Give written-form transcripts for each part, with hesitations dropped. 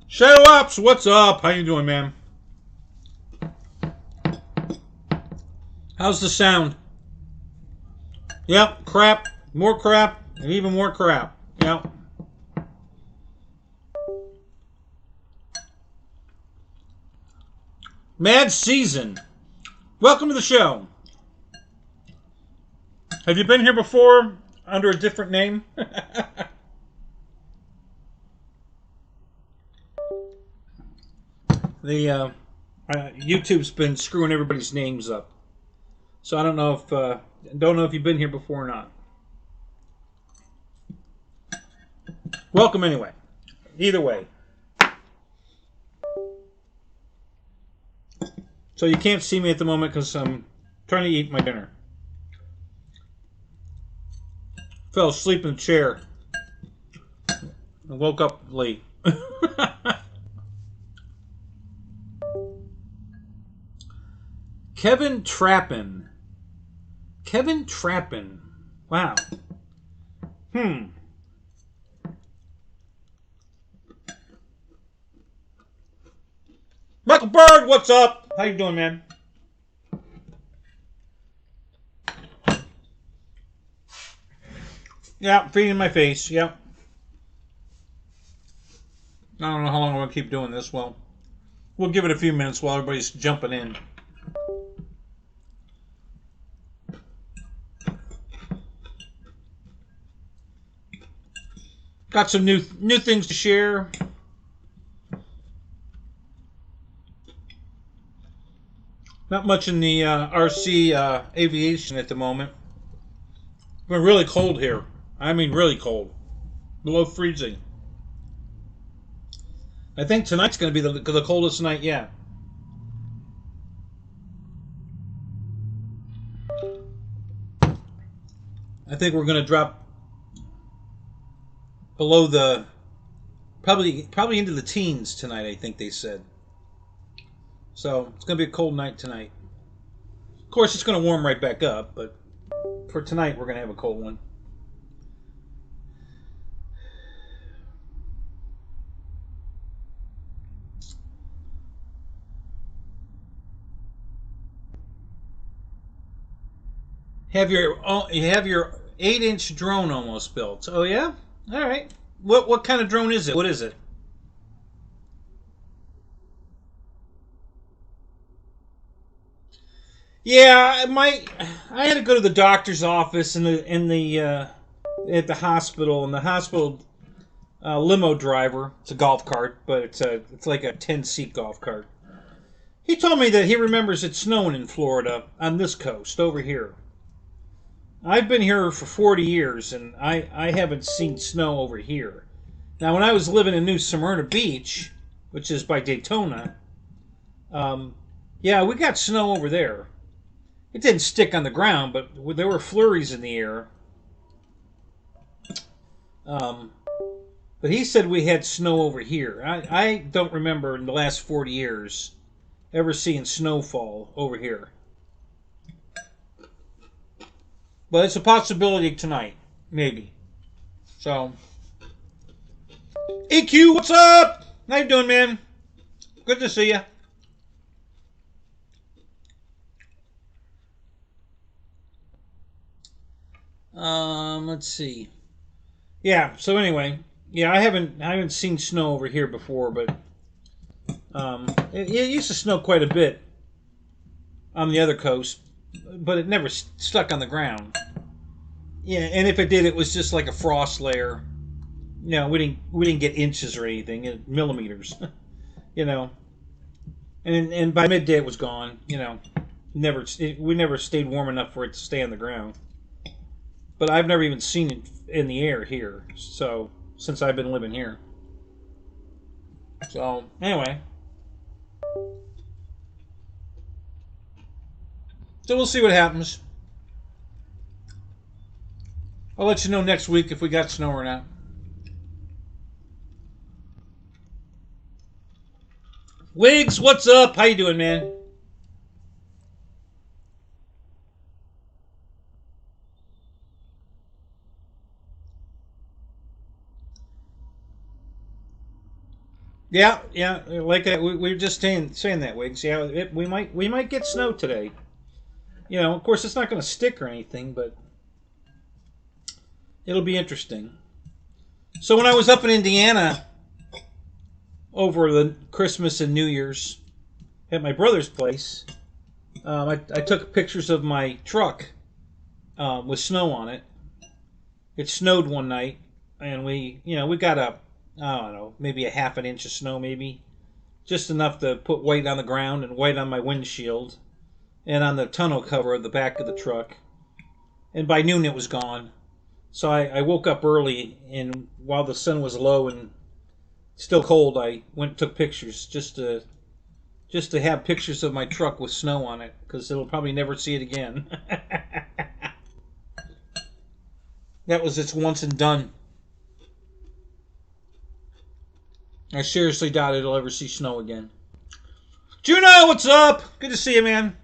Shadow Ops, what's up? How you doing, man? How's the sound? Yep, crap, more crap, and even more crap. Yep. Mad Season. Welcome to the show. Have you been here before under a different name? The YouTube's been screwing everybody's names up, so I don't know if you've been here before or not. Welcome anyway. Either way. So you can't see me at the moment because I'm trying to eat my dinner. Fell asleep in the chair. I woke up late. Kevin Trappin. Kevin Trappin. Wow. Michael Bird, what's up? How you doing, man? Yeah, feeding my face. Yep. I don't know how long I'm going to keep doing this. Well, we'll give it a few minutes while everybody's jumping in. Got some new things to share. Not much in the RC aviation at the moment. It's been really cold here. I mean, really cold. Below freezing. I think tonight's going to be the coldest night yet. I think we're going to drop below the probably into the teens tonight. I think they said. So it's going to be a cold night tonight. Of course, it's going to warm right back up, but for tonight we're going to have a cold one. You have your 8-inch drone almost built. Oh yeah? All right. What kind of drone is it? What is it? Yeah, I had to go to the doctor's office at the hospital, and the hospital limo driver. It's a golf cart, but it's like a 10-seat golf cart. He told me that he remembers it snowing in Florida on this coast over here. I've been here for 40 years, and I haven't seen snow over here. Now, when I was living in New Smyrna Beach, which is by Daytona, yeah, we got snow over there. It didn't stick on the ground, but there were flurries in the air. But he said we had snow over here. I don't remember in the last 40 years ever seeing snowfall over here. But it's a possibility tonight, maybe. So, EQ, what's up? How you doing, man? Good to see you. Let's see. Yeah. So anyway, yeah, I haven't seen snow over here before, but it used to snow quite a bit on the other coast, but it never stuck on the ground. Yeah, and if it did, it was just like a frost layer. You know, we didn't get inches or anything, millimeters. You know, and by midday it was gone. You know, we never stayed warm enough for it to stay on the ground. But I've never even seen it in the air here. So since I've been living here. So anyway, so we'll see what happens. I'll let you know next week if we got snow or not. Wiggs, what's up? How you doing, man? Yeah, yeah, like we were just saying that, Wiggs. Yeah, we might get snow today. Of course, it's not going to stick or anything, but it'll be interesting. So when I was up in Indiana over the Christmas and New Year's at my brother's place, I took pictures of my truck with snow on it. It snowed one night, and we got I don't know, maybe a half an inch of snow, maybe just enough to put weight on the ground and weight on my windshield and on the tonneau cover of the back of the truck. And by noon it was gone. So I woke up early, and while the sun was low and still cold, I went and took pictures just to have pictures of my truck with snow on it, because it'll probably never see it again. That was its once and done. I seriously doubt it'll ever see snow again. Juno, what's up? Good to see you, man.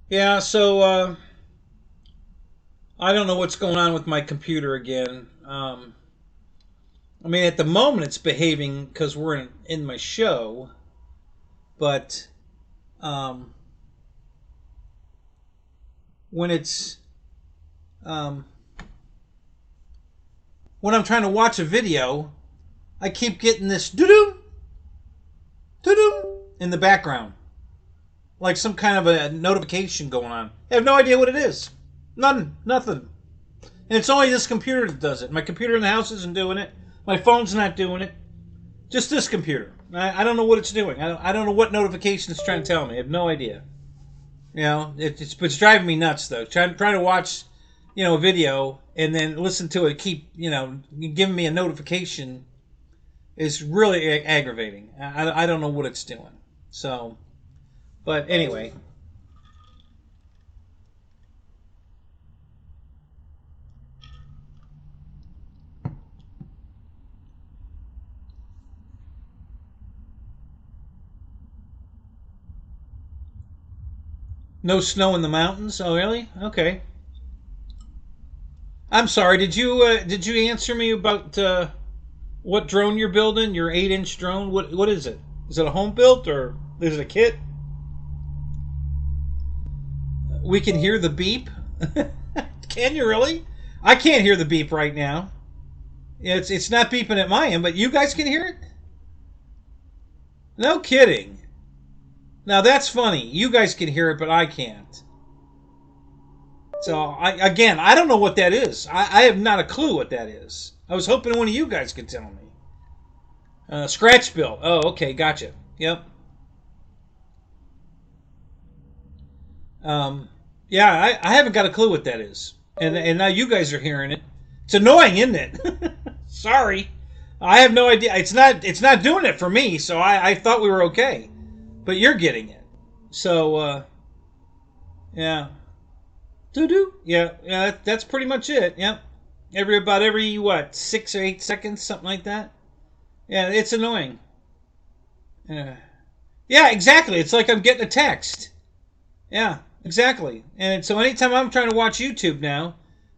Yeah, so I don't know what's going on with my computer again. I mean, at the moment it's behaving because we're in my show, but when it's when I'm trying to watch a video, I keep getting this doo-doo, doo-doo in the background, like some kind of a notification going on. I have no idea what it is. Nothing. And it's only this computer that does it. My computer in the house isn't doing it. My phone's not doing it. Just this computer. I don't know what it's doing. I don't know what notification it's trying to tell me. I have no idea. It's driving me nuts, though. Trying to watch, a video and then listen to it keep, giving me a notification is really aggravating. I don't know what it's doing. So, but anyway. No snow in the mountains? Oh, really? Okay. I'm sorry. Did you answer me about what drone you're building? Your 8-inch drone? What is it? Is it a home built or is it a kit? We can hear the beep. Can you really? I can't hear the beep right now. It's not beeping at my end, but you guys can hear it? No kidding. Now that's funny. You guys can hear it, but I can't. So I don't know what that is. I have not a clue what that is. I was hoping one of you guys could tell me. Scratch bill. Oh, okay, gotcha. Yep. Yeah, I haven't got a clue what that is, and now you guys are hearing it. It's annoying, isn't it? Sorry, I have no idea. It's not doing it for me. So I thought we were okay, but you're getting it. So yeah. Doo-doo. Yeah, that's pretty much it. Yep. About every what, 6 or 8 seconds, something like that. Yeah, it's annoying. Yeah, exactly. It's like I'm getting a text. Yeah, exactly. And so anytime I'm trying to watch YouTube now,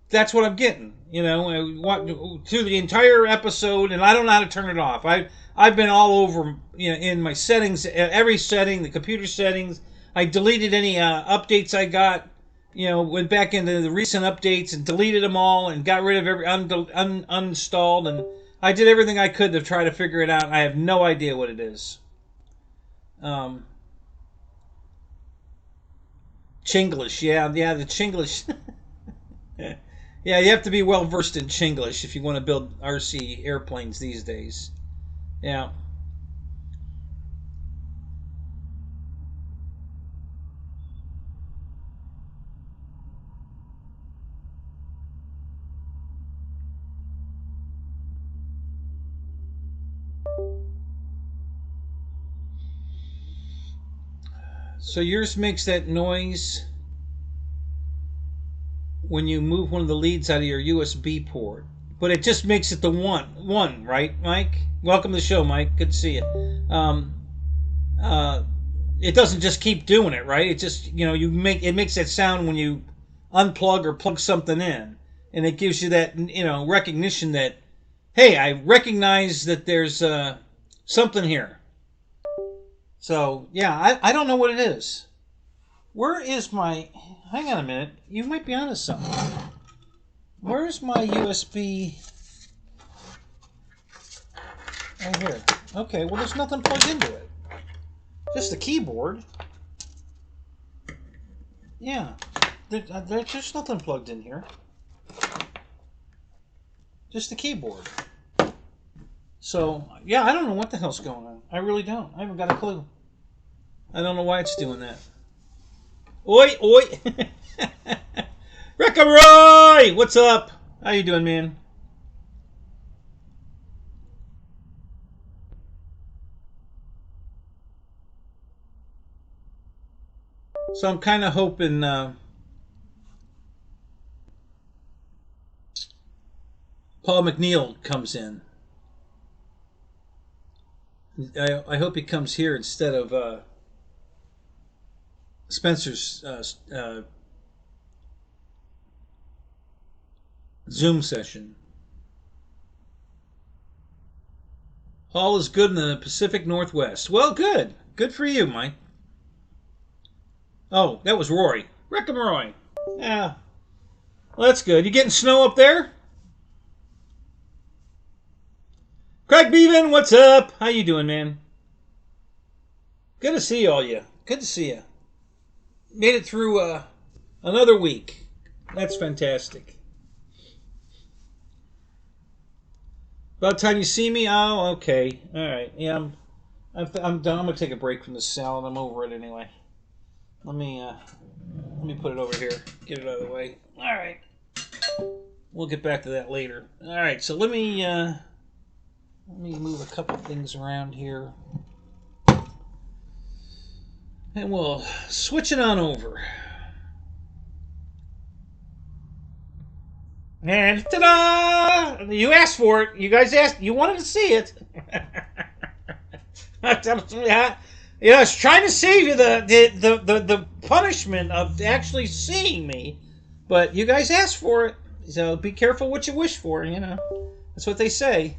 that's what I'm getting. Through the entire episode, and I don't know how to turn it off. I've been all over, in my settings, every setting, the computer settings. I deleted any updates I got. Went back into the recent updates and deleted them all and got rid of every uninstalled, and I did everything I could to try to figure it out. I have no idea what it is. Chinglish, yeah, the Chinglish. Yeah, you have to be well versed in Chinglish if you want to build RC airplanes these days. Yeah. So yours makes that noise when you move one of the leads out of your USB port, but it just makes it the one, right, Mike? Welcome to the show, Mike. Good to see you. it doesn't just keep doing it, right? It just, it makes that sound when you unplug or plug something in, and it gives you that, recognition that, hey, I recognize that there's something here. So yeah, I don't know what it is. Where is my? Hang on a minute. You might be onto something. Where's my USB? Right here. Okay. Well, there's nothing plugged into it. Just the keyboard. Yeah. There's just nothing plugged in here. Just the keyboard. So, yeah, I don't know what the hell's going on. I really don't. I haven't got a clue. I don't know why it's doing that. Oi, oi! Reckaroy! What's up? How you doing, man? So I'm kind of hoping Paul McNeil comes in. I hope he comes here instead of Spencer's Zoom session. All is good in the Pacific Northwest. Well, good. Good for you, Mike. Oh, that was Roy. Wreck 'em Roy. Yeah. Well, that's good. You getting snow up there? Craig Beaven, what's up? How you doing, man? Good to see all you. Good to see you. Made it through another week. That's fantastic. About time you see me? Oh, okay. All right. Yeah, I'm done. I'm gonna take a break from this salad. I'm over it anyway. Let me put it over here. Get it out of the way. All right. We'll get back to that later. All right. So let me move a couple things around here, and we'll switch it on over. And ta-da! You asked for it. You guys asked. You wanted to see it. I was trying to save you the punishment of actually seeing me, but you guys asked for it. So be careful what you wish for. That's what they say.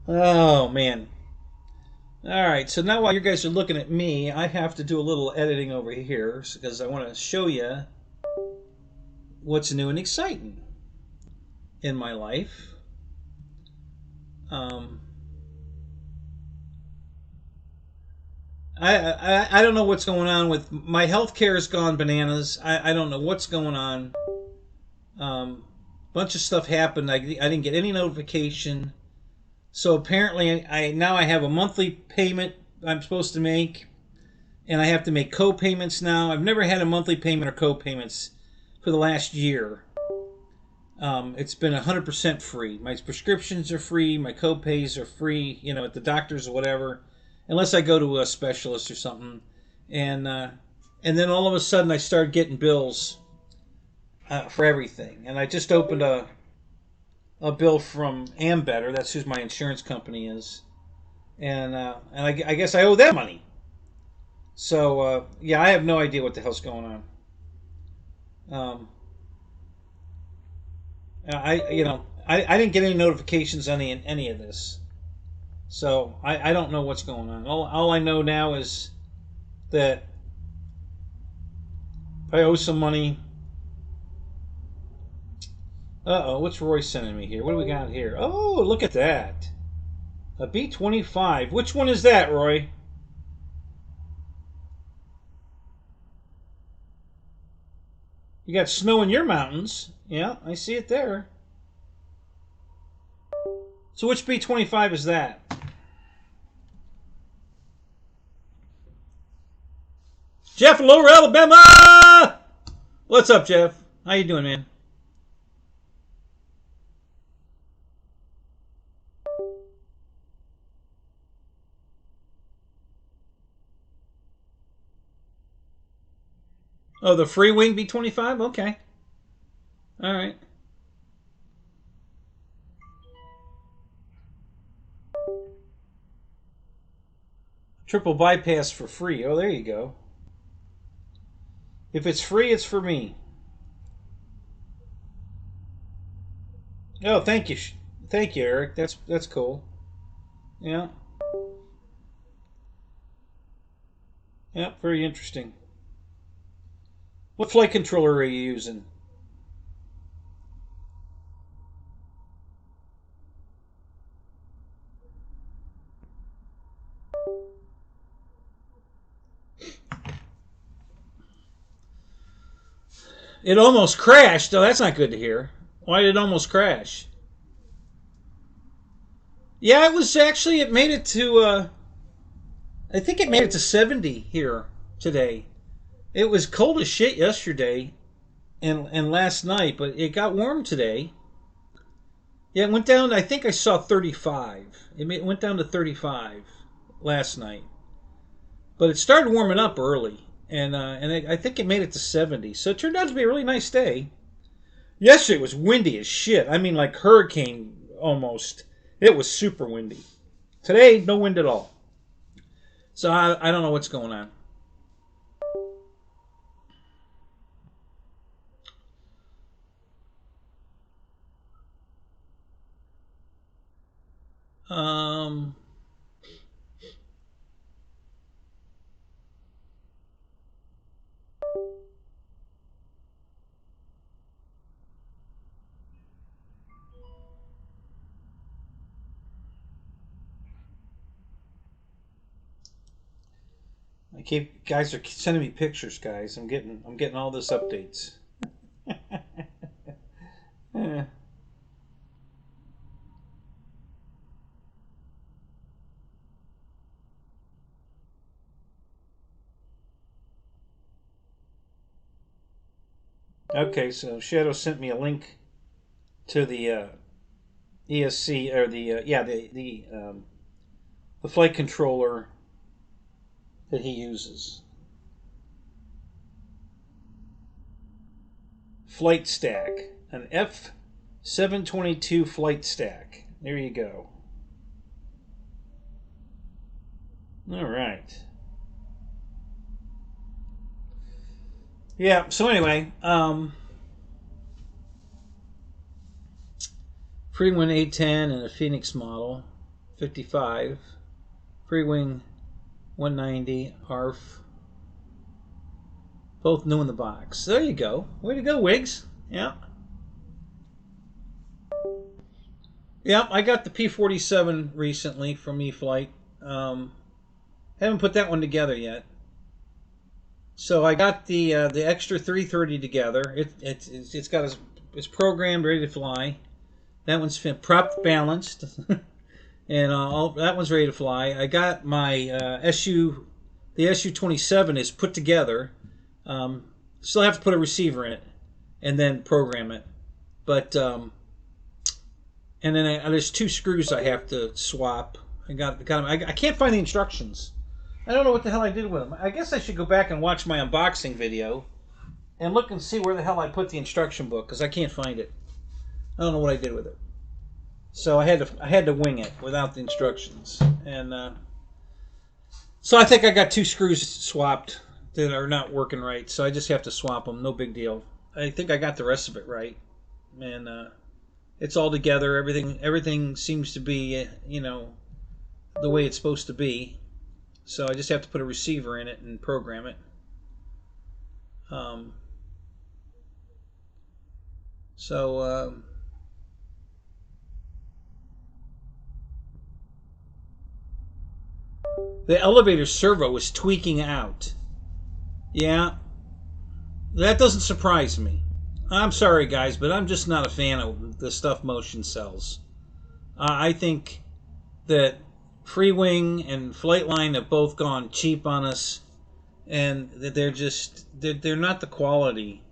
Oh man. Alright, so now while you guys are looking at me, I have to do a little editing over here because I want to show you what's new and exciting in my life. I don't know what's going on with my healthcare has gone bananas. I don't know what's going on. Bunch of stuff happened. I didn't get any notification. So apparently now I have a monthly payment I'm supposed to make, and I have to make co-payments now. I've never had a monthly payment or co-payments for the last year. It's been 100% free. My prescriptions are free. My co-pays are free, at the doctor's or whatever, unless I go to a specialist or something. And then all of a sudden I started getting bills for everything. And I just opened a bill from Ambetter. That's who my insurance company is. And I guess I owe them money. So, yeah, I have no idea what the hell's going on. I didn't get any notifications on any of this. So, I don't know what's going on. All I know now is that I owe some money. Uh-oh, what's Roy sending me here? What do we got here? Oh, look at that. A B-25. Which one is that, Roy? You got snow in your mountains. Yeah, I see it there. So which B-25 is that? Jeff Lower Alabama! What's up, Jeff? How you doing, man? Oh, the free wing B-25? Okay. All right. Triple bypass for free. Oh, there you go. If it's free, it's for me. Oh, thank you. Thank you, Eric. That's cool. Yeah. Yeah, very interesting. What flight controller are you using? It almost crashed. Oh, that's not good to hear. Why did it almost crash? Yeah, it was actually, it made it to, I think it made it to 70 here today. It was cold as shit yesterday and last night, but it got warm today. Yeah, it went down, I think I saw 35. It went down to 35 last night. But it started warming up early, and I think it made it to 70. So it turned out to be a really nice day. Yesterday it was windy as shit. I mean, like hurricane almost. It was super windy. Today, no wind at all. So I don't know what's going on. Um, guys are sending me pictures, guys. I'm getting all this updates. Eh. Okay, so Shadow sent me a link to the ESC or the flight controller that he uses. Flight stack, an F722 flight stack. There you go. All right. Yeah. So anyway, Freewing 810 and a Phoenix model, 55. Freewing 190 ARF. Both new in the box. There you go. Way to go, Wiggs. Yeah. Yeah, I got the P47 recently from eFlight. Haven't put that one together yet. So I got the extra 330 together. It's got it's programmed, ready to fly. That one's propped, balanced, and all that one's ready to fly. I got my the SU-27 is put together. Still have to put a receiver in it and then program it, but and then there's two screws I have to swap. I got them. I can't find the instructions. I don't know what the hell I did with them. I guess I should go back and watch my unboxing video and look and see where the hell I put the instruction book, because I can't find it. I don't know what I did with it. So I had to wing it without the instructions, and so I think I got two screws swapped that are not working right. So I just have to swap them. No big deal. I think I got the rest of it right, and it's all together. Everything seems to be the way it's supposed to be. So I just have to put a receiver in it and program it. The elevator servo is tweaking out. Yeah, that doesn't surprise me. I'm sorry, guys, but I'm just not a fan of the stuff Motion sells. I think that Freewing and Flightline have both gone cheap on us, and that they're not the quality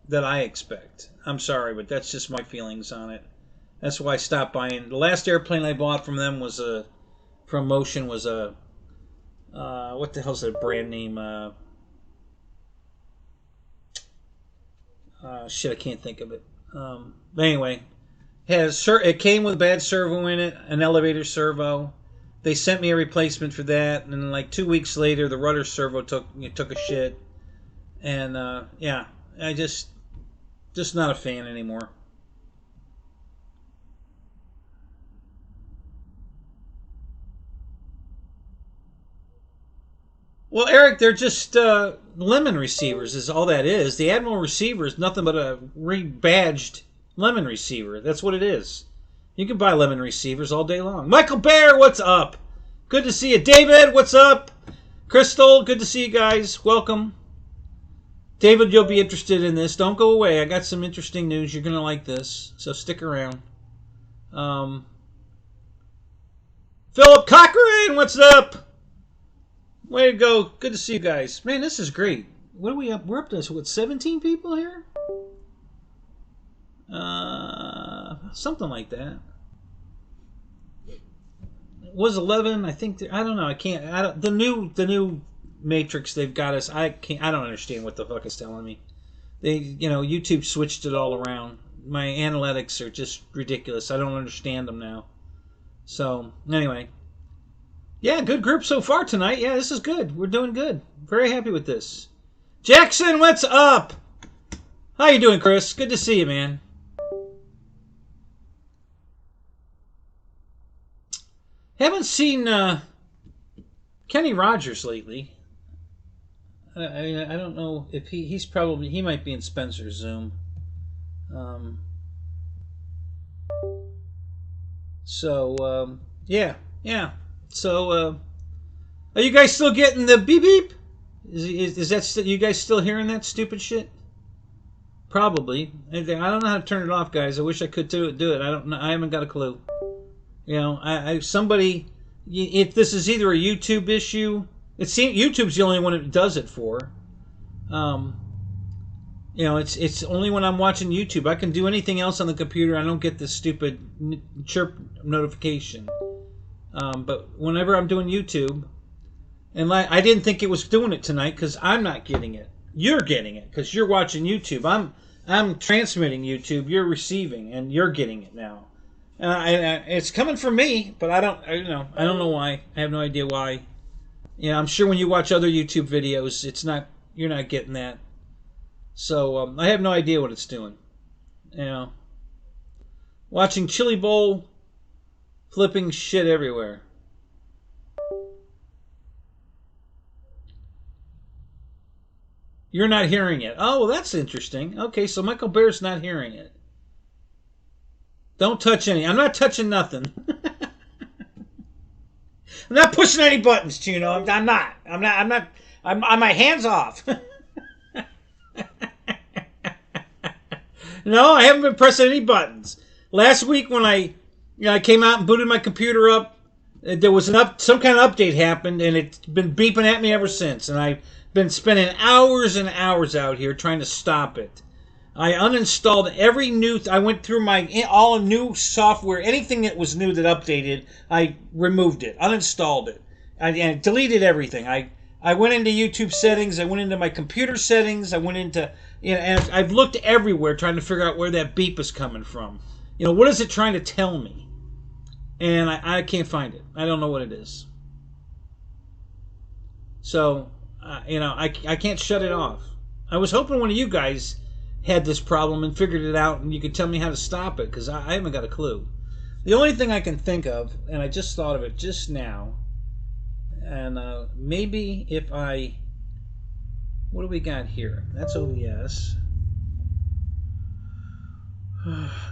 that I expect. I'm sorry, but that's just my feelings on it. That's why I stopped buying. The last airplane I bought from them from Motion was a what the hell's that brand name? Shit, I can't think of it. But anyway, it came with a bad servo in it, an elevator servo. they sent me a replacement for that, and then like 2 weeks later, the rudder servo took a shit, and yeah, I just not a fan anymore. Well, Eric, they're just lemon receivers is all that is. The Admiral receiver is nothing but a rebadged lemon receiver. That's what it is. You can buy lemon receivers all day long. Michael Bear, what's up? Good to see you. David, what's up? Crystal, good to see you guys. Welcome. David, you'll be interested in this. Don't go away. I got some interesting news. You're going to like this, so stick around. Philip Cochran, what's up? Way to go. Good to see you guys. Man, this is great. What are we up? We're up to, what, 17 people here? Something like that. It was 11. I think, I don't know. I can't, the new matrix they've got us, I don't understand what the fuck is telling me. YouTube switched it all around. My analytics are just ridiculous. I don't understand them now. So, anyway. Yeah, good group so far tonight. Yeah, this is good. We're doing good. Very happy with this. Jackson, what's up? How you doing, Chris? Good to see you, man. Haven't seen Kenny Rogers lately. I don't know if he might be in Spencer's Zoom. Yeah. So, are you guys still getting the beep beep? Is that you guys still hearing that stupid shit? Probably. I don't know how to turn it off, guys. I wish I could do it. I don't know. I haven't got a clue. Somebody. If this is either a YouTube issue, it seems YouTube's the only one it does it for. It's only when I'm watching YouTube. I can do anything else on the computer. I don't get this stupid chirp notification. But whenever I'm doing YouTube, and I didn't think it was doing it tonight because I'm not getting it. You're getting it because you're watching YouTube. I'm transmitting YouTube. You're receiving, and you're getting it now. It's coming from me, but I don't know why. I have no idea why. I'm sure when you watch other YouTube videos, you're not getting that. So I have no idea what it's doing. Watching Chili Bowl. Flipping shit everywhere. You're not hearing it. Oh, well, that's interesting. Okay, so Michael Bear's not hearing it. Don't touch any. I'm not touching nothing. I'm not pushing any buttons, Chuno. I'm not. I'm my hands off. No, I haven't been pressing any buttons. Last week when I came out and booted my computer up, there was some kind of update happened, and it's been beeping at me ever since. And I've been spending hours and hours out here trying to stop it. I uninstalled every new. I went through all new software, anything that was new that updated. I removed it, uninstalled it, and deleted everything. I went into YouTube settings. I went into my computer settings. I went into and I've looked everywhere trying to figure out where that beep is coming from. What is it trying to tell me? And I can't find it. I don't know what it is. So, I can't shut it off. I was hoping one of you guys had this problem and figured it out and you could tell me how to stop it, because I haven't got a clue. The only thing I can think of, and I just thought of it just now, and maybe if what do we got here? That's OBS.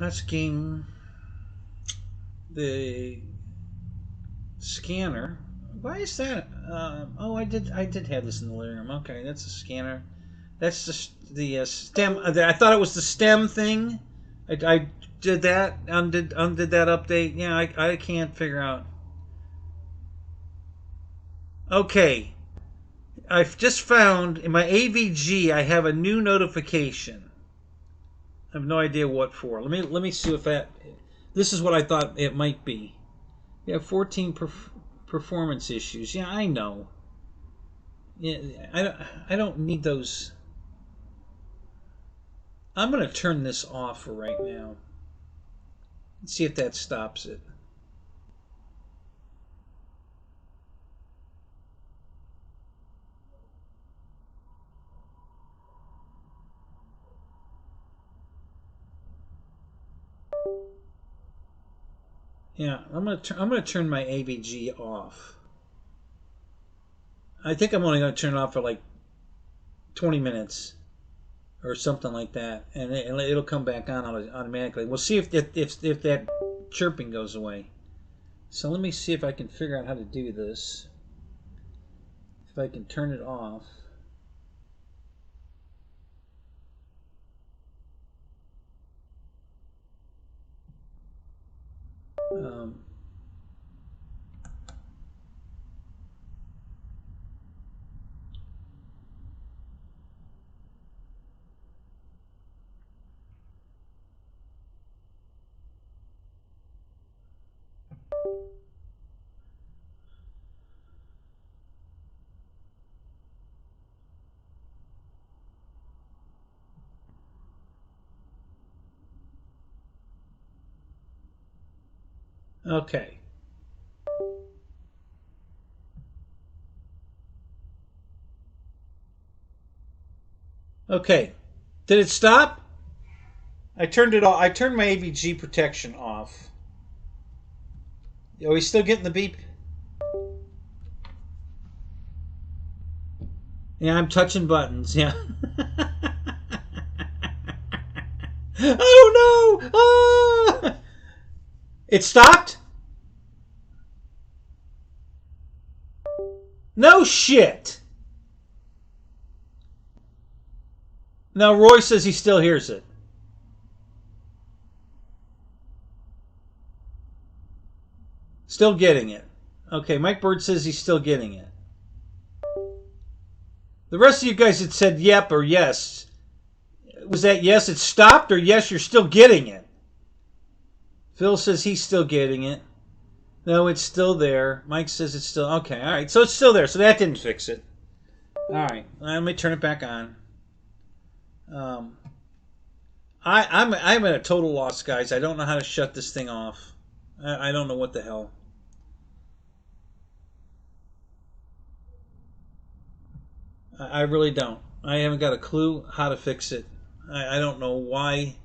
That's game. The scanner. Why is that? I did have this in the living room. Okay, that's a scanner. That's the stem. I thought it was the stem thing. I did that. Undid that update. Yeah, I can't figure out. Okay, I've just found in my AVG I have a new notification. I have no idea what for. Let me see if that. This is what I thought it might be. Yeah, 14 performance issues. Yeah, I know. Yeah, I don't need those. I'm going to turn this off for right now. Let's see if that stops it. Yeah, I'm gonna turn my AVG off. I think I'm only gonna turn it off for like 20 minutes or something like that, and it'll come back on automatically. We'll see if that chirping goes away. So let me see if I can figure out how to do this. If I can turn it off. Um, okay. Okay. Did it stop? I turned it off. I turned my AVG protection off. Are we still getting the beep? Yeah, I'm touching buttons. Yeah. Oh no! Ah! It stopped? No shit. Now Roy says he still hears it. Still getting it. Okay, Mike Bird says he's still getting it. The rest of you guys had said yep or yes. Was that yes, it stopped, or yes, you're still getting it? Phil says he's still getting it. No, it's still there. Mike says it's still... Okay, all right. So it's still there. So that didn't fix it. All right. Let me turn it back on. I'm at a total loss, guys. I don't know how to shut this thing off. I don't know what the hell. I really don't. I haven't got a clue how to fix it. I don't know why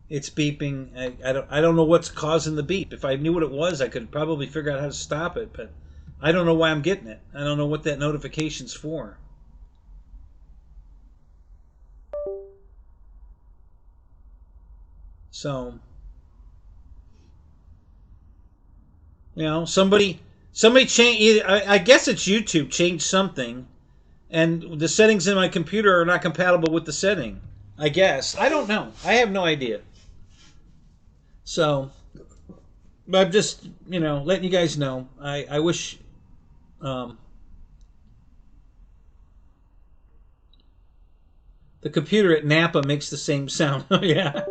it's beeping. I don't know what's causing the beep. If I knew what it was, I could probably figure out how to stop it, but I don't know why I'm getting it. I don't know what that notification's for. So, somebody changed. I guess it's YouTube changed something, and the settings in my computer are not compatible with the setting. I guess I don't know. I have no idea. So, but I'm just letting you guys know. I wish. The computer at Napa makes the same sound. Oh yeah.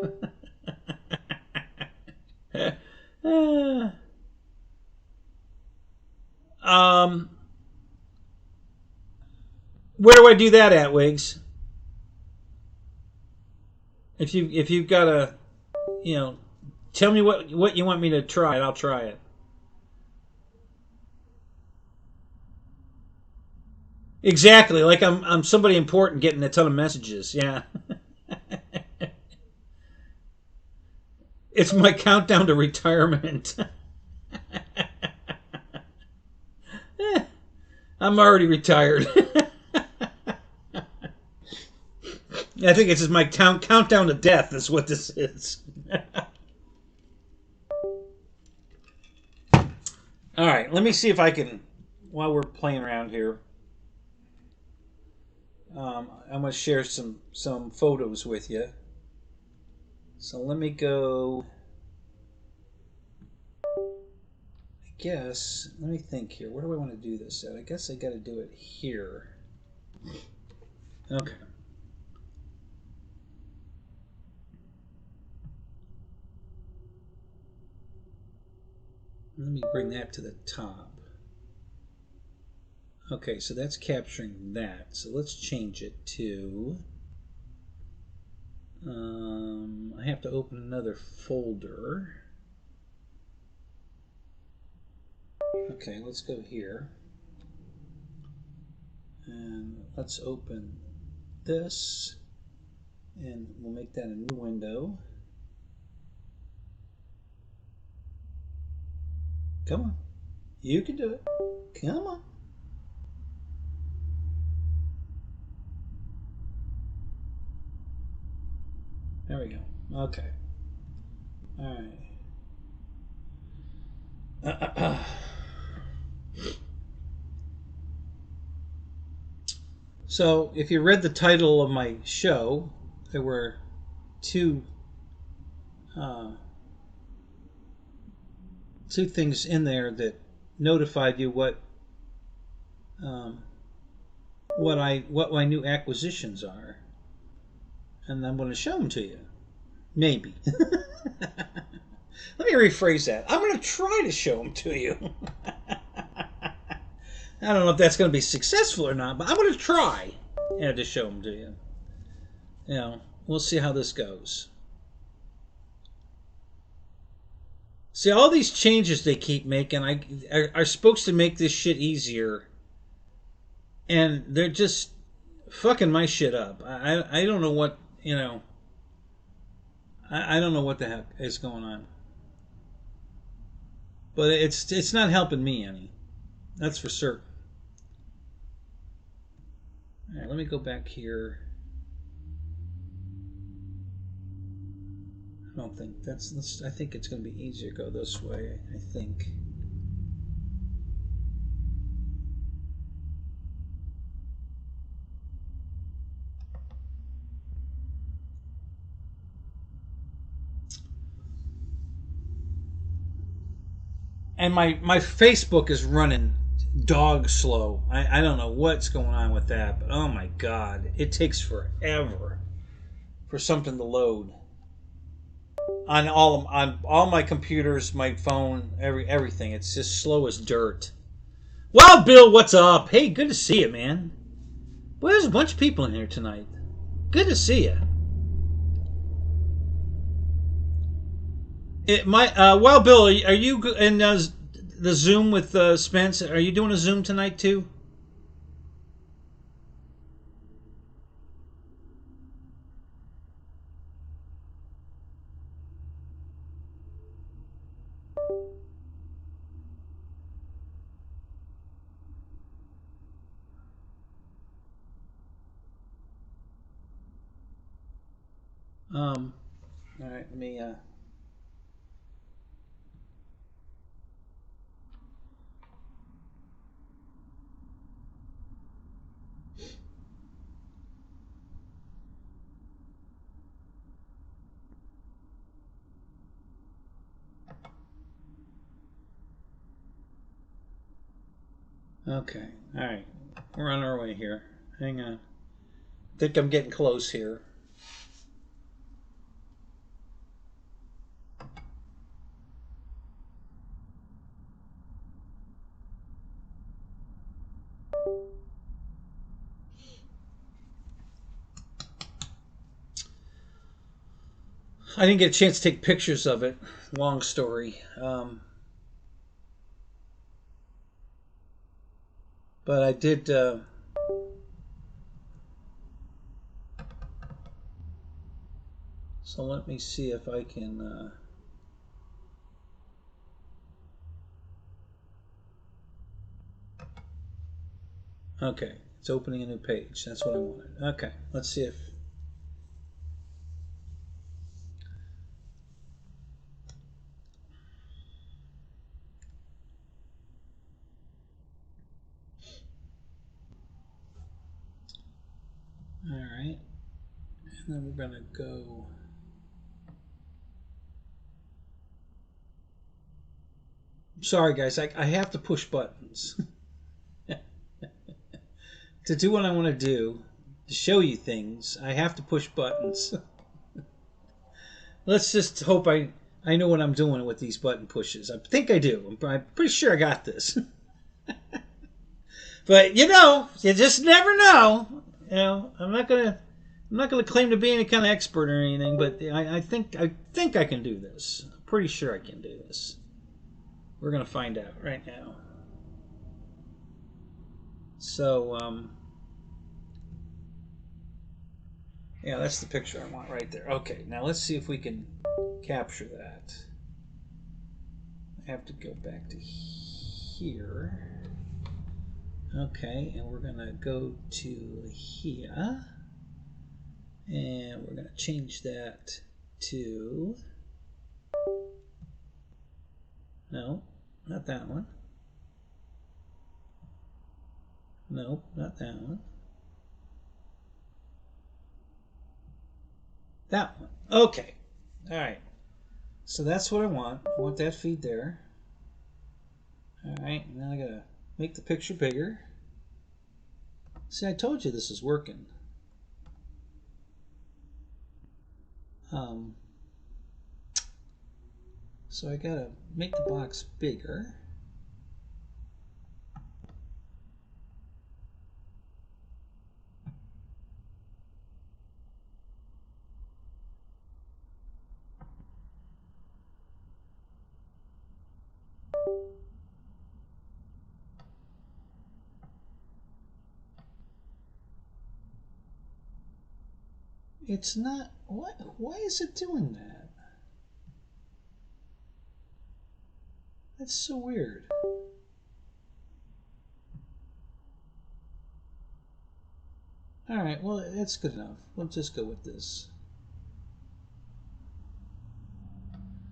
um, where do I do that at, Wiggs? If you've got a, tell me what you want me to try, and I'll try it. Exactly, like I'm somebody important getting a ton of messages. Yeah, it's my countdown to retirement. I'm already retired. I think it's just my countdown to death is what this is. All right, let me see if I can, while we're playing around here, I'm going to share some photos with you. So let me go, I guess, let me think here. Where do I want to do this at? I guess I got to do it here. Okay. Let me bring that to the top. Okay, so that's capturing that. So let's change it to... I have to open another folder. Okay, let's go here. And let's open this. And we'll make that a new window. Come on. You can do it. Come on. There we go. Okay. All right. So, if you read the title of my show, there were two uh, two things in there that notified you um, what my new acquisitions are, and I'm going to show them to you. Maybe. Let me rephrase that. I'm going to try to show them to you. I don't know if that's going to be successful or not, but I'm going to try to show them to you. You know, we'll see how this goes. See, all these changes they keep making are supposed to make this shit easier, and they're just fucking my shit up. I don't know what, you know, I don't know what the heck is going on. But it's not helping me any. That's for certain. All right, let me go back here. I don't think I think it's going to be easier to go this way. I think. And my Facebook is running dog slow. I don't know what's going on with that, but oh my god, it takes forever for something to load on all my computers, my phone, everything. It's just slow as dirt. Well, Bill, what's up? Hey, good to see you, man. Well, there's a bunch of people in here tonight. Good to see you. Well, Bill, are you in the Zoom with Spence? Are you doing a Zoom tonight too? All right, let me. Okay, all right, we're on our way here. Hang on. I think I'm getting close here. I didn't get a chance to take pictures of it. Long story. But I did. So let me see if I can. Okay, it's opening a new page. That's what I wanted. Okay, let's see if. All right, and then we're gonna go. Sorry, guys, I have to push buttons to do what I want to do. To show you things, I have to push buttons. Let's just hope I know what I'm doing with these button pushes. I think I do. I'm pretty sure I got this. But you know, you just never know. You know, I'm not gonna claim to be any kind of expert or anything, but I think I can do this. I'm pretty sure I can do this. We're gonna find out right now. So yeah, that's the picture I want right there. Okay, now let's see if we can capture that. I have to go back to here. Okay, and we're gonna go to here, and we're gonna change that to, no, not that one. Nope, not that one. That one. Okay. All right. So that's what I want. I want that feed there. All right. Now I gotta make the picture bigger. See, I told you this is working. So I gotta make the box bigger. It's not, what? Why is it doing that? That's so weird. Alright, well, that's good enough. We'll just go with this.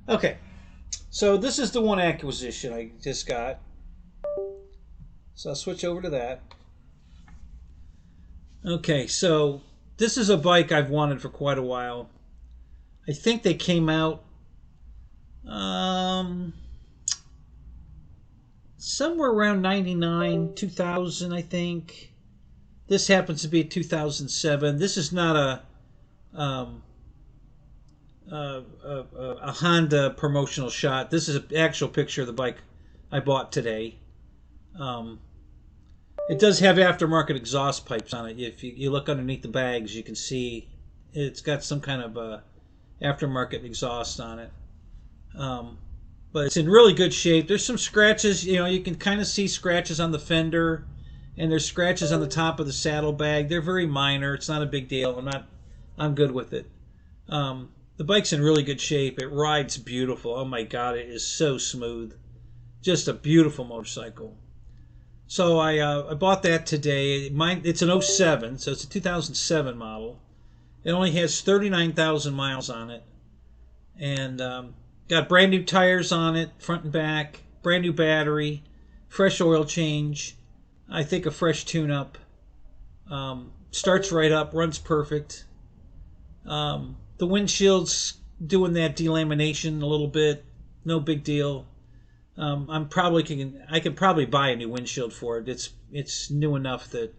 Okay, so this is the one acquisition I just got. So I'll switch over to that. Okay, so this is a bike I've wanted for quite a while. I think they came out somewhere around 99, 2000, I think. This happens to be a 2007. This is not a Honda promotional shot. This is an actual picture of the bike I bought today. It does have aftermarket exhaust pipes on it. If you look underneath the bags, you can see it's got some kind of aftermarket exhaust on it. But it's in really good shape. There's some scratches. You know, you can kind of see scratches on the fender, and there's scratches on the top of the saddlebag. They're very minor. It's not a big deal. I'm good with it. The bike's in really good shape. It rides beautiful. Oh my God, it is so smooth. Just a beautiful motorcycle. So I bought that today. It's an 07, so it's a 2007 model. It only has 39,000 miles on it, and got brand new tires on it, front and back, brand new battery, fresh oil change, I think a fresh tune-up. Starts right up, runs perfect. The windshield's doing that delamination a little bit, no big deal. I could probably buy a new windshield for it. It's new enough that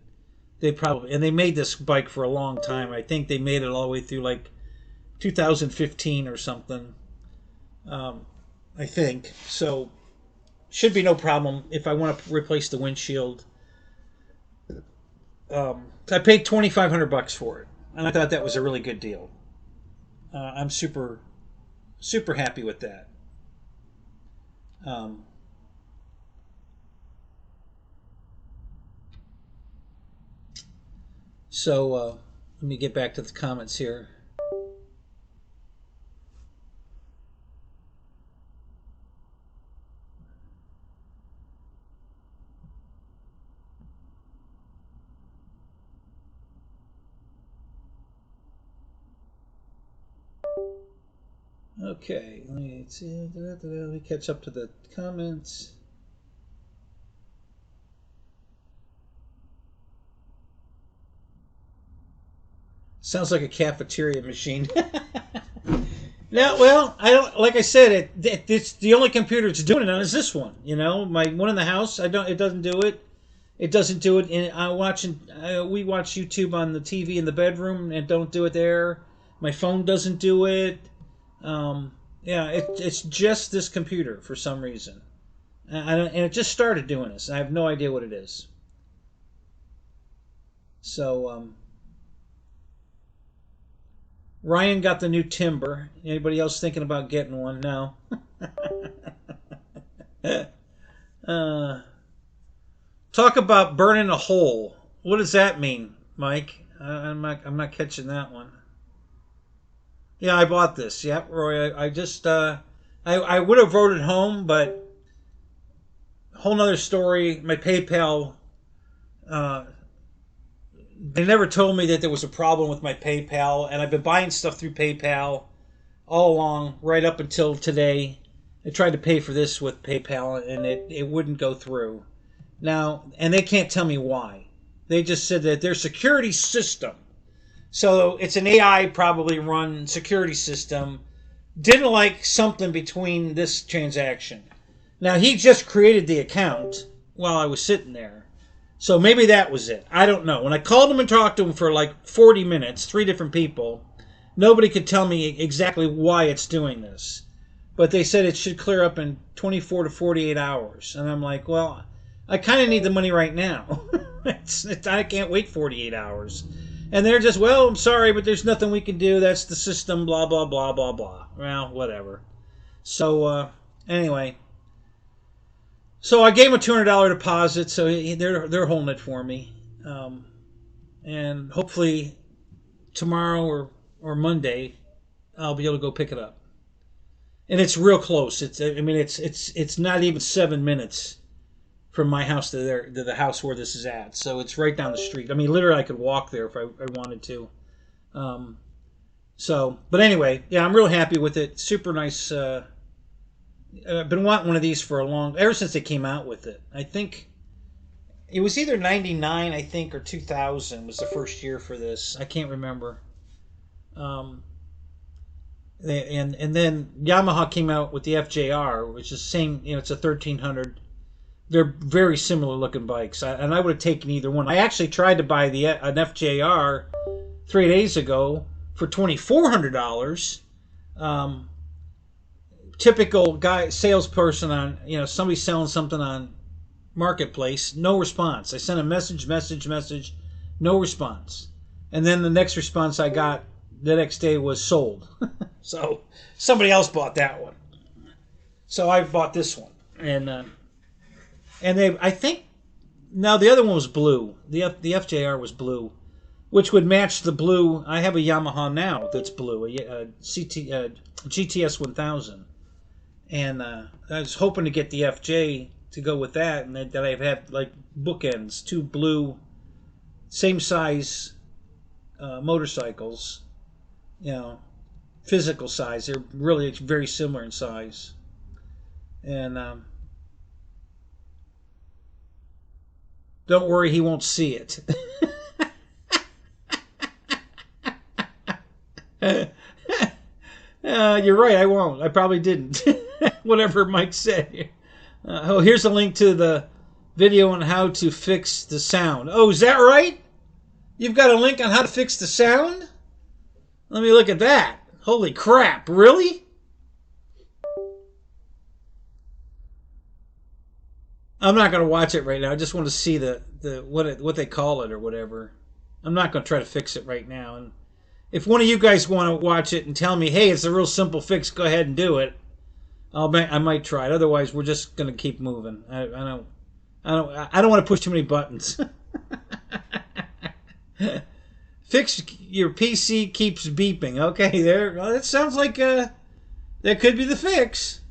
they made this bike for a long time. I think they made it all the way through like 2015 or something. I think so. Should be no problem if I want to replace the windshield. I paid $2,500 for it, and I thought that was a really good deal. I'm super happy with that. So let me get back to the comments here. Okay, let me catch up to the comments. Sounds like a cafeteria machine. No, well, I don't. Like I said, it's the only computer it's doing it on is this one. You know, my one in the house. It doesn't do it. It doesn't do it. We watch YouTube on the TV in the bedroom and don't do it there. My phone doesn't do it. Yeah, it's just this computer for some reason, and it just started doing this. I have no idea what it is. So Ryan got the new Timber. Anybody else thinking about getting one? No. Talk about burning a hole. What does that mean, Mike? I'm not catching that one. Yeah, I bought this. Yep, Roy. I just I would have voted home, but whole nother story. My PayPal, uh, they never told me that there was a problem with my PayPal, and I've been buying stuff through PayPal all along, right up until today. I tried to pay for this with PayPal, and it wouldn't go through. Now, and they can't tell me why. They just said that their security system, so it's an AI probably run security system, didn't like something between this transaction. Now, he just created the account while I was sitting there. So maybe that was it. I don't know. When I called him and talked to him for like 40 minutes, 3 different people, nobody could tell me exactly why it's doing this. But they said it should clear up in 24 to 48 hours. And I'm like, well, I kind of need the money right now. I can't wait 48 hours. And they're just, well, I'm sorry, but there's nothing we can do. That's the system, blah, blah, blah, blah, blah. Well, whatever. So, anyway. So I gave him a $200 deposit, so they're holding it for me. And hopefully tomorrow or Monday, I'll be able to go pick it up. And it's real close. It's not even 7 minutes from my house to the house where this is at. So it's right down the street. I mean, literally, I could walk there if I wanted to. But anyway, yeah, I'm real happy with it. Super nice. I've been wanting one of these for ever since they came out with it. I think it was either 99, I think, or 2000 was the first year for this. I can't remember. And then Yamaha came out with the FJR, which is the same. It's a 1300. They're very similar looking bikes, and I would have taken either one. I actually tried to buy an FJR 3 days ago for $2,400. Typical guy salesperson on somebody selling something on Marketplace, no response. I sent a message, no response, and then the next response I got the next day was sold. So somebody else bought that one. So I bought this one, and I think now the other one was blue. The FJR was blue, which would match the blue. I have a Yamaha now that's blue, a GTS 1000. And I was hoping to get the FJ to go with that, and that I've had like bookends, 2 blue, same size motorcycles, physical size. They're really very similar in size. And don't worry, he won't see it. You're right, I won't. I probably didn't. Whatever Mike said. Here's a link to the video on how to fix the sound. Oh, is that right? You've got a link on how to fix the sound? Let me look at that. Holy crap, really? I'm not going to watch it right now. I just want to see what they call it or whatever. I'm not going to try to fix it right now. And if one of you guys want to watch it and tell me, hey, it's a real simple fix, go ahead and do it. I might try it. Otherwise, we're just going to keep moving. I don't want to push too many buttons. Fix your PC keeps beeping. Okay, there. Well, that sounds like that could be the fix.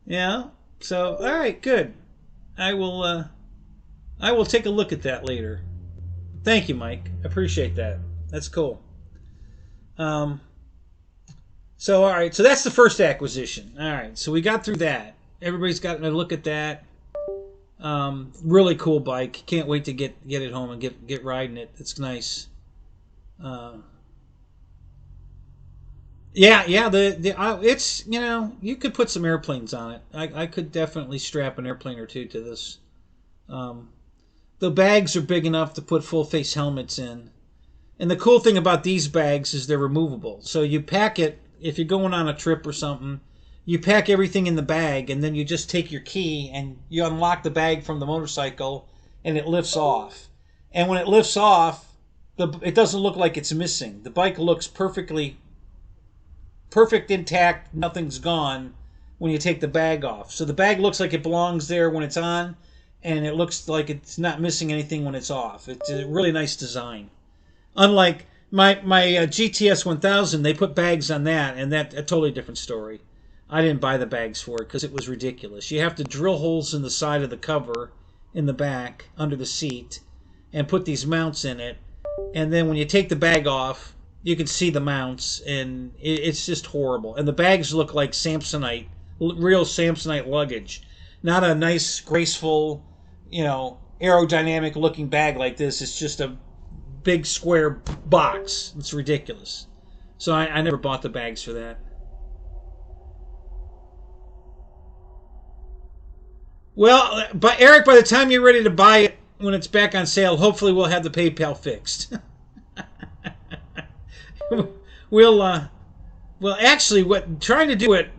Yeah. So, all right, good. I will take a look at that later. Thank you, Mike. I appreciate that. That's cool. So, all right. So that's the first acquisition. All right. So we got through that. Everybody's gotten a look at that. Really cool bike. Can't wait to get it home and get riding it. It's nice. Yeah. It's you could put some airplanes on it. I could definitely strap an airplane or two to this. The bags are big enough to put full face helmets in. And the cool thing about these bags is they're removable. So you pack it, if you're going on a trip or something, you pack everything in the bag, and then you just take your key and you unlock the bag from the motorcycle, and it lifts off. And when it lifts off, it doesn't look like it's missing. The bike looks perfect intact, nothing's gone when you take the bag off. So the bag looks like it belongs there when it's on, and it looks like it's not missing anything when it's off. It's a really nice design. Unlike my GTS 1000, they put bags on that, and that's a totally different story. I didn't buy the bags for it because it was ridiculous. You have to drill holes in the side of the cover in the back under the seat and put these mounts in it. And then when you take the bag off, you can see the mounts, and it's just horrible. And the bags look like Samsonite, real Samsonite luggage. Not a nice, graceful, aerodynamic looking bag like this. It's just a big square box. It's ridiculous. So I never bought the bags for that. Well, but Eric, by the time you're ready to buy it, when it's back on sale, hopefully we'll have the PayPal fixed. Well, actually, trying to do what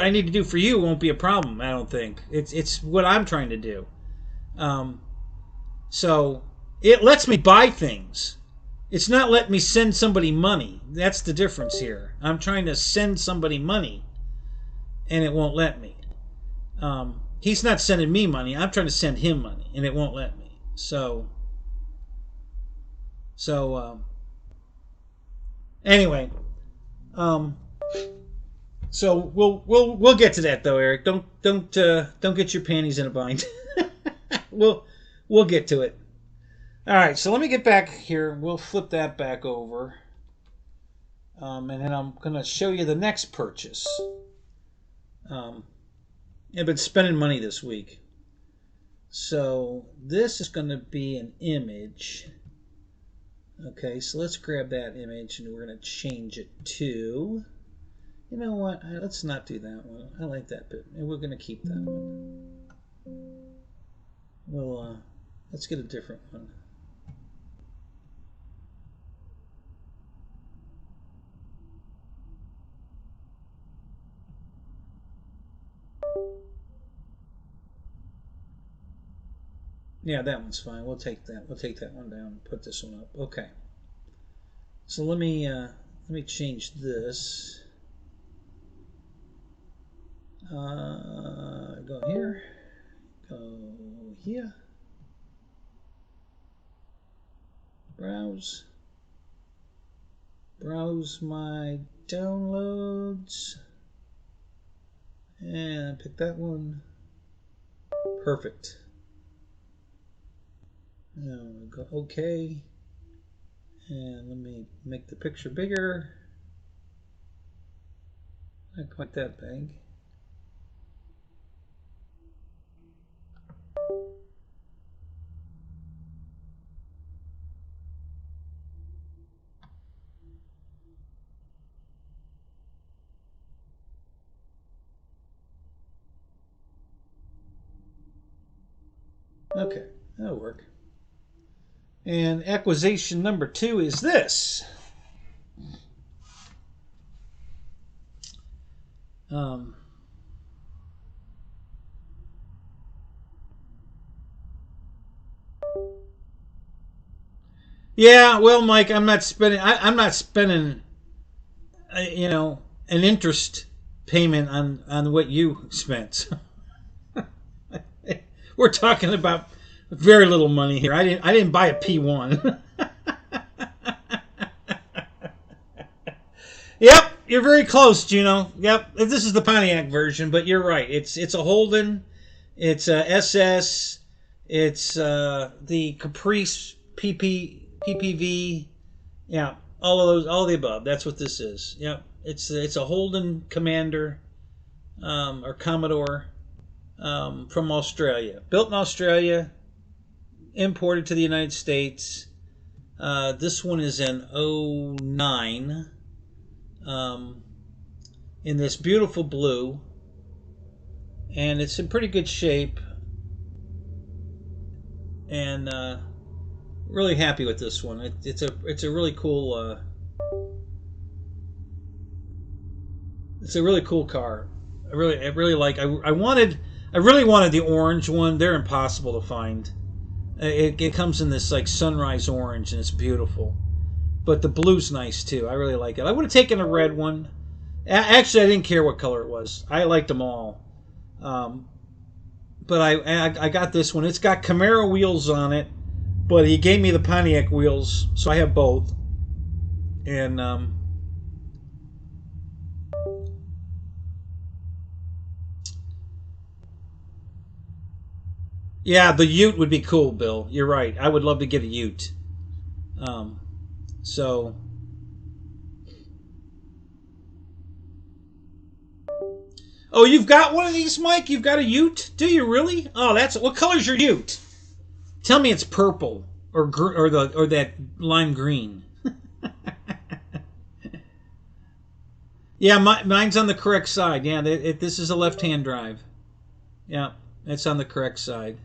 I need to do for you won't be a problem. I don't think it's what I'm trying to do. So it lets me buy things. It's not letting me send somebody money. That's the difference here. I'm trying to send somebody money, and it won't let me. He's not sending me money. I'm trying to send him money, and it won't let me. Anyway, so we'll get to that though, Eric. Don't get your panties in a bind. we'll get to it. All right. So let me get back here. We'll flip that back over, and then I'm gonna show you the next purchase. I've been spending money this week. So this is going to be an image. Okay, so let's grab that image and we're going to change it to... You know what? Let's not do that one. I like that bit. And we're going to keep that one. Well, let's get a different one. Yeah, that one's fine. We'll take that. We'll take that one down and put this one up. Okay. So let me change this. Go here. Go here. Browse. Browse my downloads. And pick that one. Perfect. Now we'll go OK, and let me make the picture bigger. Not quite that big. Okay, that'll work. And acquisition number 2 is this. Yeah, well, Mike, I'm not spending. I'm not spending. An interest payment on what you spent. We're talking about very little money here. I didn't buy a P1. Yep, you're very close, Juno. Yep, this is the Pontiac version, but you're right. It's a Holden, it's a SS, it's the Caprice PPV. Yeah, all of those, all of the above. That's what this is. Yep, it's a Holden Commander or Commodore from Australia, built in Australia, imported to the United States. This one is an 09. In this beautiful blue, and it's in pretty good shape, and really happy with this one. It's a really cool it's a really cool car. I really like. I really wanted the orange one. They're impossible to find. It comes in this like sunrise orange, and it's beautiful. But the blue's nice too. I really like it. I would have taken a red one. Actually, I didn't care what color it was. I liked them all. But I got this one. It's got Camaro wheels on it, but he gave me the Pontiac wheels, so I have both. And Yeah, the Ute would be cool, Bill. You're right. I would love to get a Ute. So, oh, you've got one of these, Mike? You've got a Ute? Do you really? Oh, that's what color's your Ute? Tell me it's purple or that lime green. Yeah, mine's on the correct side. Yeah, this is a left-hand drive. Yeah, it's on the correct side.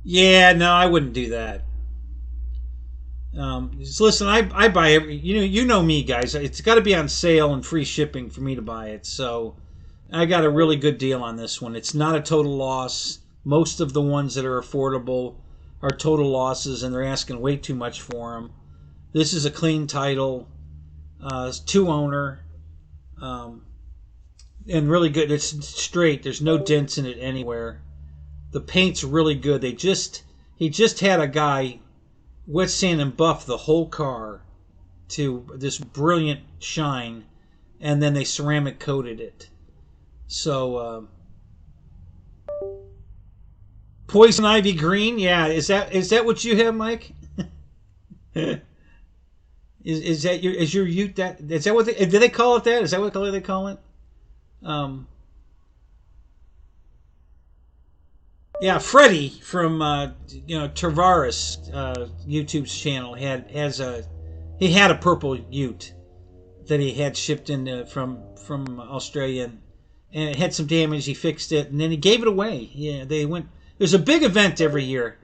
Yeah, no, I wouldn't do that. Just listen, I buy every. You know me, guys. It's got to be on sale and free shipping for me to buy it. So I got a really good deal on this one. It's not a total loss. Most of the ones that are affordable are total losses, and they're asking way too much for them. This is a clean title, two owner, um, and really good. It's straight. There's no dents in it anywhere. The paint's really good. He just had a guy wet sand and buff the whole car to this brilliant shine, and then they ceramic coated it. So poison ivy green, yeah. Is that what you have, Mike? is that your Ute? Is that what do they call it? That is that what color they call it? Um, Yeah, Freddie from Tavares YouTube's channel he had a purple Ute that he had shipped in from Australia, and it had some damage. He fixed it, and then he gave it away. Yeah, they went. There's a big event every year,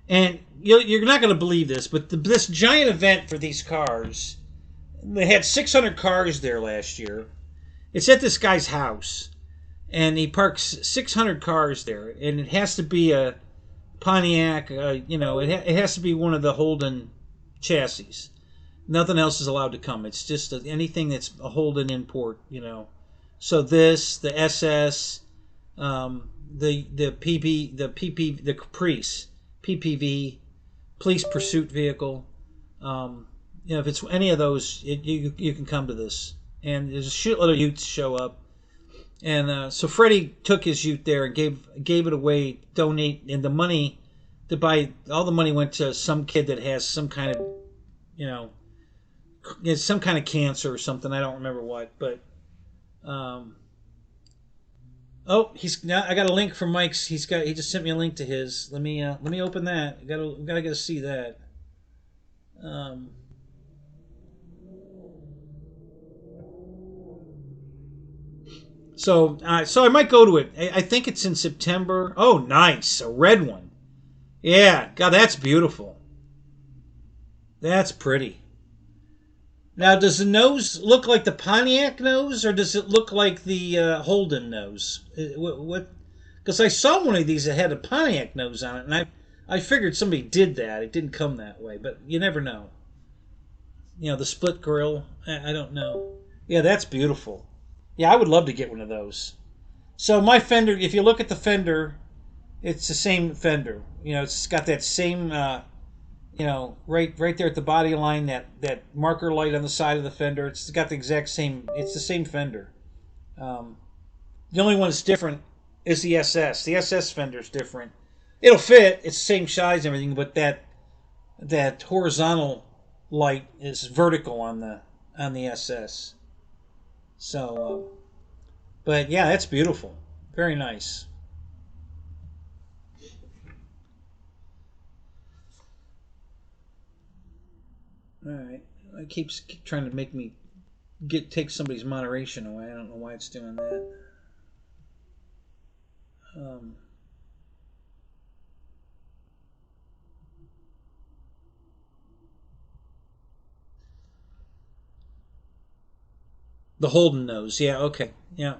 and you're not going to believe this, but this giant event for these cars, they had 600 cars there last year. It's at this guy's house. And he parks 600 cars there, and it has to be a Pontiac. It has to be one of the Holden chassis. Nothing else is allowed to come. It's just anything that's a Holden import. So the SS, the Caprice, PPV, police pursuit vehicle. If it's any of those, you can come to this. And there's a shitload of Utes show up. And so Freddie took his Ute there and gave it away, donate, and the money to buy all the money went to some kid that has some kind of, some kind of cancer or something. I don't remember what, but I got a link from Mike's. He just sent me a link to his. Let me open that. I gotta get to see that. So I might go to it. I think it's in September. Oh, nice. A red one. Yeah. God, that's beautiful. That's pretty. Now, does the nose look like the Pontiac nose, or does it look like the Holden nose? What? Because I saw one of these that had a Pontiac nose on it, and I figured somebody did that. It didn't come that way, but you never know. The split grill. I don't know. Yeah, that's beautiful. Yeah, I would love to get one of those. So my fender, if you look at the fender, it's the same fender. It's got that same, right there at the body line, that marker light on the side of the fender. It's got the exact same. It's the same fender. The only one that's different is the SS. The SS fender's different. It'll fit. It's the same size and everything, but that horizontal light is vertical on the SS. So, but yeah, that's beautiful. Very nice. All right. It keeps trying to make me take somebody's moderation away. I don't know why it's doing that. The Holden nose. Yeah, okay. Yeah.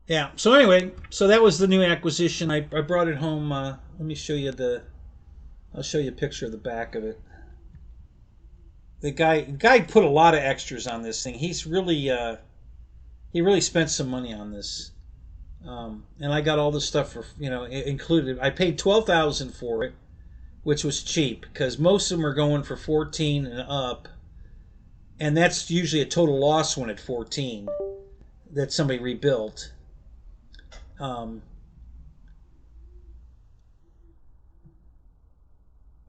Yeah. So anyway, that was the new acquisition. I brought it home. Let me show you I'll show you a picture of the back of it. the guy put a lot of extras on this thing. He really spent some money on this. And I got all this stuff for, included. I paid $12,000 for it, which was cheap because most of them are going for 14 and up, and that's usually a total loss when at 14 that somebody rebuilt.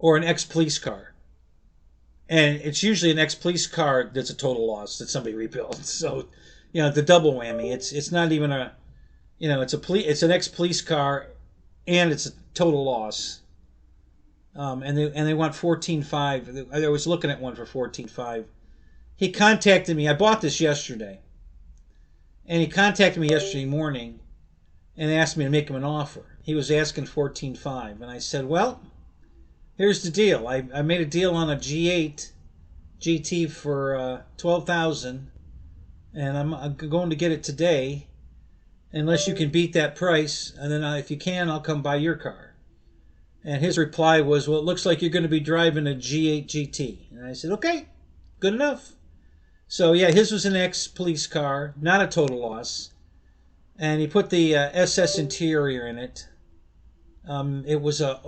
Or an ex-police car, and it's usually an ex-police car that's a total loss that somebody rebuilt. So, the double whammy. It's not even a, it's an ex-police car, and it's a total loss. And they want 14.5. I was looking at one for 14.5. He contacted me. I bought this yesterday, and he contacted me yesterday morning, and asked me to make him an offer. He was asking 14.5, and I said, well, here's the deal. I made a deal on a G8 GT for $12,000, and I'm going to get it today, unless you can beat that price, and then if you can, I'll come buy your car. And his reply was, well, it looks like you're going to be driving a G8 GT. And I said, okay, good enough. So yeah, his was an ex-police car, not a total loss, and he put the SS interior in it. It was a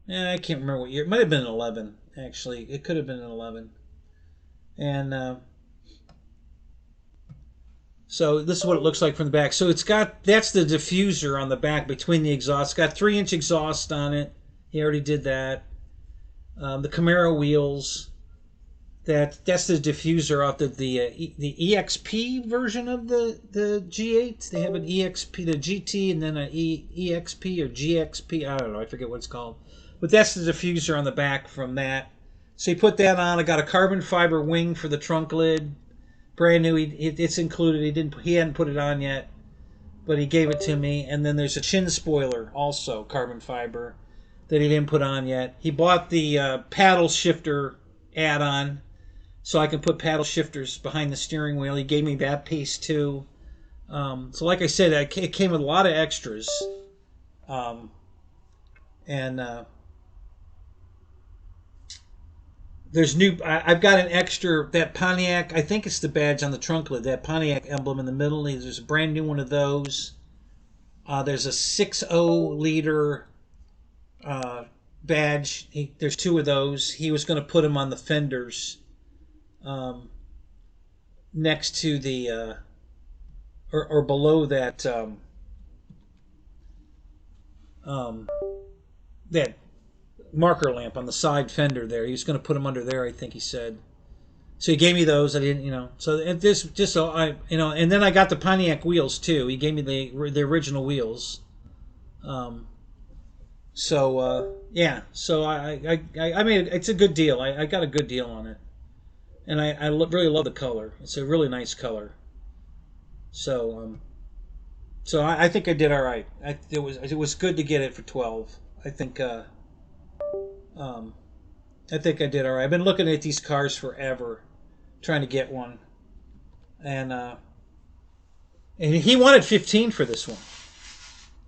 I can't remember what year. It might have been an 11, actually. It could have been an 11. And so this is what it looks like from the back. So that's the diffuser on the back between the exhausts. It's got 3-inch exhaust on it. He already did that. The Camaro wheels. That's the diffuser off the EXP version of the G8. They have an EXP, the GT, and then an EXP or GXP. I don't know. I forget what it's called. But that's the diffuser on the back from that. So he put that on. I got a carbon fiber wing for the trunk lid, brand new. It's included. He hadn't put it on yet, but he gave it to me. And then there's a chin spoiler, also carbon fiber, that he didn't put on yet. He bought the paddle shifter add-on, so I can put paddle shifters behind the steering wheel. He gave me that piece too. So like I said, it came with a lot of extras. There's I've got an extra, that Pontiac, I think it's the badge on the trunk lid, that Pontiac emblem in the middle. There's a brand new one of those. There's a 6.0 liter badge. There's 2 of those. He was going to put them on the fenders next to the, or below that, that marker lamp on the side fender there. He was going to put them under there, I think he said. So he gave me those. I didn't, so this just so I, and then I got the Pontiac wheels too. He gave me the original wheels. Yeah. So I mean, it's a good deal. I got a good deal on it, and I really love the color. It's a really nice color. So I think I did all right. It was good to get it for 12. I think I did all right. I've been looking at these cars forever, trying to get one, and he wanted 15 for this one,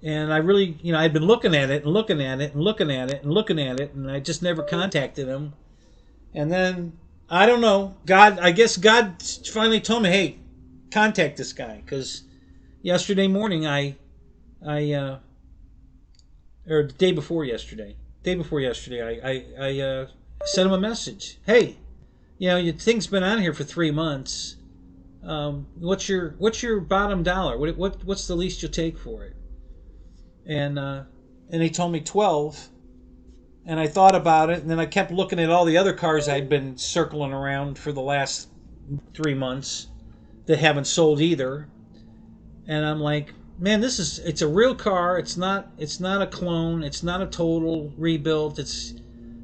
and I really, I'd been looking at it and looking at it and looking at it and looking at it, and I just never contacted him. And then I don't know, I guess God finally told me, hey, contact this guy, because yesterday morning or the day before yesterday, I sent him a message. Hey, your thing's been on here for 3 months. What's your bottom dollar? What's the least you'll take for it? And he told me 12. And I thought about it, and then I kept looking at all the other cars I'd been circling around for the last 3 months that haven't sold either. And I'm like, man, it's a real car. It's not a clone. It's not a total rebuild. It's,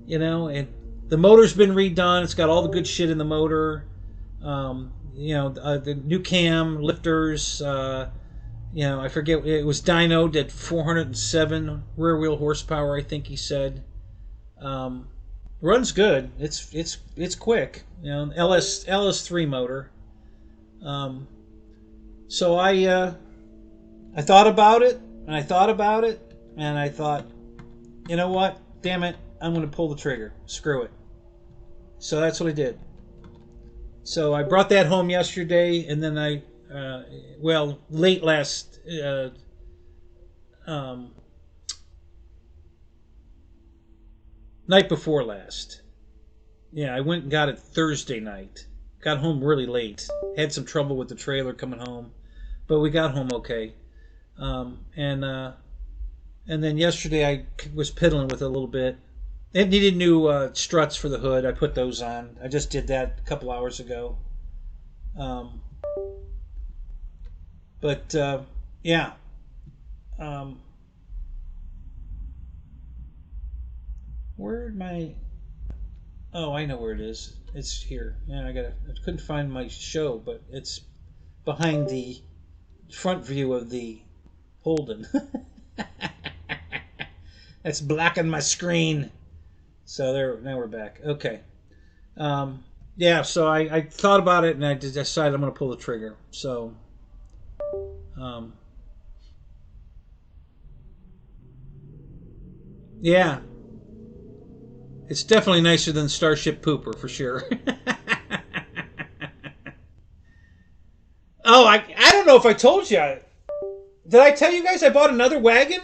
the motor's been redone. It's got all the good shit in the motor. The new cam, lifters, I forget, it was dynoed at 407 rear wheel horsepower, I think he said. Runs good. It's quick. LS3 motor. So I thought about it, and I thought about it, and I thought, you know what? Damn it. I'm going to pull the trigger. Screw it. So that's what I did. So I brought that home yesterday, and then late last, night before last. Yeah, I went and got it Thursday night. Got home really late. Had some trouble with the trailer coming home, but we got home okay. And then yesterday I was piddling with it a little bit. It needed new struts for the hood. I put those on. I just did that a couple hours ago. Yeah. Where'd my... Oh, I know where it is. It's here. Yeah, I couldn't find my show, but it's behind the front view of the Holden. That's blocking my screen. So now we're back. Okay. Yeah, so I thought about it and I decided I'm going to pull the trigger. So, yeah. It's definitely nicer than Starship Pooper, for sure. Oh, I don't know if I told you. Did I tell you guys I bought another wagon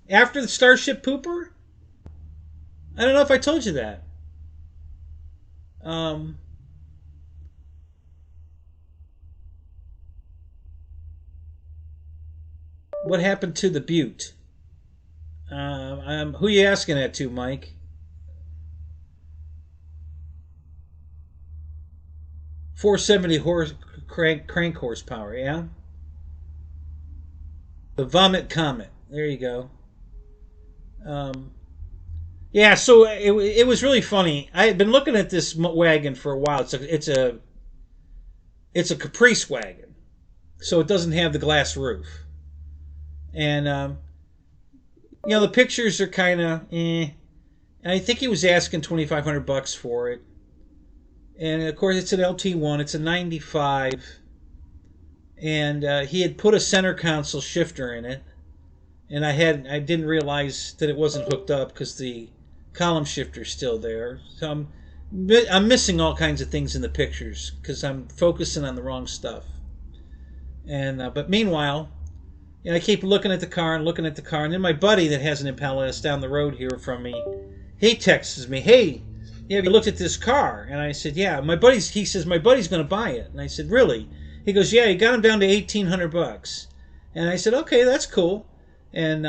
after the Starship Pooper? I don't know if I told you that. What happened to the Butte? Who are you asking that to, Mike? 470 crank horsepower, yeah? The Vomit Comet. There you go. Yeah, so it was really funny. I had been looking at this wagon for a while. It's a Caprice wagon, so it doesn't have the glass roof. And the pictures are kind of eh. And I think he was asking $2,500 for it. And of course, it's an LT1. It's a 95, and he had put a center console shifter in it, and I didn't realize that it wasn't hooked up because the column shifter's still there. So I'm missing all kinds of things in the pictures because I'm focusing on the wrong stuff. And but meanwhile, I keep looking at the car, and then my buddy that has an Impala that's down the road here from me, he texts me, "Hey, have you looked at this car?" And I said, "Yeah." He says my buddy's going to buy it. And I said, "Really?" He goes, "Yeah, he got him down to $1,800." And I said, "Okay, that's cool." And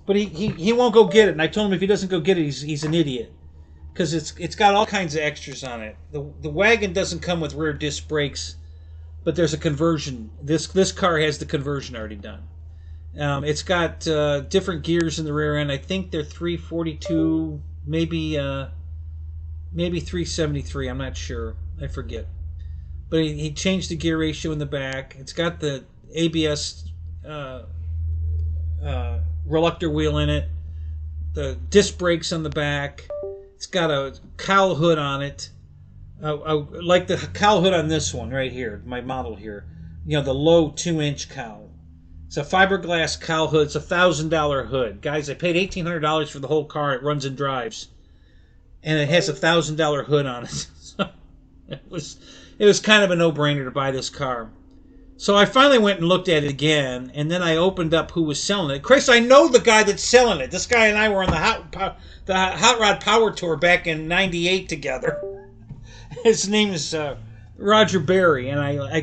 but he won't go get it. And I told him if he doesn't go get it, he's an idiot, because it's got all kinds of extras on it. The wagon doesn't come with rear disc brakes, but there's a conversion. This car has the conversion already done. It's got different gears in the rear end. I think they're 342, maybe 373. I'm not sure. I forget. But he changed the gear ratio in the back. It's got the ABS reluctor wheel in it. The disc brakes on the back. It's got a cowl hood on it. Like the cowl hood on this one right here, my model here. The low 2-inch cowl. It's a fiberglass cowl hood. It's a $1,000 hood. Guys, I paid $1,800 for the whole car. It runs and drives. And it has a $1,000 hood on it. So it was kind of a no-brainer to buy this car. So I finally went and looked at it again, and then I opened up who was selling it. Chris, I know the guy that's selling it. This guy and I were on the Hot Rod Power Tour back in '98 together. His name is Roger Berry, and I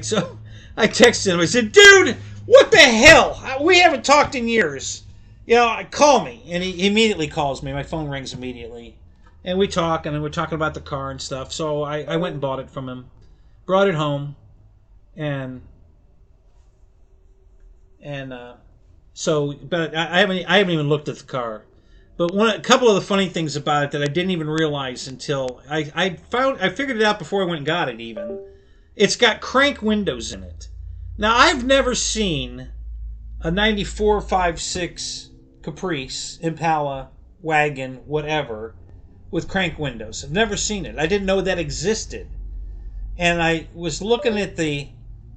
texted him. I said, "Dude, what the hell? We haven't talked in years. Call me." And he immediately calls me. My phone rings immediately. And we talk, and we're talking about the car and stuff. So I went and bought it from him. Brought it home. But I haven't even looked at the car. But a couple of the funny things about it that I didn't even realize until I figured it out before I went and got it even. It's got crank windows in it. Now, I've never seen a 94, 5, 6 Caprice, Impala, wagon, whatever, with crank windows. I've never seen it. I didn't know that existed. And I was looking at the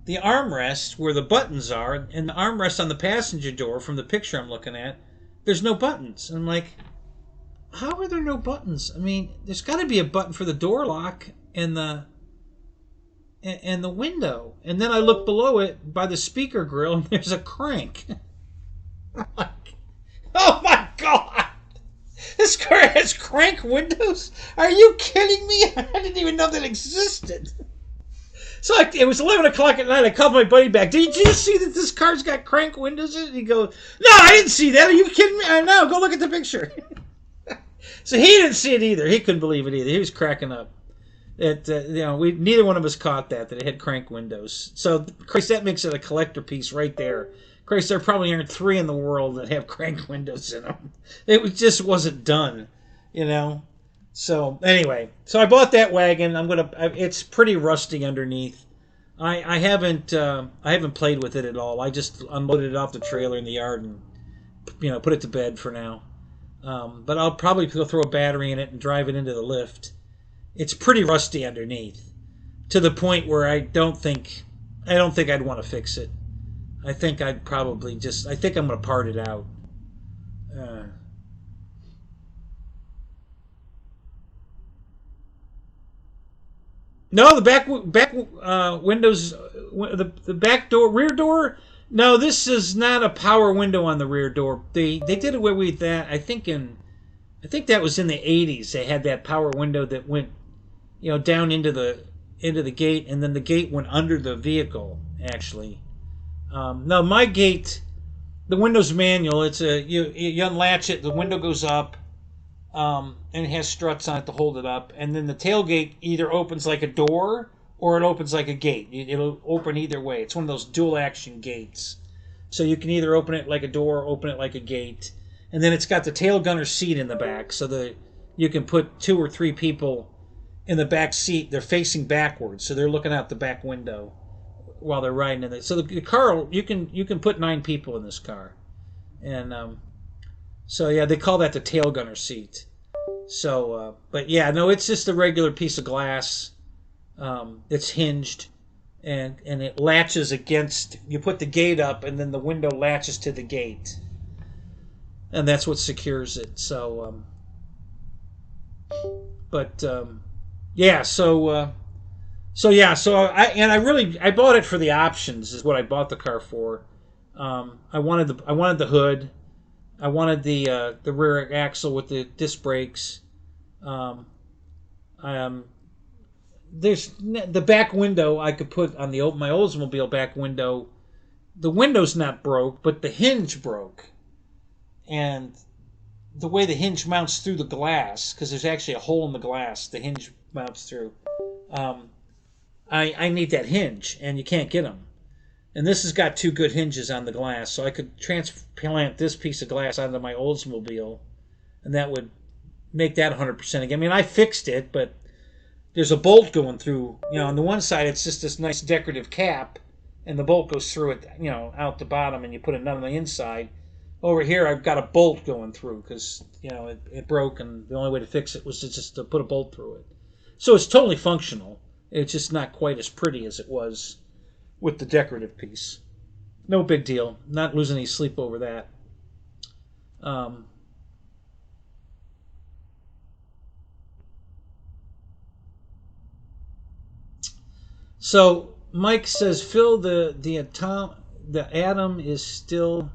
armrest where the buttons are, and the armrest on the passenger door from the picture I'm looking at, there's no buttons. And I'm like, how are there no buttons? I mean, there's got to be a button for the door lock and the window. And then I look below it by the speaker grill, and there's a crank. I'm like, oh my God! This car has crank windows? Are you kidding me? I didn't even know that existed. So it was 11 o'clock at night. I called my buddy back. Did you see that this car's got crank windows in it? He goes, no, I didn't see that. Are you kidding me? I know. Go look at the picture. So he didn't see it either. He couldn't believe it either. He was cracking up. Neither one of us caught that it had crank windows. So, Christ, that makes it a collector piece right there. Christ, there probably aren't 3 in the world that have crank windows in them. It just wasn't done, you know. So anyway, so I bought that wagon. It's pretty rusty underneath. I haven't played with it at all. I just unloaded it off the trailer in the yard and put it to bed for now. But I'll probably go throw a battery in it and drive it into the lift. It's pretty rusty underneath, to the point where I don't think I'd want to fix it. I think I'm going to part it out. No, the back windows, the back door, rear door. No, this is not a power window on the rear door. They did away with that. I think that was in the 80s. They had that power window that went, down into the gate, and then the gate went under the vehicle. Actually, no, my gate, the window's manual. It's you unlatch it, the window goes up. And it has struts on it to hold it up. And then the tailgate either opens like a door or it opens like a gate. It'll open either way. It's one of those dual action gates. So you can either open it like a door or open it like a gate. And then it's got the tail gunner seat in the back so that you can put 2 or 3 people in the back seat. They're facing backwards, so they're looking out the back window while they're riding in it. So the car, you can put 9 people in this car. And so yeah, they call that the tail gunner seat. So, but yeah, no, it's just a regular piece of glass. It's hinged, and it latches against. You put the gate up, and then the window latches to the gate, and that's what secures it. So, yeah. So I bought it for the options. Is what I bought the car for. I wanted the hood. I wanted the rear axle with the disc brakes. There's the back window I could put on my Oldsmobile back window. The window's not broke, but the hinge broke, and the way the hinge mounts through the glass, because there's actually a hole in the glass the hinge mounts through. I need that hinge, and you can't get them. And this has got 2 good hinges on the glass, so I could transplant this piece of glass onto my Oldsmobile, and that would make that 100% again. I mean, I fixed it, but there's a bolt going through. On the one side, it's just this nice decorative cap, and the bolt goes through it, out the bottom, and you put a nut on the inside. Over here, I've got a bolt going through because, it broke, and the only way to fix it was to put a bolt through it. So it's totally functional. It's just not quite as pretty as it was with the decorative piece. No big deal. Not losing any sleep over that. So Mike says, Phil, the Atom is still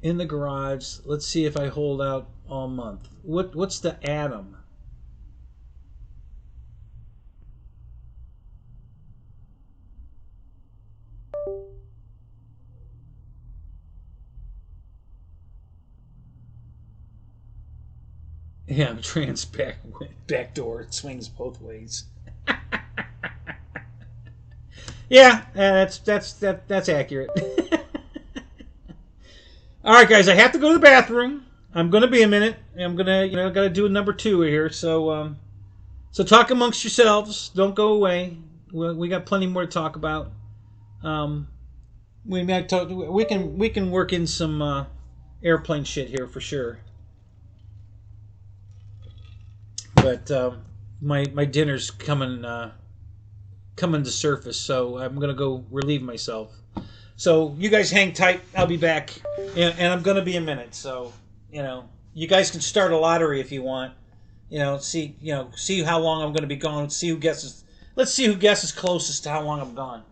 in the garage. Let's see if I hold out all month. What's the Atom? Yeah, trans back door. It swings both ways. Yeah, that's accurate. All right, guys, I have to go to the bathroom. I'm gonna be a minute. I'm gonna, gotta do a number 2 here. So, talk amongst yourselves. Don't go away. We got plenty more to talk about. We might talk. We can work in some airplane shit here for sure. But my dinner's coming to surface, so I'm gonna go relieve myself. So you guys hang tight. I'll be back, and I'm gonna be a minute. So You guys can start a lottery if you want. See how long I'm going to be gone. See who guesses. Let's see who guesses closest to how long I'm gone.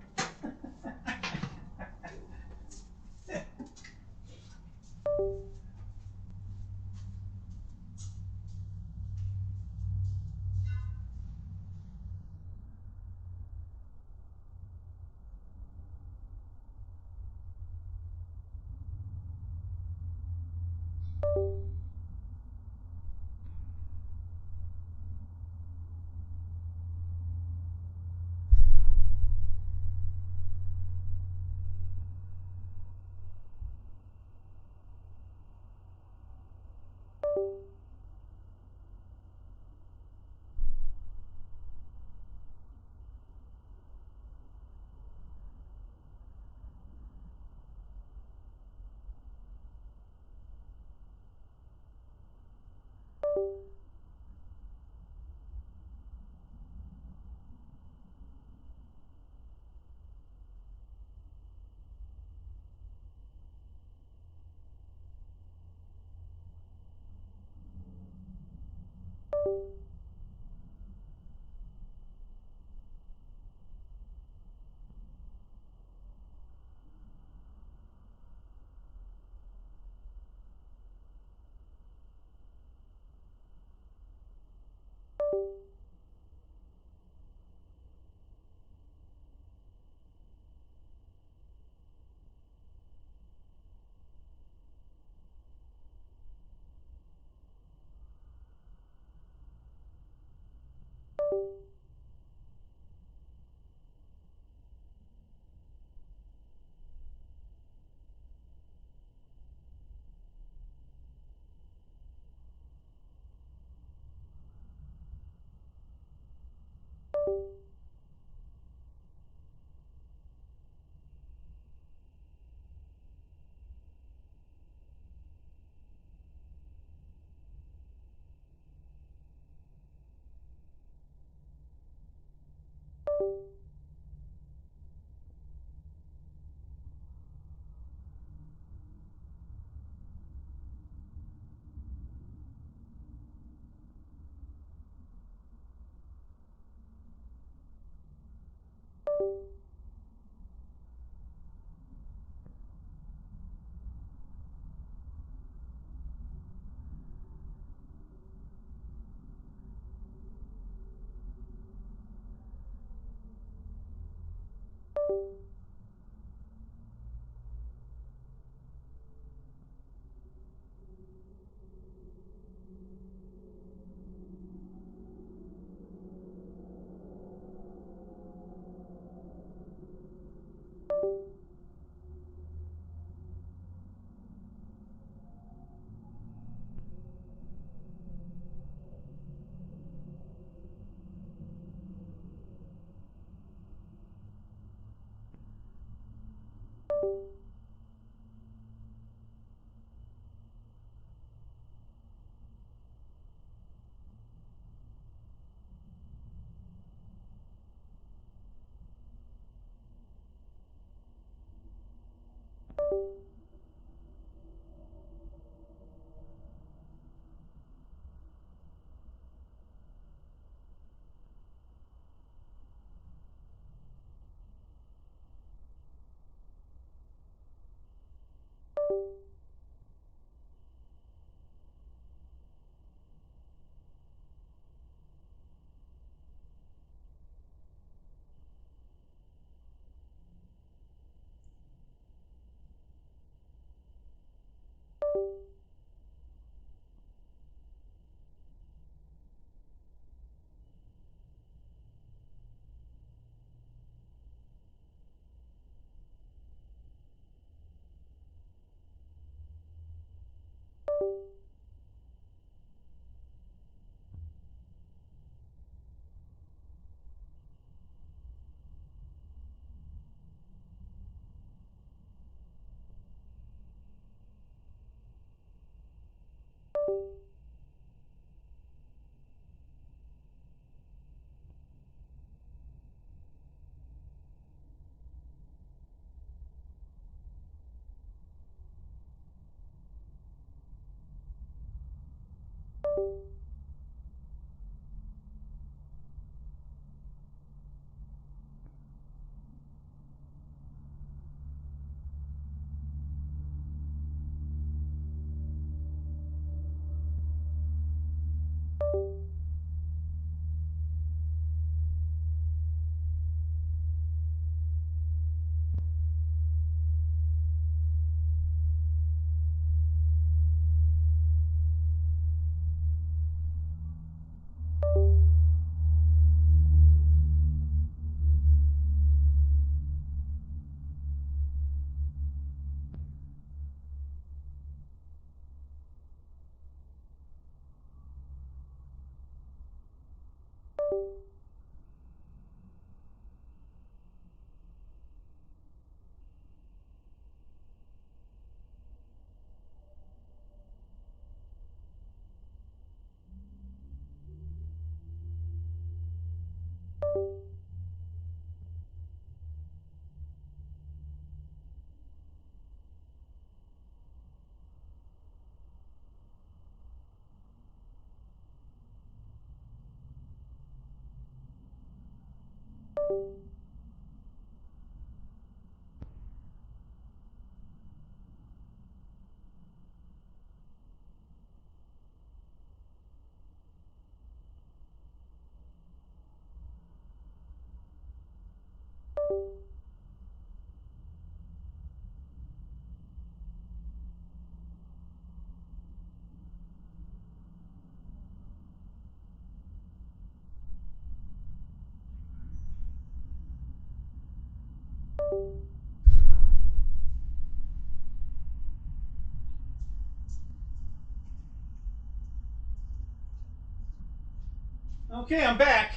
Okay, I'm back.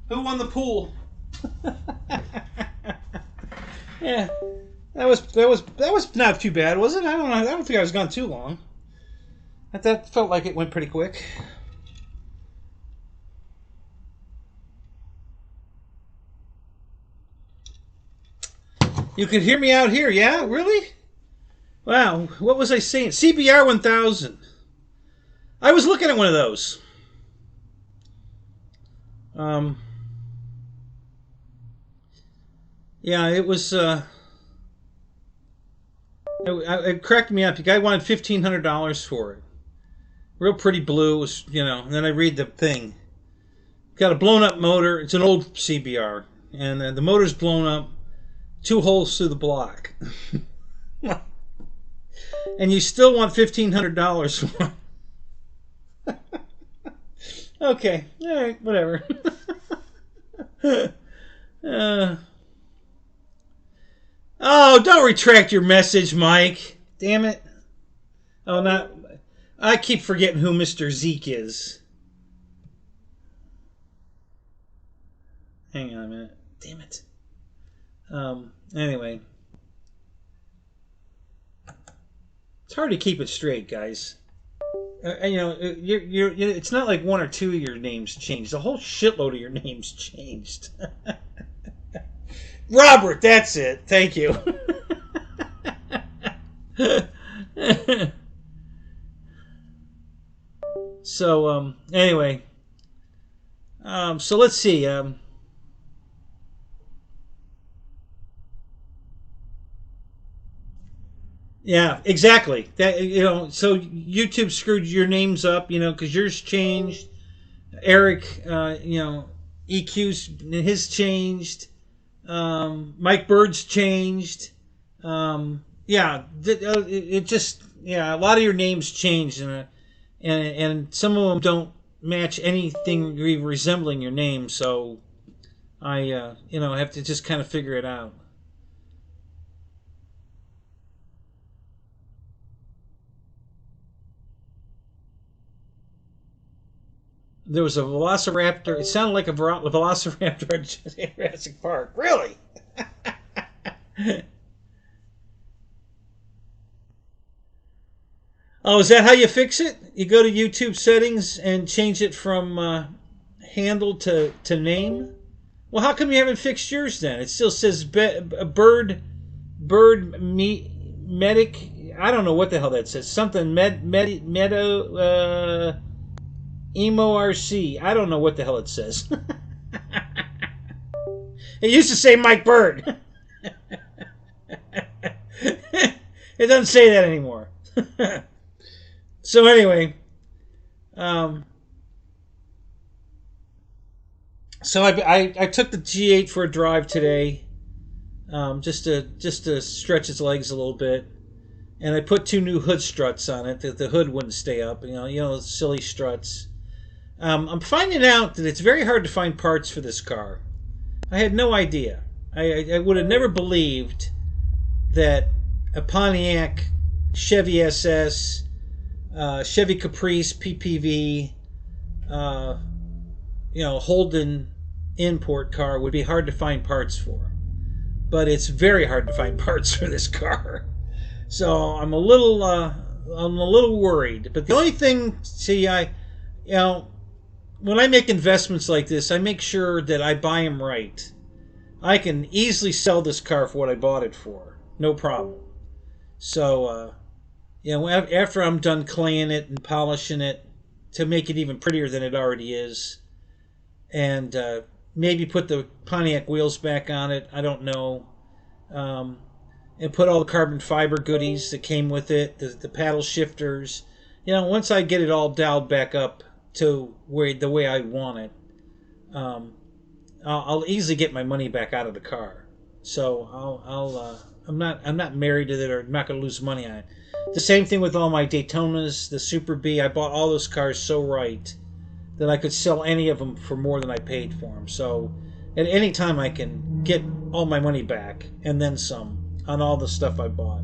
Who won the pool? Yeah, that was not too bad, was it? I don't know. I don't think I was gone too long. That felt like it went pretty quick. You can hear me out here, yeah? Really? Wow, what was I saying? CBR 1000. I was looking at one of those. Yeah, it was. It cracked me up. The guy wanted $1,500 for it. Real pretty blue. It was, and then I read the thing. Got a blown up motor. It's an old CBR, and the motor's blown up. 2 holes through the block. And you still want $1,500 for it. Okay, all right, whatever. Oh, don't retract your message, Mike. Damn it. Oh, not. I keep forgetting who Mr. Zeke is. Hang on a minute. Damn it. Anyway. It's hard to keep it straight, guys. It's not like 1 or 2 of your names changed. A whole shitload of your names changed. Robert, that's it. Thank you. So, anyway. So let's see. Yeah, exactly. That so YouTube screwed your names up, because yours changed. Eric, EQ's his changed. Mike Bird's changed. It just a lot of your names changed, and some of them don't match anything resembling your name. So I have to just kind of figure it out. There was a velociraptor. It sounded like a velociraptor at Jurassic Park. Really? Oh, is that how you fix it? You go to YouTube settings and change it from handle to name? Well, how come you haven't fixed yours then? It still says bird medic. I don't know what the hell that says. Something meadow. Emo RC. I don't know what the hell it says. It used to say Mike Bird. It doesn't say that anymore. So anyway, so I took the G8 for a drive today, just to stretch its legs a little bit, and I put 2 new hood struts on it that the hood wouldn't stay up. Silly struts. I'm finding out that it's very hard to find parts for this car. I had no idea. I would have never believed that a Pontiac, Chevy SS, Chevy Caprice, PPV, Holden import car would be hard to find parts for. But it's very hard to find parts for this car. So I'm a little worried. But the only thing, when I make investments like this, I make sure that I buy them right. I can easily sell this car for what I bought it for. No problem. So, after I'm done claying it and polishing it to make it even prettier than it already is, and maybe put the Pontiac wheels back on it, I don't know, and put all the carbon fiber goodies that came with it, the paddle shifters. Once I get it all dialed back up to the way I want it, I'll easily get my money back out of the car. So I'm not married to it, or I'm not going to lose money on it. The same thing with all my Daytonas, the Super B. I bought all those cars so right that I could sell any of them for more than I paid for them. So at any time I can get all my money back and then some on all the stuff I bought.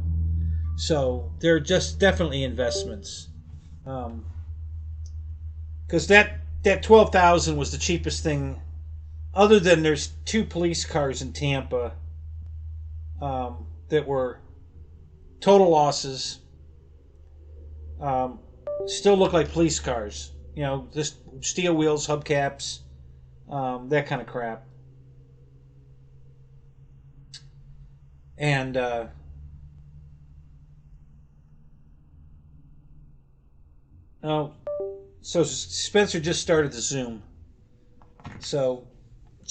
So they're just definitely investments. Because that that 12,000 was the cheapest thing, other than there's 2 police cars in Tampa that were total losses. Still look like police cars. You know, just steel wheels, hubcaps, that kind of crap. And so Spencer just started the Zoom. So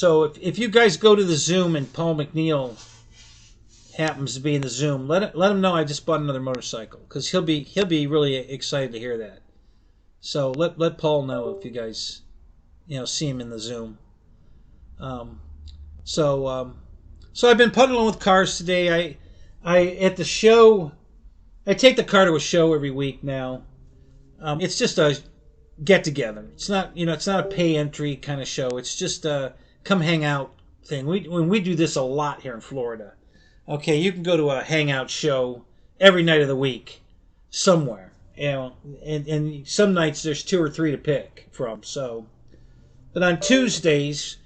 if you guys go to the Zoom and Paul McNeil happens to be in the Zoom, let him know I just bought another motorcycle, because he'll be really excited to hear that. So let Paul know if you guys see him in the Zoom. So I've been puddling with cars today. I at the show, I take the car to a show every week now. It's just a get together. It's not it's not a pay entry kind of show. It's just a come hang out thing. When we do this a lot here in Florida. Okay, you can go to a hangout show every night of the week somewhere, and some nights there's 2 or 3 to pick from. So, but on Tuesdays,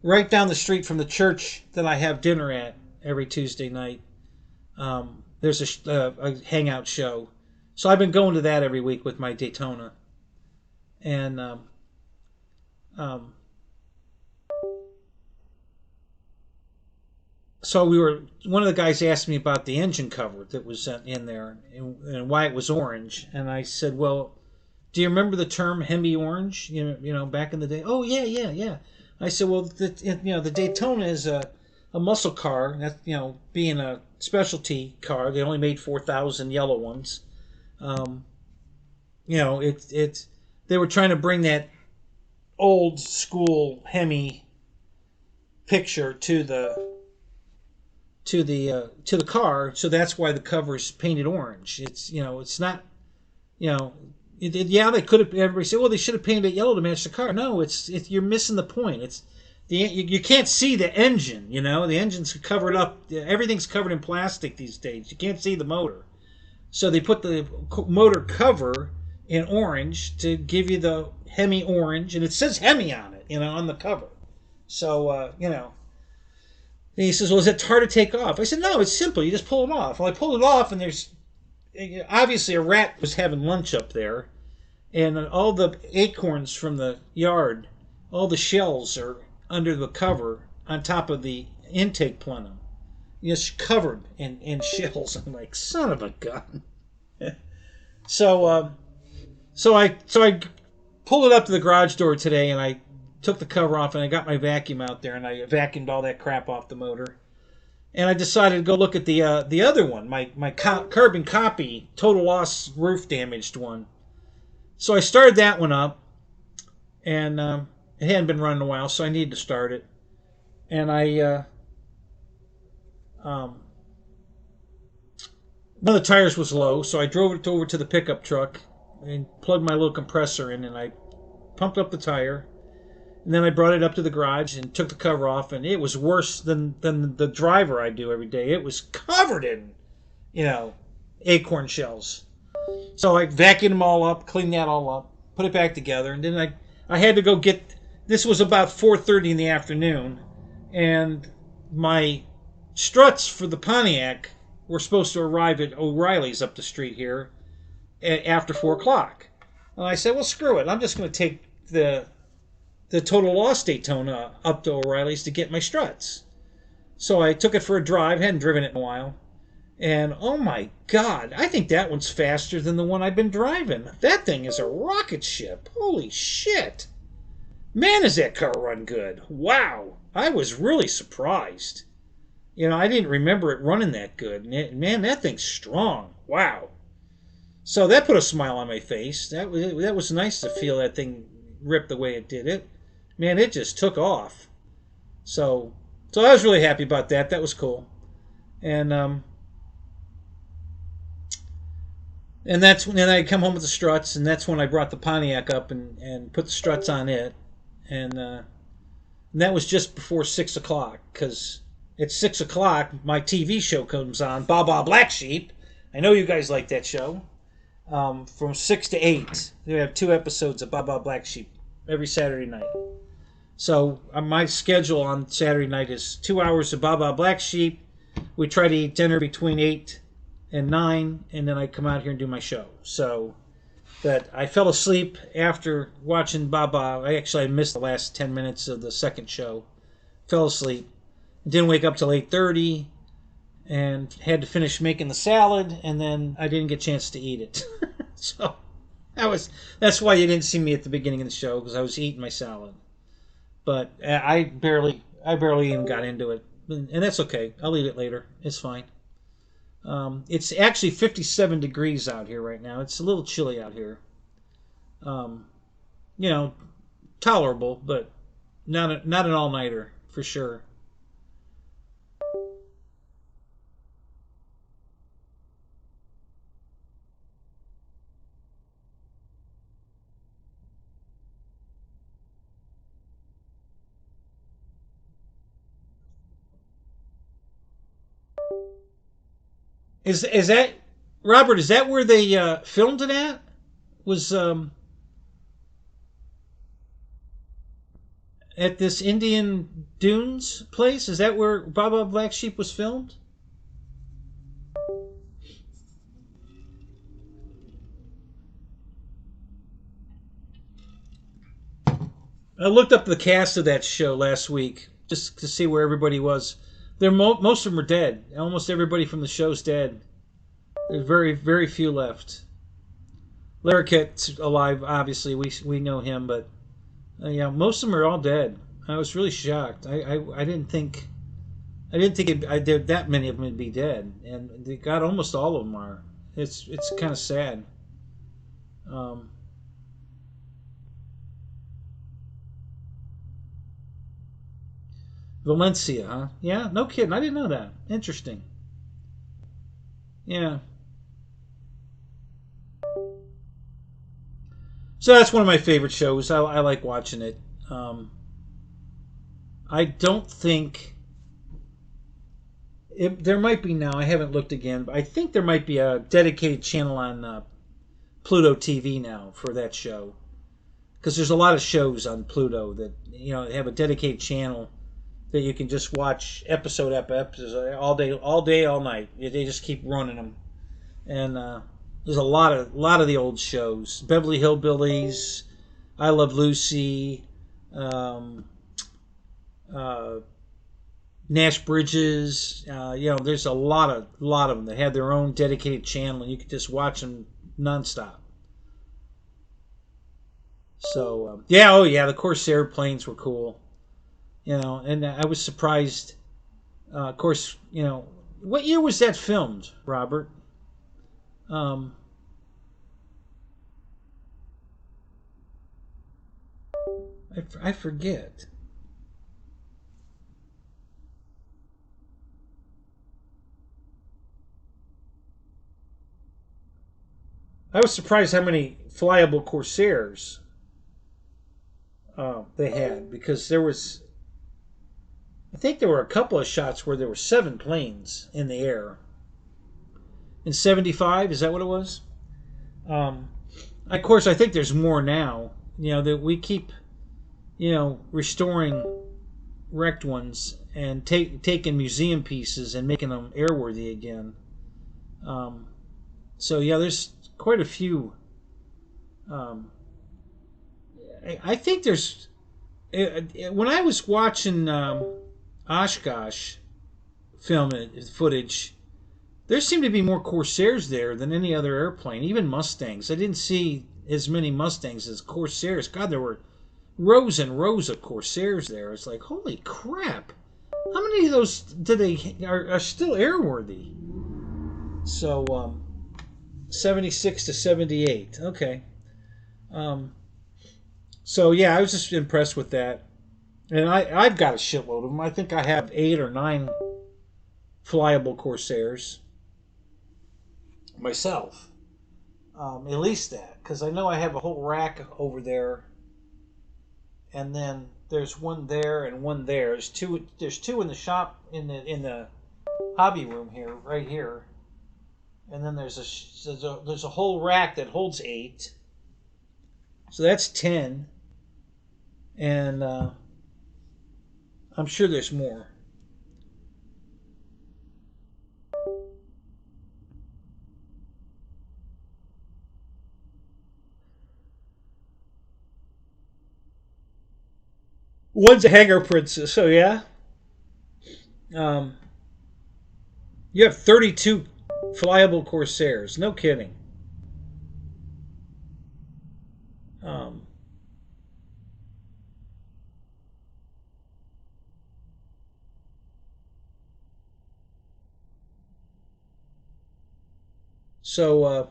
right down the street from the church that I have dinner at every Tuesday night, there's a hangout show. So I've been going to that every week with my Daytona, and so one of the guys asked me about the engine cover that was in there and why it was orange. And I said, well, do you remember the term Hemi orange? Back in the day? Oh, yeah. I said, well, the Daytona is a muscle car. That's, being a specialty car, they only made 4,000 yellow ones. They were trying to bring that old school Hemi picture to the car, so that's why the cover is painted orange. It's it's not they could have, everybody said, well, they should have painted it yellow to match the car. No, it's you're missing the point. It's you can't see the engine. The engine's covered up. Everything's covered in plastic these days. You can't see the motor, so they put the motor cover in orange to give you the Hemi orange, and it says Hemi on it, on the cover. So and he says, well, is it hard to take off? I said, no, it's simple. You just pull it off. Well, I pulled it off, and there's obviously a rat was having lunch up there, and all the acorns from the yard, all the shells are under the cover on top of the intake plenum. Just covered in shells. I'm like, son of a gun. So I pulled it up to the garage door today, and I took the cover off, and I got my vacuum out there, and I vacuumed all that crap off the motor. And I decided to go look at the other one, my carbon copy, total loss roof damaged one. So I started that one up, and it hadn't been running a while, so I needed to start it. And one of the tires was low, so I drove it over to the pickup truck and plugged my little compressor in, and I pumped up the tire. And then I brought it up to the garage and took the cover off, and it was worse than the driver I do every day. It was covered in, acorn shells. So I vacuumed them all up, cleaned that all up, put it back together, and then I had to go get. This was about 4:30 in the afternoon, and my struts for the Pontiac were supposed to arrive at O'Reilly's up the street here after 4 o'clock. And I said, well, screw it. I'm just going to take the total loss Daytona up to O'Reilly's to get my struts. So I took it for a drive, hadn't driven it in a while, and oh my God, I think that one's faster than the one I've been driving. That thing is a rocket ship. Holy shit. Man, does that car run good. Wow. I was really surprised. I didn't remember it running that good. Man, that thing's strong. Wow. So that put a smile on my face. That was nice to feel that thing rip the way it did. It just took off. So I was really happy about that. That was cool. And that's when I come home with the struts, and that's when I brought the Pontiac up and put the struts on it. And that was just before 6 o'clock, because at 6 o'clock my TV show comes on, Baba Black Sheep. I know you guys like that show. From 6 to 8, we have 2 episodes of Baba Black Sheep every Saturday night. So my schedule on Saturday night is 2 hours of Baba Black Sheep. We try to eat dinner between 8 and 9, and then I come out here and do my show. So that I fell asleep after watching Baba. I missed the last 10 minutes of the second show. Fell asleep. Didn't wake up till 8:30, and had to finish making the salad, and then I didn't get a chance to eat it. So that's why you didn't see me at the beginning of the show, because I was eating my salad. But I barely even got into it, and that's okay. I'll eat it later. It's fine. It's actually 57 degrees out here right now. It's a little chilly out here. You know, tolerable, but not an all-nighter for sure. Is that Robert? Is that where they filmed it at? Was at this Indian Dunes place? Is that where Baba Black Sheep was filmed? I looked up the cast of that show last week just to see where everybody was. Most of them are dead. Almost everybody from the show's dead. There's very few left. Larroquette's alive, obviously. We know him, but yeah, most of them are all dead. I was really shocked. I didn't think that many of them would be dead, and they got almost all of them are. It's kind of sad. Um, Valencia, huh? Yeah, no kidding. I didn't know that. Interesting. Yeah. So that's one of my favorite shows. I like watching it. I don't think there might be now. I haven't looked again, but I think there might be a dedicated channel on Pluto TV now for that show. Because there's a lot of shows on Pluto that have a dedicated channel that you can just watch episode after episode all day, all night. They just keep running them, and there's a lot of the old shows: Beverly Hillbillies, I Love Lucy, um, uh, Nash Bridges. There's a lot of them that had their own dedicated channel, and you could just watch them nonstop. So yeah, oh yeah, the Corsair planes were cool. And I was surprised. Of course, what year was that filmed, Robert? Um, I forget. I was surprised how many flyable Corsairs they had, because I think there were a couple of shots where there were 7 planes in the air. In 75, is that what it was? Um, of course, I think there's more now. That we keep, restoring wrecked ones and taking museum pieces and making them airworthy again. Um, so yeah, there's quite a few. Um, I think there's. When I was watching Oshkosh film footage, there seemed to be more Corsairs there than any other airplane, even Mustangs. I didn't see as many Mustangs as Corsairs. God, there were rows and rows of Corsairs there. It's like, holy crap! How many of those are still airworthy? So, 76 to 78. Okay. Um, so yeah, I was just impressed with that. And I've got a shitload of them. I think I have 8 or 9 flyable Corsairs myself. At least that, because I know I have a whole rack over there, and then there's one there and one there. There's two. There's 2 in the shop in the hobby room here, right here, and then there's a whole rack that holds 8. So that's 10. And I'm sure there's more. One's a Hangar Princess, so yeah. Um, you have 32 flyable Corsairs. No kidding. Um, so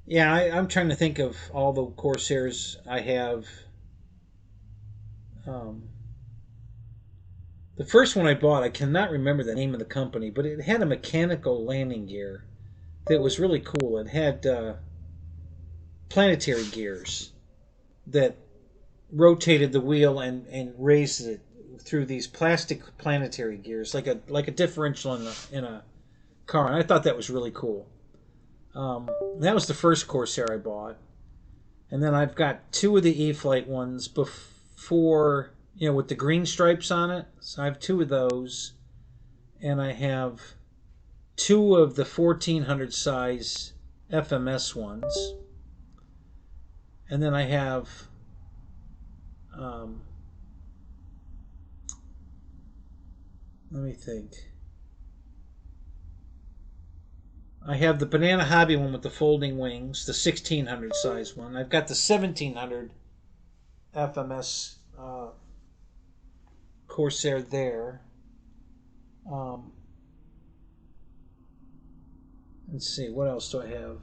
yeah, I'm trying to think of all the Corsairs I have. Um, the first one I bought, I cannot remember the name of the company, but it had a mechanical landing gear that was really cool. It had planetary gears that rotated the wheel and raised it through these plastic planetary gears, like a differential in a car. And I thought that was really cool. That was the first Corsair I bought, and then I've got two of the E-Flite ones before, with the green stripes on it. So I have two of those, and I have two of the 1400 size FMS ones, and then I have um, let me think. I have the Banana Hobby one with the folding wings, the 1600 size one. I've got the 1700 FMS Corsair there. Um, let's see, what else do I have?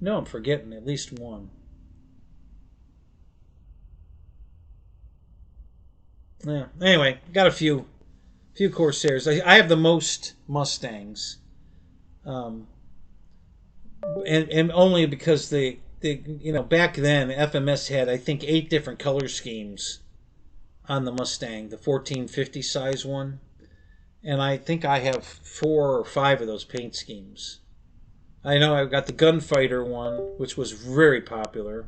No, I'm forgetting at least one. Yeah. Anyway, got a few Corsairs. I have the most Mustangs, um, and only because back then FMS had, I think, 8 different color schemes on the Mustang, the 1450 size one, and I think I have 4 or 5 of those paint schemes. I know I've got the Gunfighter one, which was very popular.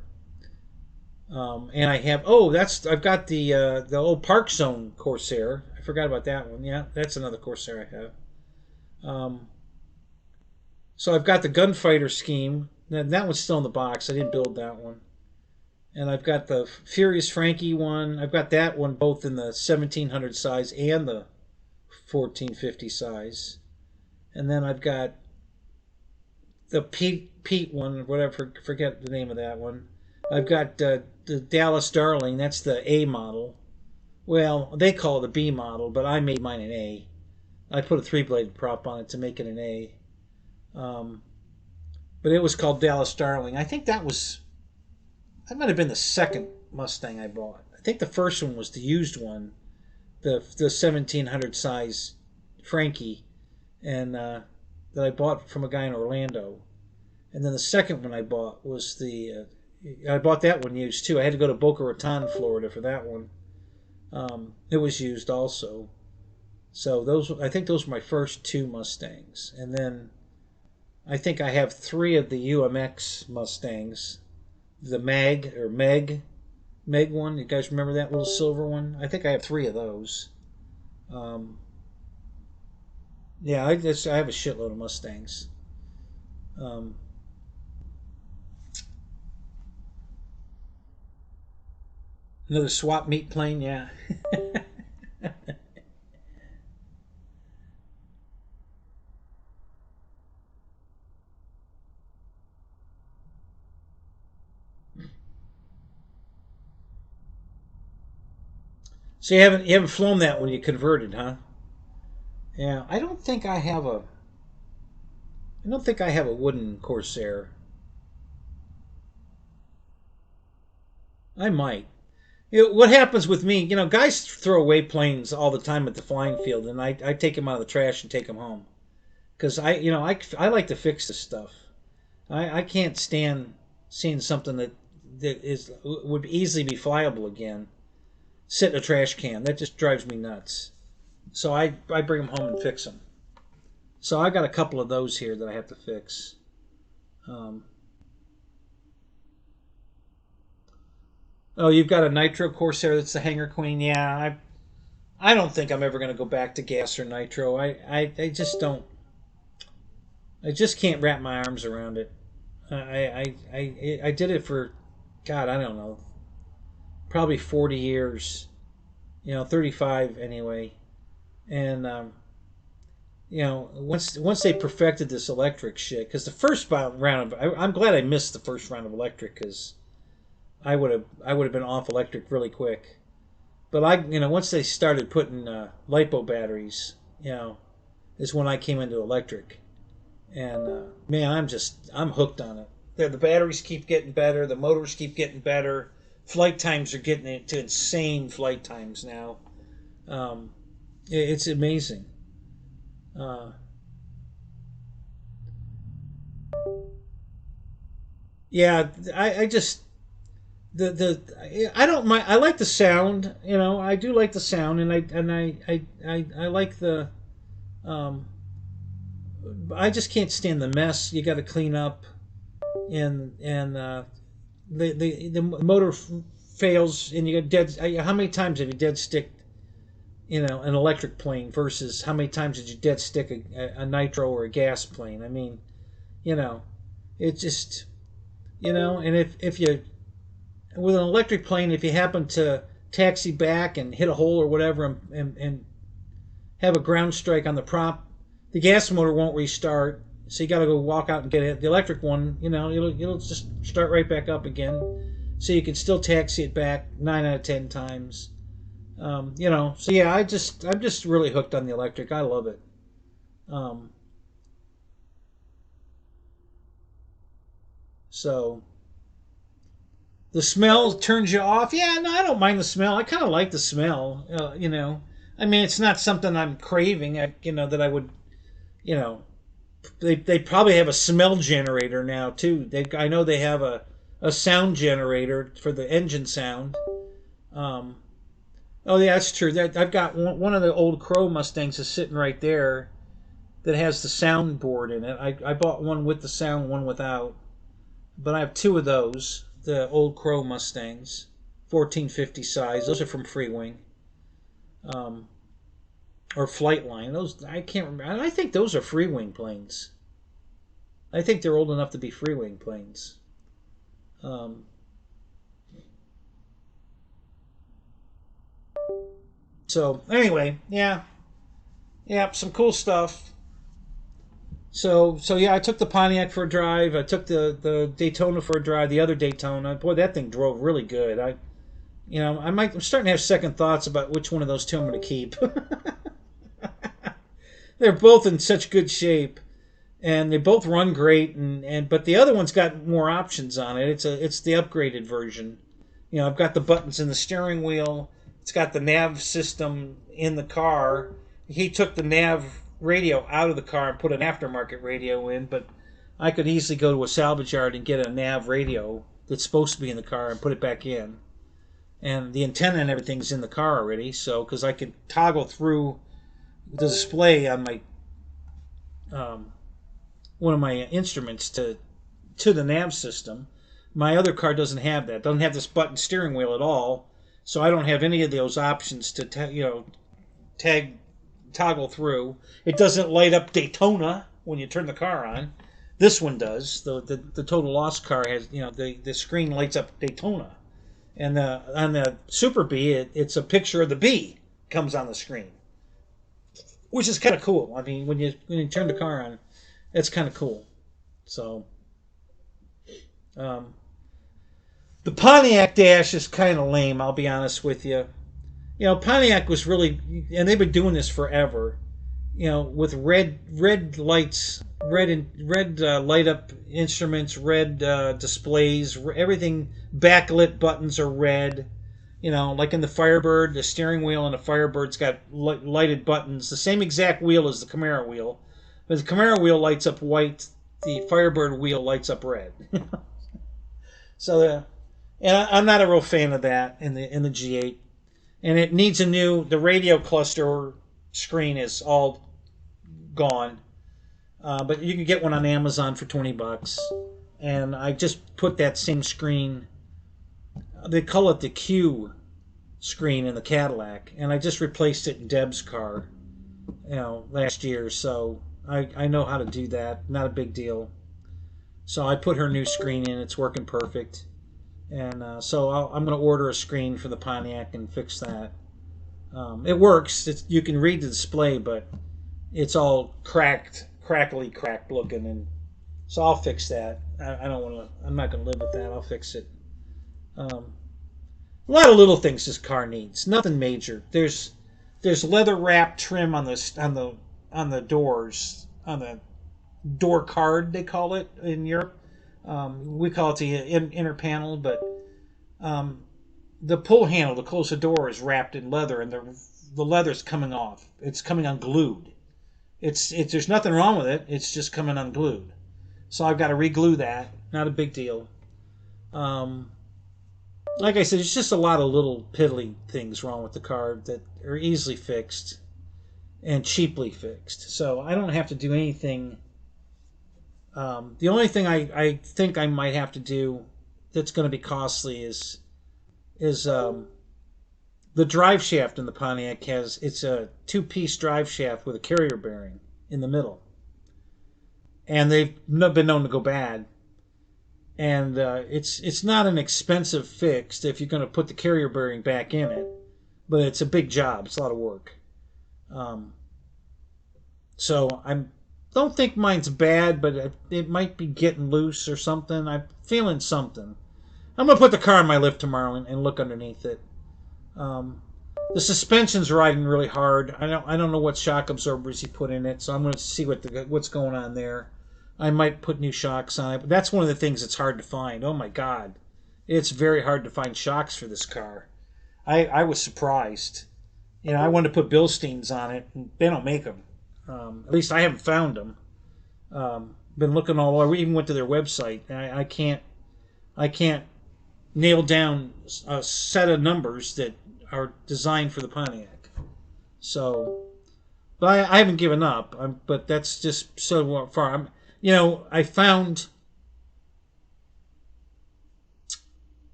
And I have I've got the old Park Zone Corsair. I forgot about that one. Yeah, that's another Corsair I have. Um, so I've got the Gunfighter scheme. That one's still in the box. I didn't build that one. And I've got the Furious Frankie one. I've got that one both in the 1700 size and the 1450 size. And then I've got the Pete one, whatever. Forget the name of that one. I've got the Dallas Darling. That's the A model. Well, they call it the B model, but I made mine an A. I put a 3-bladed prop on it to make it an A. Um, but it was called Dallas Darling. I think that might have been the second Mustang I bought. I think the first one was the used one, the 1700 size Frankie, and that I bought from a guy in Orlando. And then the second one I bought was I bought that one used too. I had to go to Boca Raton, Florida for that one. It was used also. So I think those were my first 2 Mustangs. And then I think I have 3 of the UMX Mustangs. The Meg one. You guys remember that little silver one? I think I have 3 of those. Um, yeah, I have a shitload of Mustangs. Um, Another swap meet plane, yeah. So you haven't flown that when you converted, huh? Yeah, I don't think I have a wooden Corsair. I might. What happens with me, guys throw away planes all the time at the flying field, and I take them out of the trash and take them home because I like to fix this stuff. I can't stand seeing something that would easily be flyable again sit in a trash can. That just drives me nuts. So I bring them home and fix them. So I got a couple of those here that I have to fix. Oh, you've got a Nitro Corsair that's the Hanger Queen. Yeah, I don't think I'm ever going to go back to gas or nitro. I just don't. I just can't wrap my arms around it. I did it for, God, I don't know, probably 40 years. 35 anyway. And once they perfected this electric shit, because the first round of, I'm glad I missed the first round of electric because I would have been off electric really quick. But once they started putting lipo batteries, is when I came into electric. And man, I'm hooked on it. The batteries keep getting better. The motors keep getting better. Flight times are getting into insane flight times now. Um, it's amazing. Uh, yeah, I just I don't mind. I like the sound. I do like the sound, and I like the. Um, I just can't stand the mess you got to clean up, and the motor fails, and you get dead. How many times have you dead stick? An electric plane versus how many times did you dead stick a nitro or a gas plane? I mean, you know, it just and if you with an electric plane, if you happen to taxi back and hit a hole or whatever and have a ground strike on the prop, the gas motor won't restart. So you got to go walk out and get it. The electric one, it'll just start right back up again. So you can still taxi it back 9 out of 10 times. So yeah, I'm just really hooked on the electric. I love it. Um, so the smell turns you off. Yeah, no, I don't mind the smell. I kind of like the smell. I mean, it's not something I'm craving. That I would. You know, they probably have a smell generator now too. I know they have a sound generator for the engine sound. Um, oh yeah, that's true. I've got one of the old Crow Mustangs is sitting right there that has the sound board in it. I bought one with the sound, one without. But I have two of those, the old Crow Mustangs, 1450 size. Those are from Freewing, um, or Flightline. Those I can't remember. I think those are Freewing planes. I think they're old enough to be Freewing planes. Um, so anyway, yeah, yeah, some cool stuff. So yeah, I took the Pontiac for a drive. I took the Daytona for a drive. The other Daytona, boy, that thing drove really good. I'm starting to have second thoughts about which one of those two I'm going to keep. They're both in such good shape, and they both run great. And but the other one's got more options on it. It's the upgraded version. I've got the buttons in the steering wheel. It's got the nav system in the car. He took the nav radio out of the car and put an aftermarket radio in, but I could easily go to a salvage yard and get a nav radio that's supposed to be in the car and put it back in. And the antenna and everything's in the car already, so because I could toggle through the display on my um, one of my instruments to the nav system. My other car doesn't have that. Doesn't have this button steering wheel at all, so I don't have any of those options to tag toggle through. It doesn't light up Daytona when you turn the car on. This one does. The total loss car has the screen lights up Daytona, and on the Super B it's a picture of the B comes on the screen, which is kind of cool. I mean, when you turn the car on, it's kind of cool. So um, the Pontiac dash is kind of lame. I'll be honest with you. Pontiac was really, and they've been doing this forever. With red lights, red light up instruments, red displays, everything backlit buttons are red. Like in the Firebird, the steering wheel in the Firebird's got lighted buttons, the same exact wheel as the Camaro wheel, but the Camaro wheel lights up white, the Firebird wheel lights up red. So, and I'm not a real fan of that in the G8, and it needs the radio cluster screen is all gone. But you can get one on Amazon for $20, and I just put that same screen They call it the Q screen in the Cadillac, and I just replaced it in Deb's car, last year. So I know how to do that. Not a big deal. So I put her new screen in. It's working perfect. And so I'm going to order a screen for the Pontiac and fix that. It works. You can read the display, but it's all cracked looking, and so I'll fix that. I don't want to. I'm not going to live with that. I'll fix it. A lot of little things this car needs. Nothing major. There's leather wrap trim on the doors, on the door card they call it in Europe. We call it the inner panel, but the pull handle to close the door is wrapped in leather, and the leather's coming off. It's coming unglued. There's nothing wrong with it. It's just coming unglued. So I've got to re-glue that. Not a big deal. Like I said, it's just a lot of little piddly things wrong with the car that are easily fixed and cheaply fixed. So I don't have to do anything. The only thing I think I might have to do that's going to be costly is the drive shaft in the Pontiac it's a two-piece drive shaft with a carrier bearing in the middle, and they've been known to go bad. And it's not an expensive fix if you're going to put the carrier bearing back in it, but it's a big job. It's a lot of work. So I don't think mine's bad, but it might be getting loose or something. I'm feeling something. I'm going to put the car in my lift tomorrow and look underneath it. The suspension's riding really hard. I don't know what shock absorbers he put in it, so I'm going to see what's going on there. I might put new shocks on it, but that's one of the things that's hard to find. Oh my God, it's very hard to find shocks for this car. I was surprised. I wanted to put Bilsteins on it, and they don't make them. At least I haven't found them. Been looking all over. We even went to their website. I can't nail down a set of numbers that are designed for the Pontiac. So, but I haven't given up. But that's just so far. I found.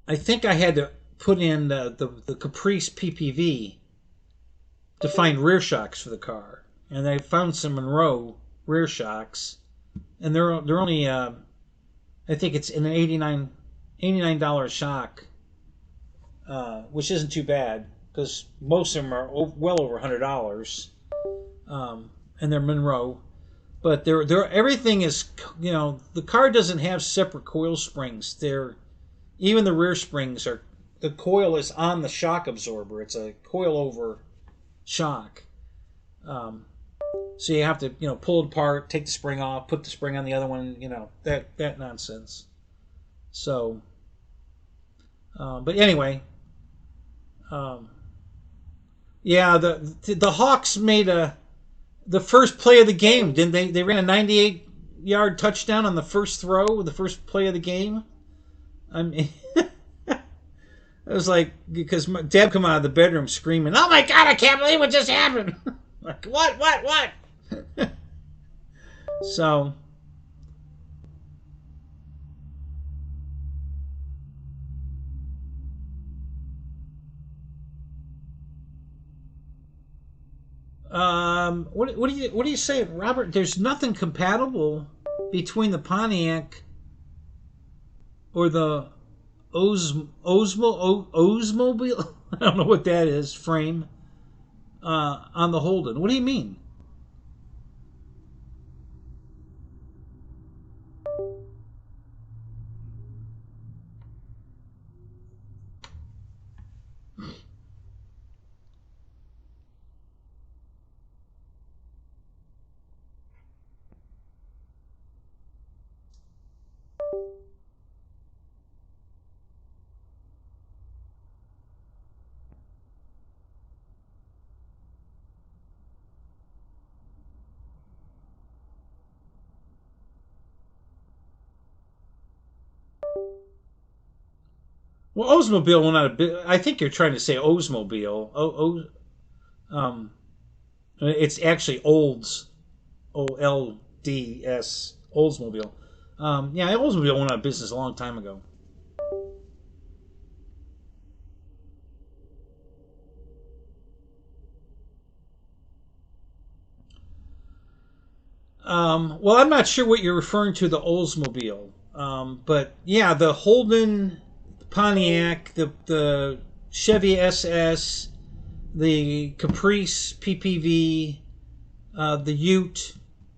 I think I had to put in the Caprice PPV to find rear shocks for the car, and I found some Monroe rear shocks, and they're only I think it's an $89 shock, which isn't too bad because most of them are well over $100, and they're Monroe, but they're everything is the car doesn't have separate coil springs. Even the rear springs the coil is on the shock absorber. It's a coil over shock. So you have to pull it apart, take the spring off, put the spring on the other one, that nonsense. So but anyway, yeah, the Hawks made the first play of the game, didn't they? They ran a 98-yard touchdown on the first throw, the first play of the game. I mean, it was like, because Deb come out of the bedroom screaming, "Oh my God, I can't believe what just happened!" Like, what? So, what do you say, Robert? There's nothing compatible between the Pontiac or the Oldsmobile. I don't know what that is. Frame on the Holden. What do you mean? Well, Oldsmobile will not. I think you're trying to say Oldsmobile. It's actually Olds, Olds, Oldsmobile. Yeah, Oldsmobile went out of business a long time ago. Well, I'm not sure what you're referring to, the Oldsmobile. But yeah, the Holden, Pontiac, the Chevy SS, the Caprice PPV, the Ute,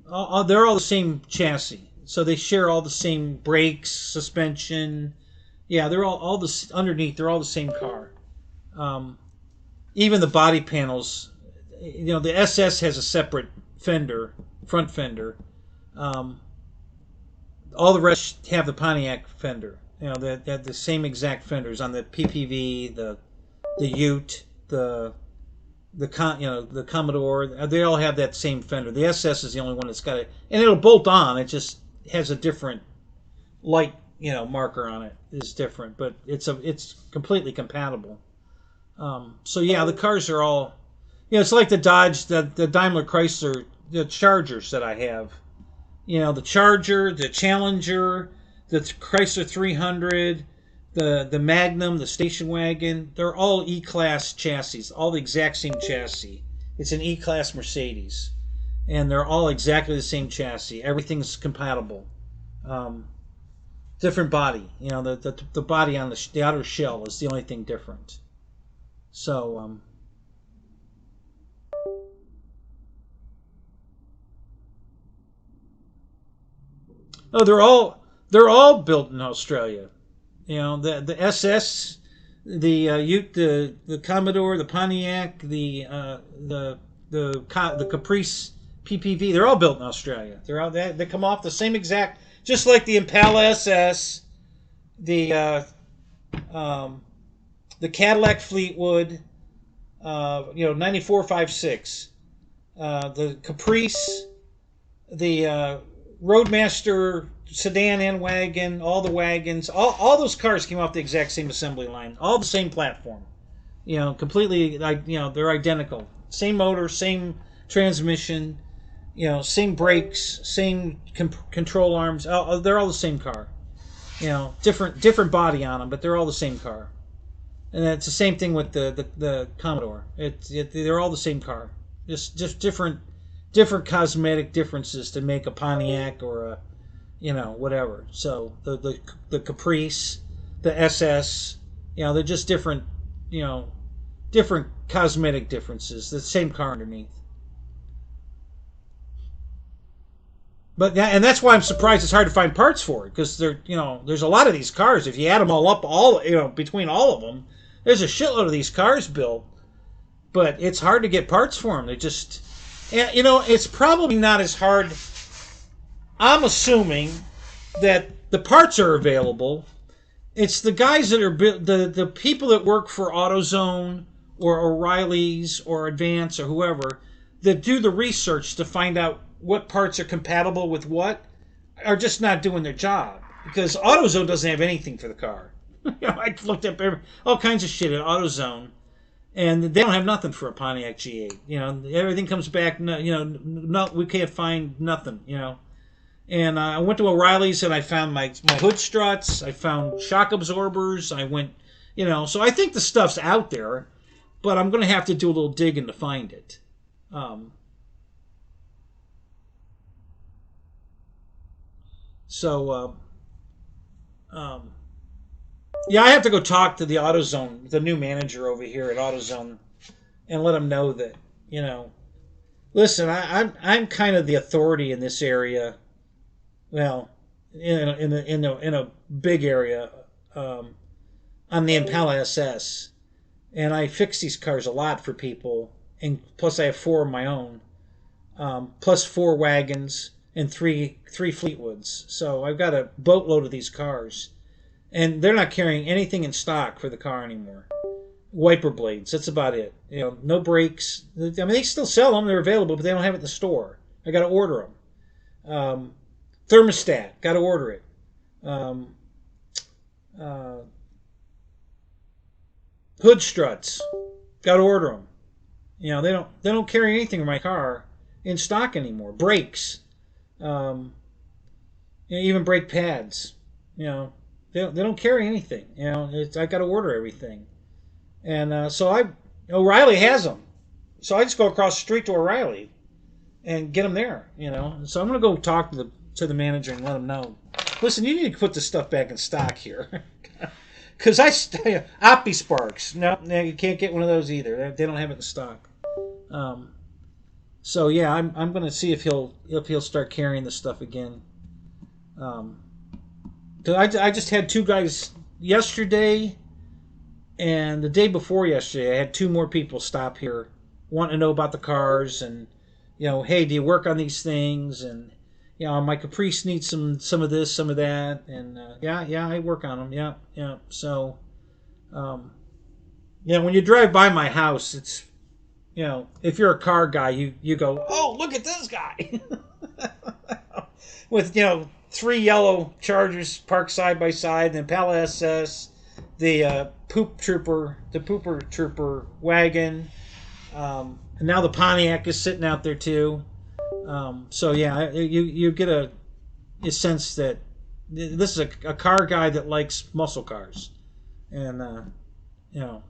they're all the same chassis. So they share all the same brakes, suspension. Yeah, they're all the underneath. They're all the same car. Even the body panels. The SS has a separate fender, front fender. All the rest have the Pontiac fender. They have the same exact fenders on the PPV, the Ute, the Commodore. They all have that same fender. The SS is the only one that's got it, and it'll bolt on. It just has a different light, marker on it. Is different, but it's completely compatible. So yeah, the cars are all, it's like the Dodge, the Daimler Chrysler, the Chargers that I have. The Charger, the Challenger, the Chrysler 300, the Magnum, the station wagon. They're all E-Class chassis, all the exact same chassis. It's an E-Class Mercedes, and they're all exactly the same chassis. Everything's compatible. Different body. The body on the outer shell is the only thing different. So, they're all built in Australia. The SS, the Ute, the Commodore, the Pontiac, the Caprice PPV. They're all built in Australia. They come off the same exact, just like the Impala SS, the Cadillac Fleetwood, 9456, the Caprice, the Roadmaster sedan and wagon, all the wagons, all those cars came off the exact same assembly line, all the same platform, completely, they're identical, same motor, same transmission, same brakes, same control arms, they're all the same car, different body on them, but they're all the same car. And it's the same thing with the Commodore. They're all the same car, just different cosmetic differences to make a Pontiac or a whatever. So the Caprice, the SS, they're just different different cosmetic differences. The same car underneath. But that's why I'm surprised it's hard to find parts for it, because there's a lot of these cars. If you add them all up, between all of them, there's a shitload of these cars built, but it's hard to get parts for them. They just, it's probably not as hard. I'm assuming that the parts are available. It's the guys that are the people that work for AutoZone or O'Reilly's or Advance or whoever that do the research to find out what parts are compatible with what are just not doing their job, because AutoZone doesn't have anything for the car. I looked up all kinds of shit at AutoZone, and they don't have nothing for a Pontiac G8. Everything comes back. We can't find nothing. And I went to O'Reilly's and I found my hood struts. I found shock absorbers. I went, so I think the stuff's out there, but I'm going to have to do a little digging to find it. Yeah, I have to go talk to the AutoZone, the new manager over here at AutoZone, and let him know that, listen, I'm kind of the authority in this area. Well, in a big area, on the Impala SS, and I fix these cars a lot for people, and plus I have 4 of my own, plus 4 wagons and three Fleetwoods. So I've got a boatload of these cars, and they're not carrying anything in stock for the car anymore. Wiper blades, that's about it. No brakes. I mean, they still sell them; they're available, but they don't have it in the store. I got to order them. Thermostat, got to order it. Hood struts, got to order them. They don't carry anything in my car in stock anymore. Brakes, even brake pads. They don't carry anything. I got to order everything, and so O'Reilly has them. So I just go across the street to O'Reilly, and get them there. You know, so I'm gonna go talk to the manager and let him know. Listen, you need to put this stuff back in stock here. Because Opti Sparks. No, you can't get one of those either. They don't have it in stock. So yeah, I'm gonna see if he'll start carrying the stuff again. Cause I just had two guys yesterday and the day before yesterday. I had two more people stop here, wanting to know about the cars and hey, do you work on these things? And my Caprice needs some of this, some of that, and yeah, I work on them. Yeah. So, when you drive by my house, it's if you're a car guy, you go, oh, look at this guy with three yellow Chargers parked side by side, and Impala SS, the Pooper Trooper wagon, and now the Pontiac is sitting out there too. So yeah, you get a sense that this is a car guy that likes muscle cars, and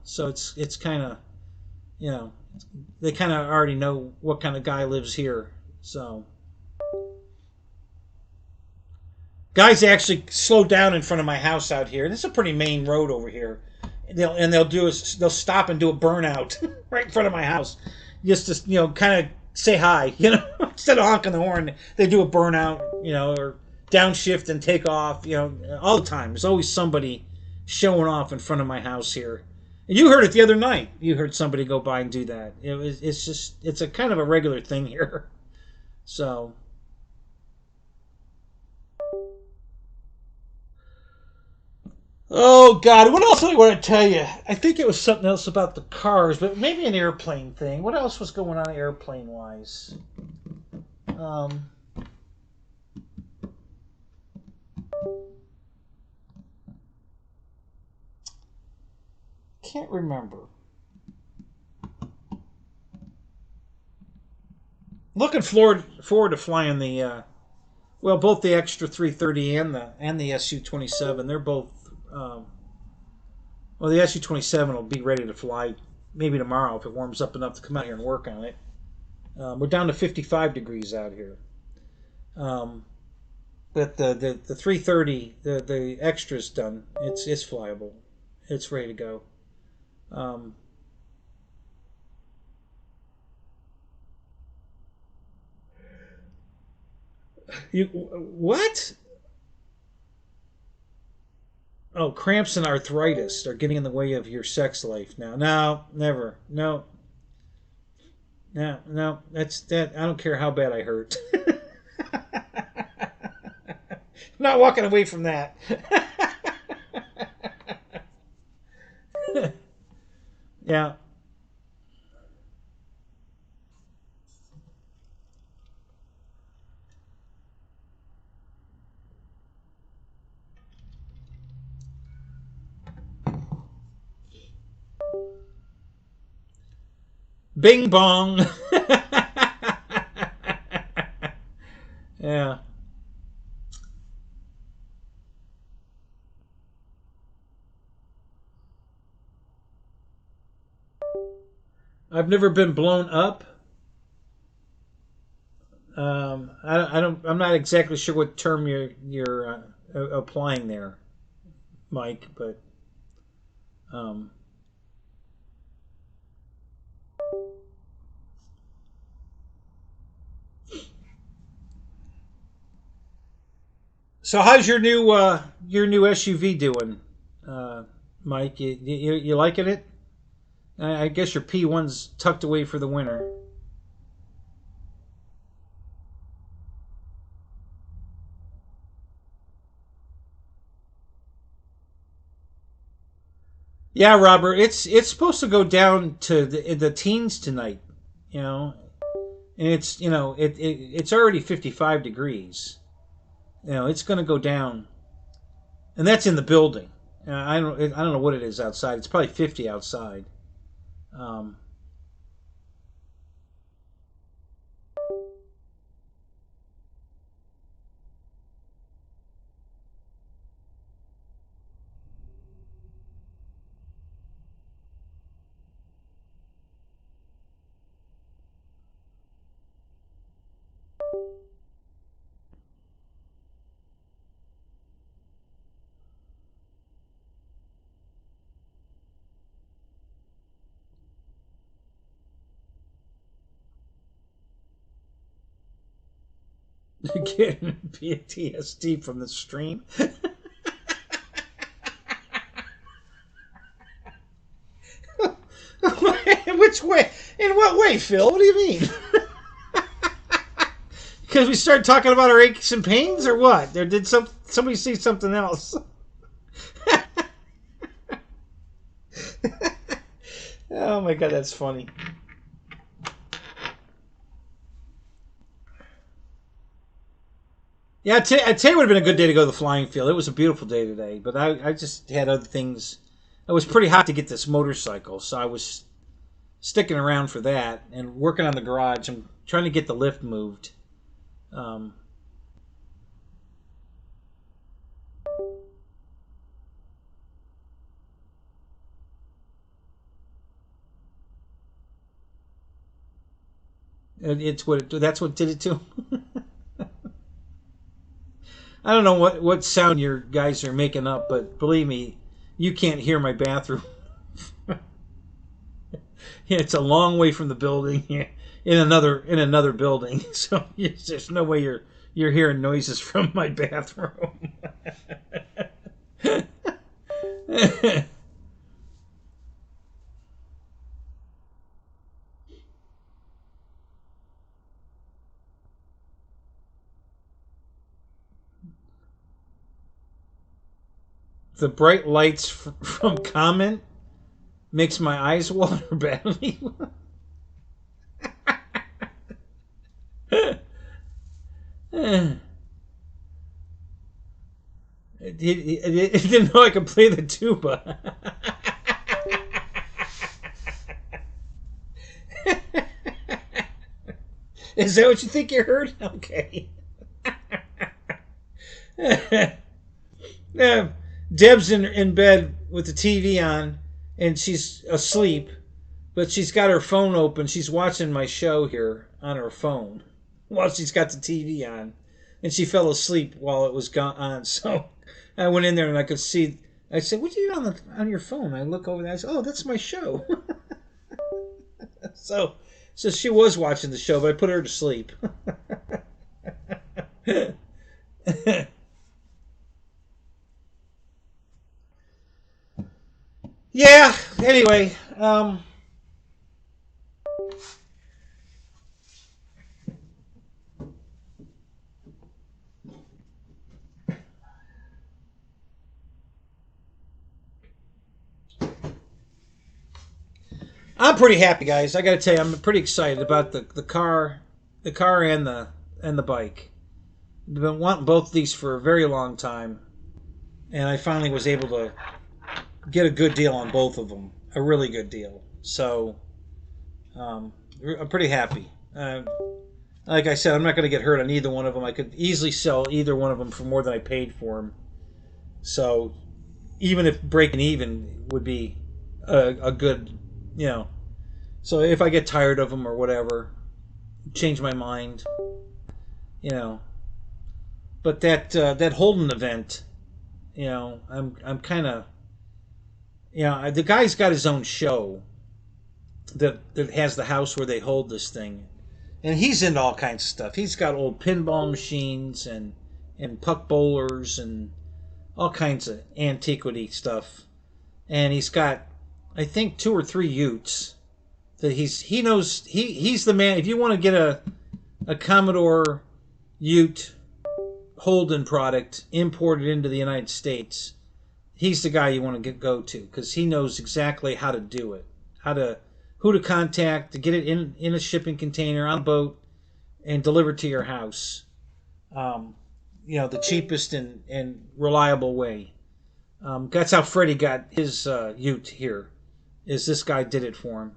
so it's kind of they kind of already know what kind of guy lives here. So guys actually slow down in front of my house out here. This is a pretty main road over here. They'll stop and do a burnout right in front of my house, just to kind of say hi. Instead of honking the horn, they do a burnout, or downshift and take off. All the time. There's always somebody showing off in front of my house here. And you heard it the other night. You heard somebody go by and do that. It's a kind of a regular thing here. So. Oh God! What else do I want to tell you? I think it was something else about the cars, but maybe an airplane thing. What else was going on airplane wise? Can't remember. Looking forward to flying the both the Extra 330 and the SU-27. They're both. The SU-27 will be ready to fly maybe tomorrow if it warms up enough to come out here and work on it. We're down to 55 degrees out here. But the 330, the Extra's done. It's flyable. It's ready to go. What? Oh, cramps and arthritis are getting in the way of your sex life now. No, never. No. No. That's that. I don't care how bad I hurt. I'm not walking away from that. Yeah. Bing bong. Yeah. I've never been blown up. I'm not exactly sure what term you're applying there, Mike. But um, so how's your new SUV doing, Mike? You liking it? I guess your P1's tucked away for the winter. Yeah, Robert, it's supposed to go down to the teens tonight, you know, and it's already 55 degrees. It's going to go down, and that's in the building. I don't know what it is outside. It's probably 50 outside. Um, Getting PTSD from the stream. Which way? In what way, Phil? What do you mean? Because we started talking about our aches and pains, or what? Or did somebody see something else? Oh my god, that's funny. Yeah, I'd say it would have been a good day to go to the flying field. It was a beautiful day today, but I just had other things. It was pretty hot to get this motorcycle, so I was sticking around for that and working on the garage. I'm trying to get the lift moved. That's what did it to him. I don't know what sound your guys are making up, but believe me, you can't hear my bathroom. Yeah, it's a long way from the building, in another building, so there's no way you're hearing noises from my bathroom. The bright lights from comment makes my eyes water badly. It didn't know I could play the tuba. Is that what you think you heard? Okay. Deb's in bed with the TV on, and she's asleep, but she's got her phone open. She's watching my show here on her phone while she's got the TV on, and she fell asleep while it was on. So I went in there and I could see. I said, "What are you doing on your phone?" I look over there. I said, "Oh, that's my show." So she was watching the show, but I put her to sleep. Yeah, anyway, I'm pretty happy, guys. I got to tell you, I'm pretty excited about the car and the bike. I've been wanting both of these for a very long time, and I finally was able to get a good deal on both of them, a really good deal. So I'm pretty happy. Like I said, I'm not going to get hurt on either one of them. I could easily sell either one of them for more than I paid for them. So even if breaking even would be a good, So if I get tired of them or whatever, change my mind, But that Holden event, I'm kind of, the guy's got his own show that has the house where they hold this thing, and he's into all kinds of stuff. He's got old pinball machines and puck bowlers and all kinds of antiquity stuff, and he's got, I think, 2 or 3 utes that he knows. He's the man. If you want to get a Commodore Ute Holden product imported into the United States, he's the guy you want to go to, because he knows exactly how to do it, who to contact to get it in a shipping container on a boat and delivered to your house. The cheapest and reliable way. That's how Freddie got his Ute here. Is this guy did it for him.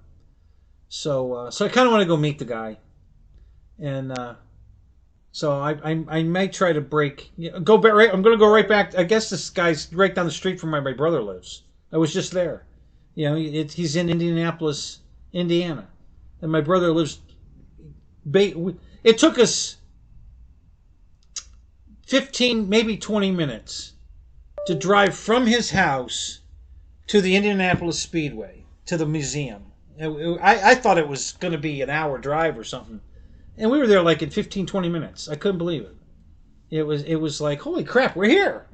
So I kind of want to go meet the guy, and so I might try to go back. Right, I'm going to go right back. I guess this guy's right down the street from where my brother lives. I was just there. He's in Indianapolis, Indiana, and my brother lives. It took us 15, maybe 20 minutes to drive from his house to the Indianapolis Speedway, to the museum. I thought it was going to be an hour drive or something. And we were there like in 15, 20 minutes. I couldn't believe it. It was like, holy crap, we're here.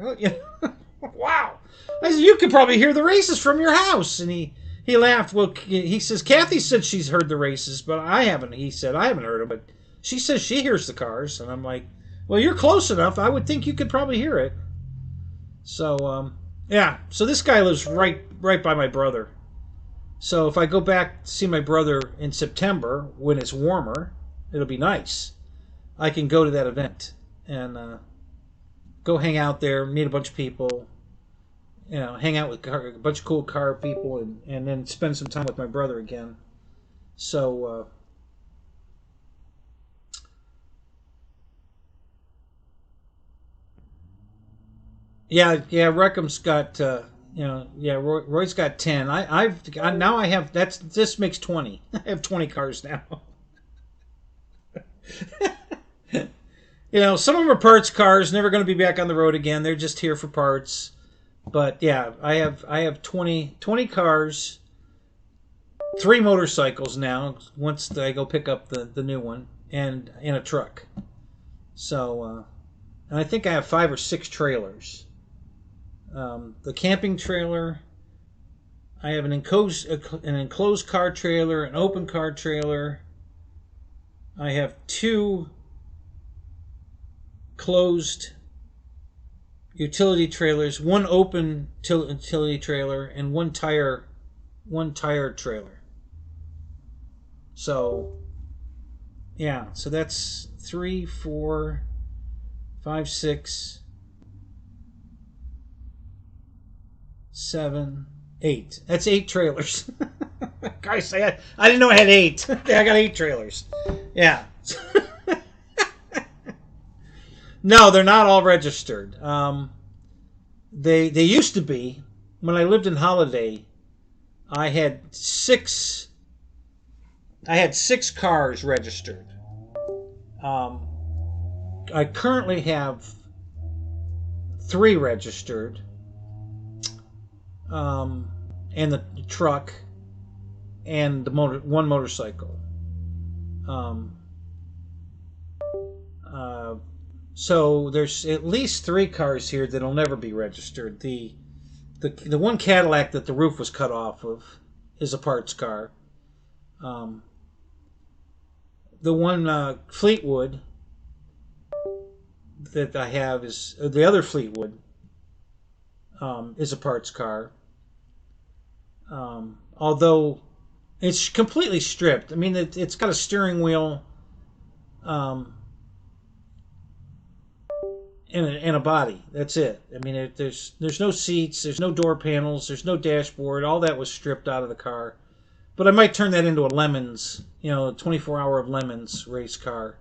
Wow. I said, you could probably hear the races from your house. And he laughed. Well, he says, Kathy said she's heard the races, but I haven't. He said, I haven't heard them, but she says she hears the cars. And I'm like, well, you're close enough. I would think you could probably hear it. So, yeah. So this guy lives right by my brother. So if I go back to see my brother in September when it's warmer, it'll be nice. I can go to that event and go hang out there, meet a bunch of people, hang out with a bunch of cool car people, and then spend some time with my brother again. So, yeah, Reckham's got, Roy's got 10. Now I have, this makes 20. I have 20 cars now. Some of them are parts cars, never going to be back on the road again. They're just here for parts. But yeah, I have 20 cars, 3 motorcycles now. Once I go pick up the new one, and in a truck. So, and I think I have 5 or 6 trailers. The camping trailer. I have an enclosed car trailer, an open car trailer. I have 2 closed utility trailers, 1 open utility trailer, and 1 tire trailer. So, yeah, so that's 3, 4, 5, 6, 7, 8. That's 8 trailers. Guys, I didn't know I had 8. I got 8 trailers. Yeah. No, they're not all registered. They used to be. When I lived in Holiday, I had 6 cars registered. I currently have 3 registered. And the truck and the 1 motorcycle. So there's at least 3 cars here that'll never be registered. The one Cadillac that the roof was cut off of is a parts car. The one Fleetwood that I have is the other Fleetwood is a parts car. Although it's completely stripped. I mean, it's got a steering wheel. And a body. That's it. I mean, there's no seats, there's no door panels, there's no dashboard. All that was stripped out of the car. But I might turn that into a Lemons, a 24-hour of Lemons race car.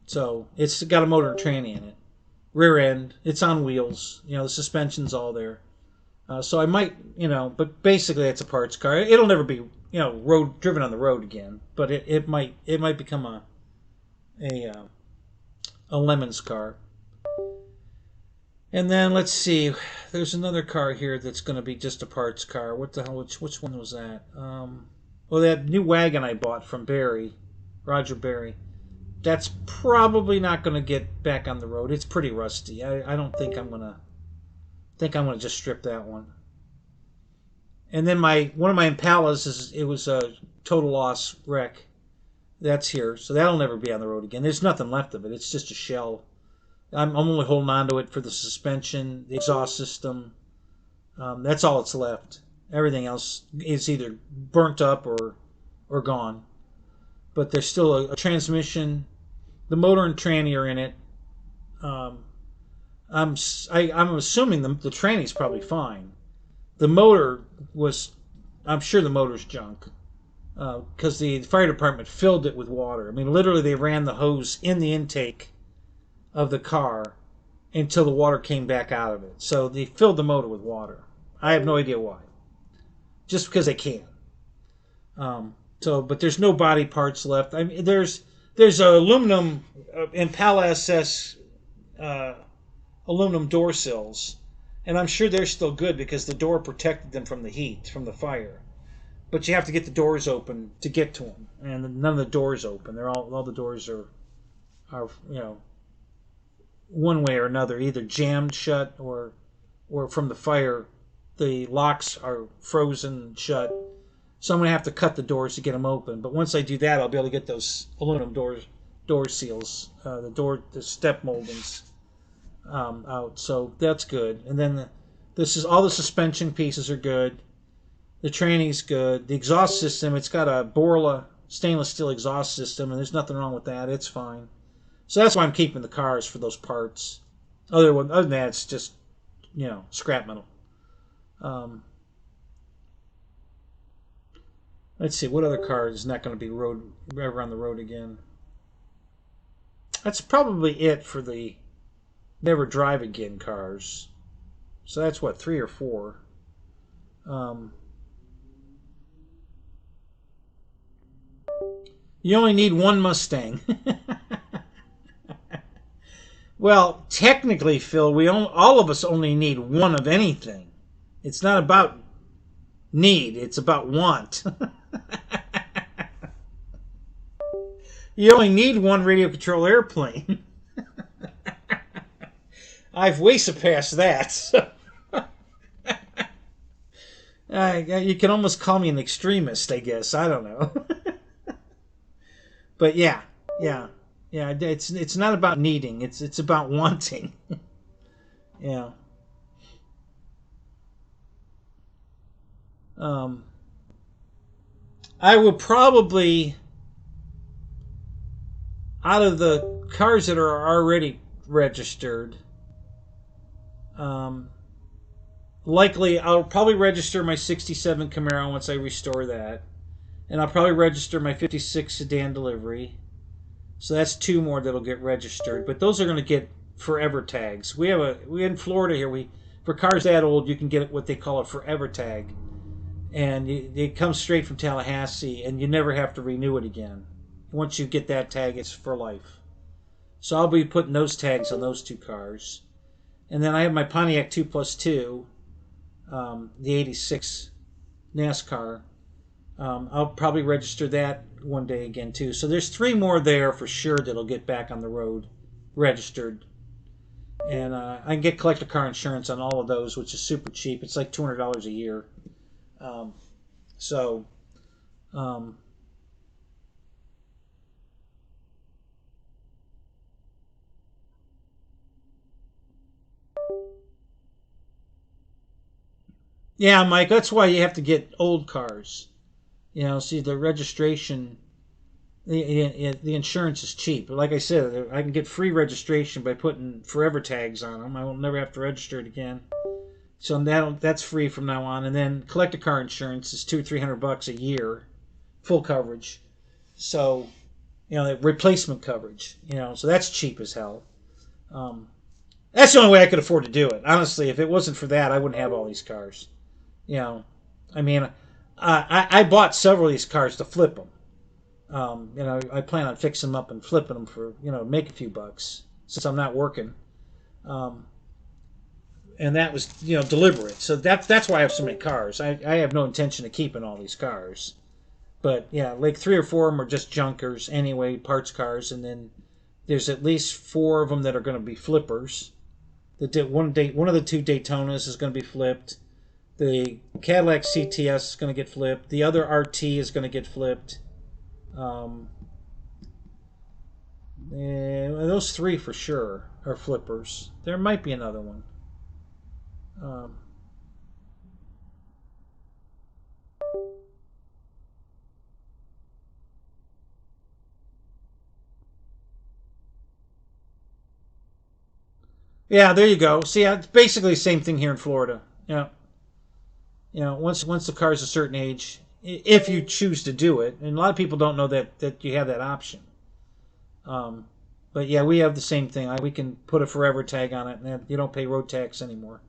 So it's got a motor and tranny in it. Rear end. It's on wheels. The suspension's all there. So I might, but basically it's a parts car. It'll never be, driven on the road again. But it might become a Lemons car. And then let's see, there's another car here that's going to be just a parts car. What the hell? Which one was that? Well, that new wagon I bought from Roger Berry. That's probably not going to get back on the road. It's pretty rusty. I don't think I'm going to just strip that one. And then one of my Impalas was a total loss wreck. That's here, so that'll never be on the road again. There's nothing left of it. It's just a shell. I'm only holding on to it for the suspension, the exhaust system. That's all that's left. Everything else is either burnt up or gone. But there's still a transmission. The motor and tranny are in it. I'm assuming the tranny's probably fine. The motor I'm sure the motor's junk. Because the fire department filled it with water. I mean, literally they ran the hose in the intake of the car until the water came back out of it. So they filled the motor with water. I have no idea why. Just because they can. But there's no body parts left. I mean, there's aluminum Impala SS aluminum door sills, and I'm sure they're still good because the door protected them from the heat from the fire. but you have to get the doors open to get to them, and none of the doors open. They're all the doors are one way or another, either jammed shut or from the fire, the locks are frozen shut. So I'm going to have to cut the doors to get them open. But once I do that, I'll be able to get those aluminum door seals, the step moldings out. So that's good. And then all the suspension pieces are good. The training's good. The exhaust system, it's got a Borla stainless steel exhaust system, and there's nothing wrong with that. It's fine. So that's why I'm keeping the cars, for those parts. Other than that, it's just, scrap metal. Let's see, what other car is not going to be ever on the road again? That's probably it for the never drive again cars. So that's what, 3 or 4. You only need one Mustang. Well, technically, Phil, all of us only need one of anything. It's not about need, it's about want. You only need one radio control airplane. I've way surpassed that. You can almost call me an extremist, I guess. I don't know. But yeah. It's not about needing. It's about wanting. Yeah. I will probably, out of the cars that are already registered, likely I'll probably register my 67 Camaro once I restore that. And I'll probably register my 56 sedan delivery. So that's 2 more that'll get registered. But those are going to get forever tags. We in Florida here, for cars that old, you can get what they call a forever tag. And it comes straight from Tallahassee, and you never have to renew it again. Once you get that tag, it's for life. So I'll be putting those tags on those 2 cars. And then I have my Pontiac 2+2, the 86 NASCAR. I'll probably register that one day again too. So there's 3 more there for sure that'll get back on the road registered. And I can get collector car insurance on all of those, which is super cheap. It's like $200 a year. Yeah, Mike, that's why you have to get old cars. See, the registration, the insurance is cheap. Like I said, I can get free registration by putting forever tags on them. I will never have to register it again. So that's free from now on. And then collector car insurance is $200-300 a year, full coverage. So, replacement coverage. So that's cheap as hell. That's the only way I could afford to do it. Honestly, if it wasn't for that, I wouldn't have all these cars. I bought several of these cars to flip them. I plan on fixing them up and flipping them for, make a few bucks since I'm not working. And that was, deliberate. So that's why I have so many cars. I have no intention of keeping all these cars. But, yeah, like 3 or 4 of them are just junkers anyway, parts cars. And then there's at least 4 of them that are going to be flippers. One of the 2 Daytonas is going to be flipped. The Cadillac CTS is going to get flipped. The other RT is going to get flipped. Those 3 for sure are flippers. There might be another one. Yeah, there you go. See, it's basically the same thing here in Florida. Yeah. Once the car's a certain age, if you choose to do it, and a lot of people don't know that you have that option. But yeah, we have the same thing. We can put a forever tag on it, and you don't pay road tax anymore,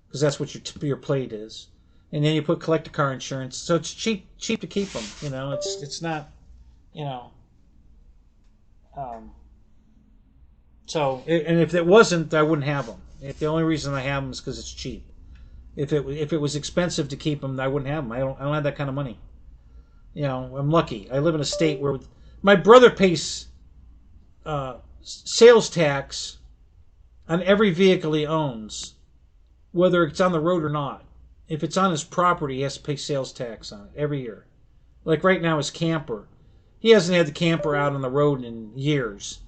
because that's what your plate is. And then you put collector car insurance, so it's cheap to keep them. It's not, So, and if it wasn't, I wouldn't have them. The only reason I have them is because it's cheap. If it was expensive to keep them, I wouldn't have them. I don't have that kind of money. You know, I'm lucky. I live in a state where my brother pays sales tax on every vehicle he owns, whether it's on the road or not. If it's on his property, he has to pay sales tax on it every year. Like right now, his camper. He hasn't had the camper out on the road in years.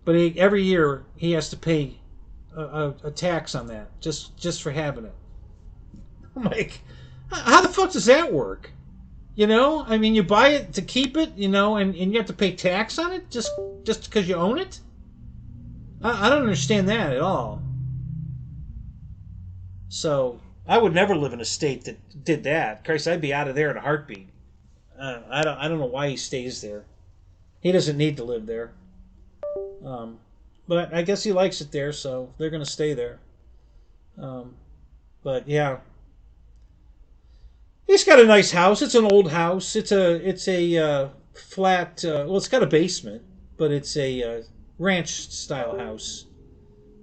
But every year, he has to pay a tax on that just for having it. I'm like, how the fuck does that work? You know, I mean, you buy it to keep it, you know, and you have to pay tax on it just because you own it? I don't understand that at all. So I would never live in a state that did that. Christ, I'd be out of there in a heartbeat. I don't know why he stays there. He doesn't need to live there. Um, but I guess he likes it there, so they're going to stay there. Um, but yeah, he's got a nice house. It's an old house. It's a flat. Well, it's got a basement, but it's a ranch style house.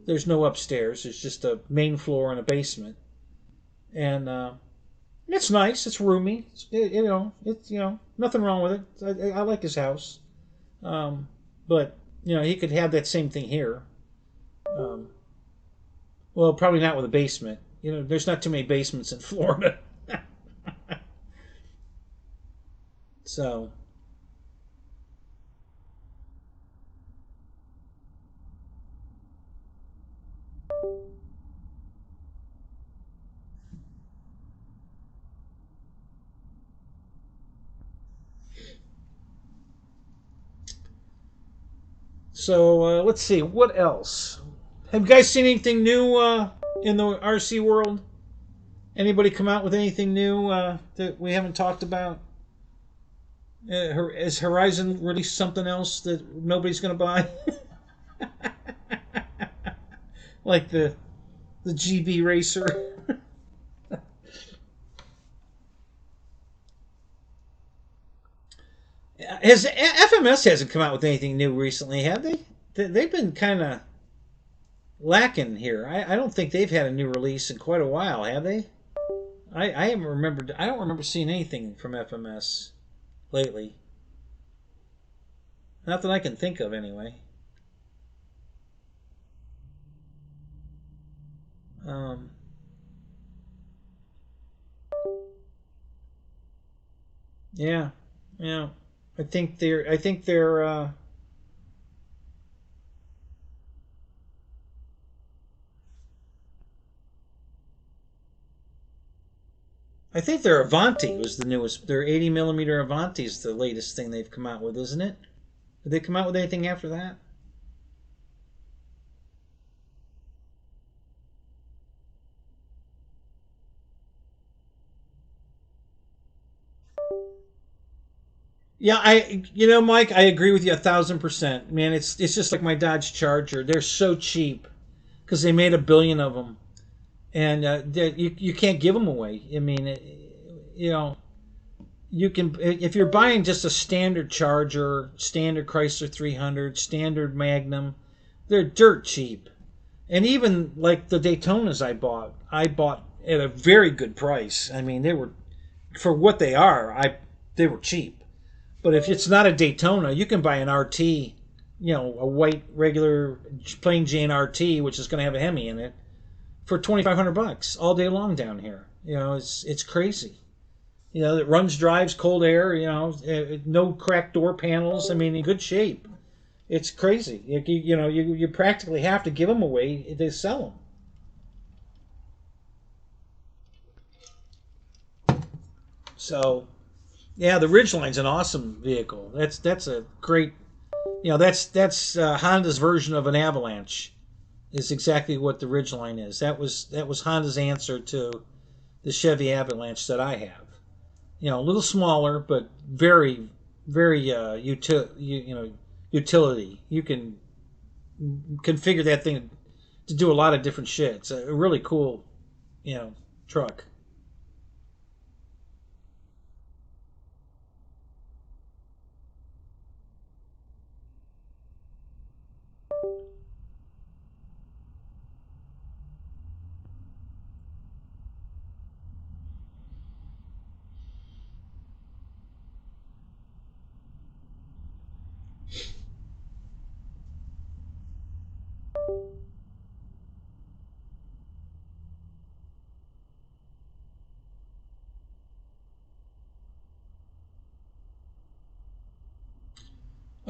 There's no upstairs. It's just a main floor and a basement, and it's nice. It's roomy. It's nothing wrong with it. I like his house, but he could have that same thing here. Um, well, probably not with a basement. There's not too many basements in Florida. So, let's see. What else? Have you guys seen anything new in the RC world? Anybody come out with anything new that we haven't talked about? Has Horizon released something else that nobody's going to buy? Like the GB Racer? Has FMS hasn't come out with anything new recently, have they? They've been kind of lacking here. I don't think they've had a new release in quite a while, have they? I haven't remembered. I don't remember seeing anything from FMS lately. Not that I can think of, anyway. Um, yeah, yeah. I think their Avanti was the newest. Their 80 millimeter Avanti is the latest thing they've come out with, isn't it? Did they come out with anything after that? Yeah, Mike, I agree with you 1,000%. Man, it's just like my Dodge Charger. They're so cheap because they made a billion of them, and you can't give them away. I mean, you know, you can if you're buying just a standard Charger, standard Chrysler 300, standard Magnum, they're dirt cheap. And even like the Daytonas I bought at a very good price. I mean, they were for what they are. They were cheap. But if it's not a Daytona, you can buy an RT, a white regular plain Jane RT, which is going to have a Hemi in it, for $2,500 all day long down here. It's crazy. It runs, drives, cold air. No cracked door panels. I mean, in good shape. It's crazy. You practically have to give them away to sell them. So, yeah, the Ridgeline's an awesome vehicle. That's a great. That's Honda's version of an Avalanche. Is exactly what the Ridgeline is. That was Honda's answer to the Chevy Avalanche that I have. A little smaller, but very, very utility. You can configure that thing to do a lot of different shit. It's a really cool, truck.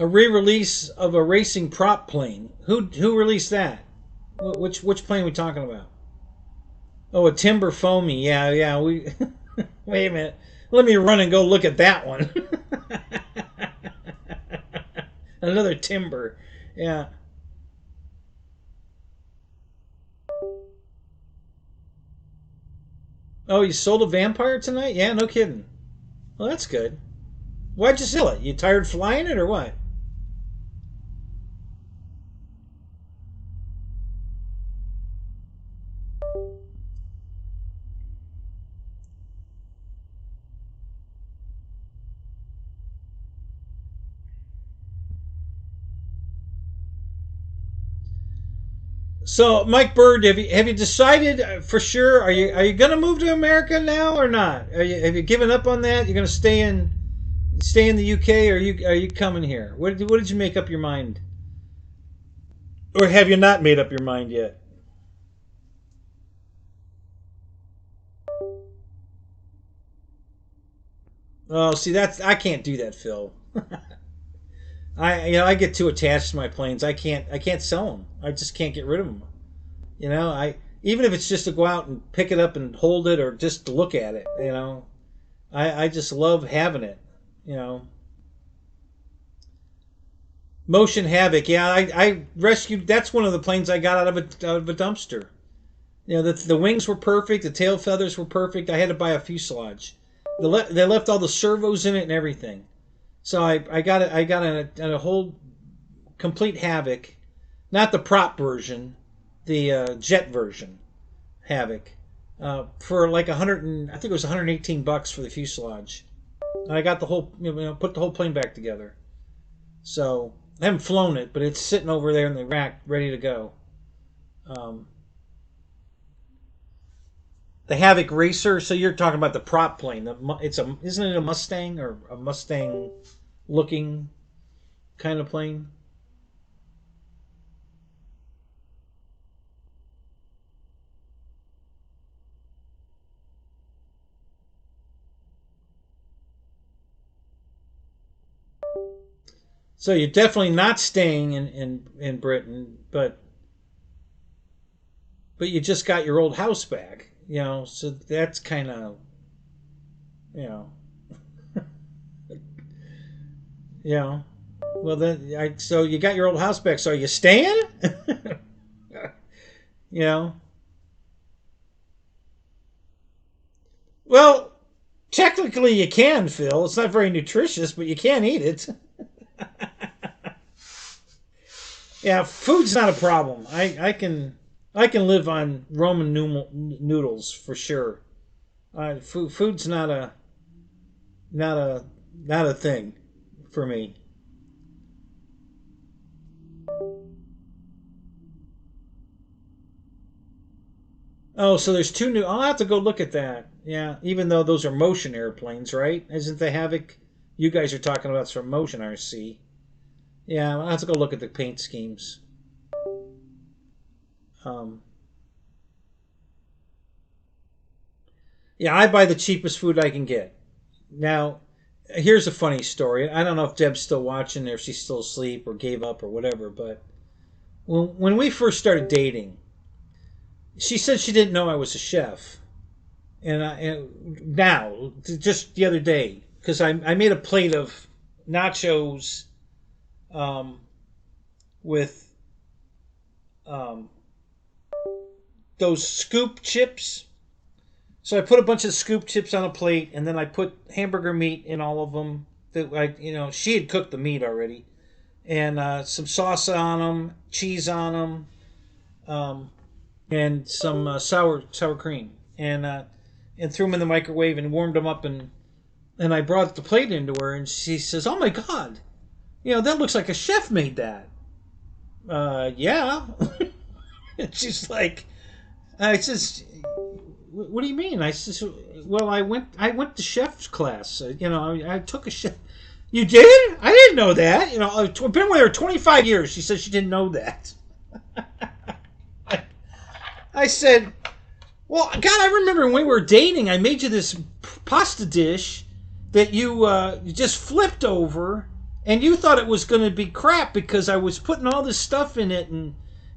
A re-release of a racing prop plane. Who released that? Which plane are we talking about? Oh, a Timber Foamy. Yeah, yeah. We wait a minute. Let me run and go look at that one. Another Timber. Yeah. Oh, you sold a Vampire tonight? Yeah, no kidding. Well, that's good. Why'd you sell it? You tired flying it or what? So, Mike Bird, have you decided for sure? Are you going to move to America now or not? Have you given up on that? You're going to stay in the UK, or are you coming here? What did you make up your mind, or have you not made up your mind yet? Oh, see, I can't do that, Phil. I get too attached to my planes. I can't sell them. I just can't get rid of them. I even if it's just to go out and pick it up and hold it or just to look at it. I just love having it. You know, Motion Havoc. Yeah, I rescued. That's one of the planes I got out of a dumpster. The wings were perfect. The tail feathers were perfect. I had to buy a fuselage. They left all the servos in it and everything. So I got it. I got a whole complete Havoc, not the prop version, the jet version Havoc, for like 100 and I think it was $118 for the fuselage. And I got the whole put the whole plane back together. So I haven't flown it, but it's sitting over there in the rack ready to go. Um, the Havoc Racer. So you're talking about the prop plane. Isn't it a Mustang or a Mustang looking kind of plane? So you're definitely not staying in Britain, but you just got your old house back. So that's kind of you know you know well then so you got your old house back. So are you staying? you know well, technically you can, Phil. It's not very nutritious, but you can eat it. Yeah, food's not a problem. I can live on Roman noodles for sure. Food's not a not a thing for me. Oh, so there's two new. I'll have to go look at that. Yeah, even though those are motion airplanes, right? Isn't the Havoc you guys are talking about from Motion RC? Yeah, I'll have to go look at the paint schemes. Um, yeah, I buy the cheapest food I can get. Now, here's a funny story. I don't know if Deb's still watching or if she's still asleep or gave up or whatever, but when we first started dating, she said she didn't know I was a chef. And now, just the other day, because I made a plate of nachos um, with um, those scoop chips. So I put a bunch of scoop chips on a plate, and then I put hamburger meat in all of them. She had cooked the meat already, and some sauce on them, cheese on them, and some sour cream, and threw them in the microwave and warmed them up, and I brought the plate into her, and she says, "Oh my God, that looks like a chef made that." Yeah. And she's like, I says, "What do you mean?" I says, "Well, I went to chef's class. I took a chef." You did? I didn't know that. I've been with her 25 years. She says she didn't know that. I said, "Well, God, I remember when we were dating, I made you this pasta dish that you just flipped over, And you thought it was going to be crap because I was putting all this stuff in it, and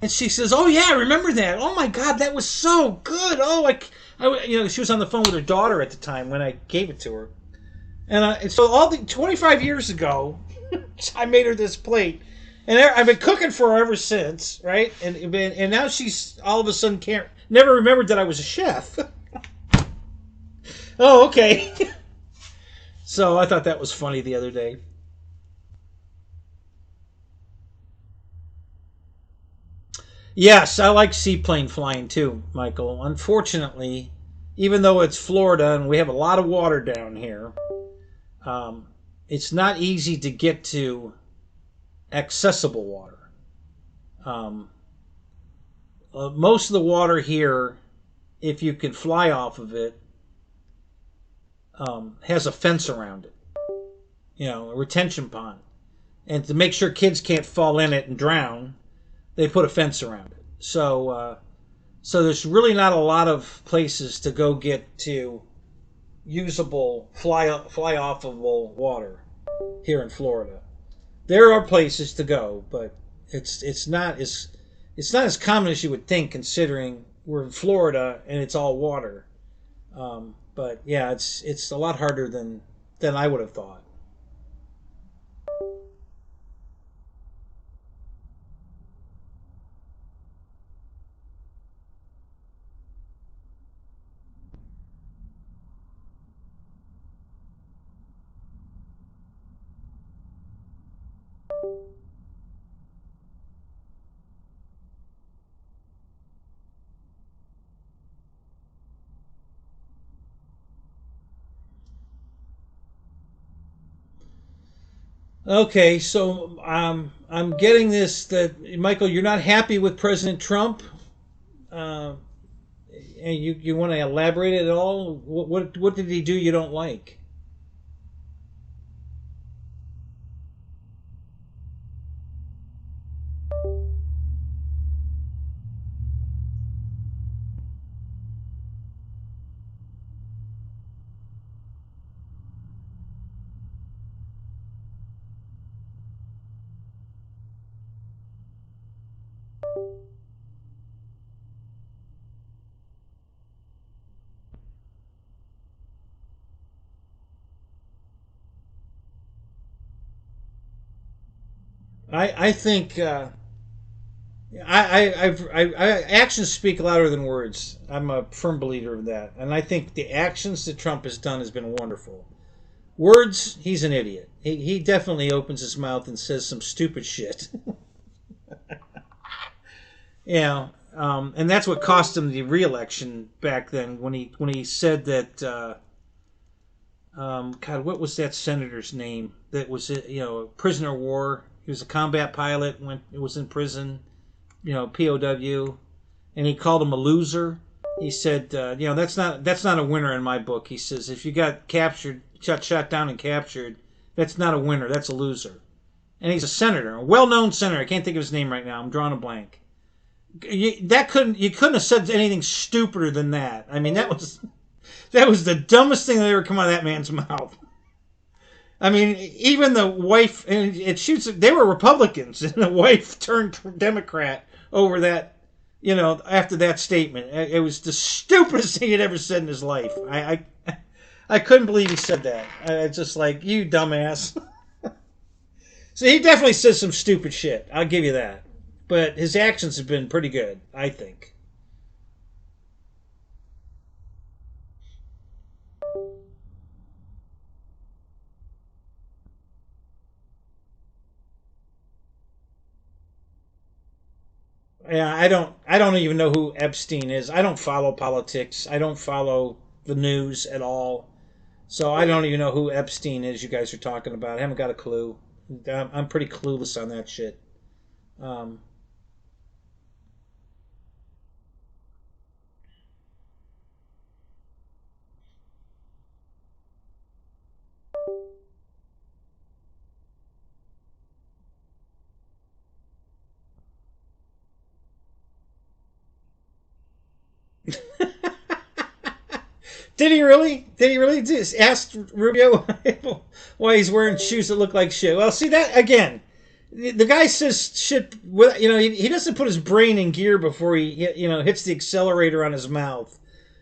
she says, "Oh yeah, I remember that. Oh my God, that was so good. Oh, she was on the phone with her daughter at the time when I gave it to her, and so 25 years ago, I made her this plate, and I've been cooking for her ever since, right? And now she's all of a sudden never remembered that I was a chef. Oh, okay. So I thought that was funny the other day. Yes, I like seaplane flying too, Michael. Unfortunately, even though it's Florida and we have a lot of water down here, um, it's not easy to get to accessible water. Um, most of the water here, if you can fly off of it, has a fence around it, a retention pond. And to make sure kids can't fall in it and drown, they put a fence around it. So there's really not a lot of places to go get to usable fly offable water here in Florida. There are places to go, but it's not as common as you would think, considering we're in Florida and it's all water. But yeah, it's a lot harder than I would have thought. Okay, so I'm getting this that Michael, you're not happy with President Trump, uh, and you want to elaborate it at all? What did he do you don't like? I think actions speak louder than words. I'm a firm believer of that, and I think the actions that Trump has done has been wonderful. Words, he's an idiot. He definitely opens his mouth and says some stupid shit. Yeah, and that's what cost him the reelection back then when he said that. God, what was that senator's name? That was a prisoner of war. He was a combat pilot. Was in prison. POW, and he called him a loser. He said, that's not a winner in my book. He says if you got captured, shot down and captured, that's not a winner. That's a loser. And he's a senator, a well-known senator. I can't think of his name right now. I'm drawing a blank. You couldn't have said anything stupider than that. I mean, that was the dumbest thing that ever come out of that man's mouth. I mean, even the wife, and it shoots. They were Republicans, and the wife turned Democrat over that. After that statement, it was the stupidest thing he'd ever said in his life. I couldn't believe he said that. I just like you, dumbass. So he definitely says some stupid shit. I'll give you that. But his actions have been pretty good, I think. Yeah, I don't even know who Epstein is. I don't follow politics. I don't follow the news at all. So I don't even know who Epstein is you guys are talking about. I haven't got a clue. I'm pretty clueless on that shit. Um, Did he really? Did he really just ask Rubio why he's wearing shoes that look like shit? Well, see that again. The guy says shit. He doesn't put his brain in gear before he hits the accelerator on his mouth.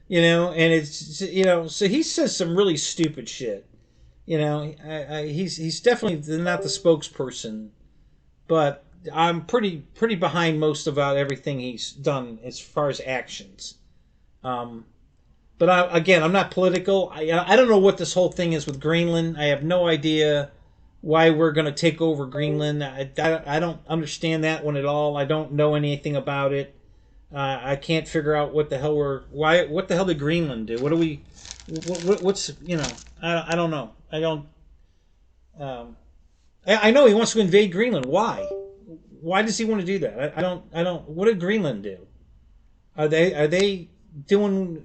And it's so he says some really stupid shit. He's definitely not the spokesperson, but I'm pretty behind most about everything he's done as far as actions. But I'm not political. I don't know what this whole thing is with Greenland. I have no idea why we're going to take over Greenland. I don't understand that one at all. I don't know anything about it. I can't figure out what the hell what the hell did Greenland do? What do we? What's I don't know. I don't. I know he wants to invade Greenland. Why? Why does he want to do that? I don't. What did Greenland do? Are they doing?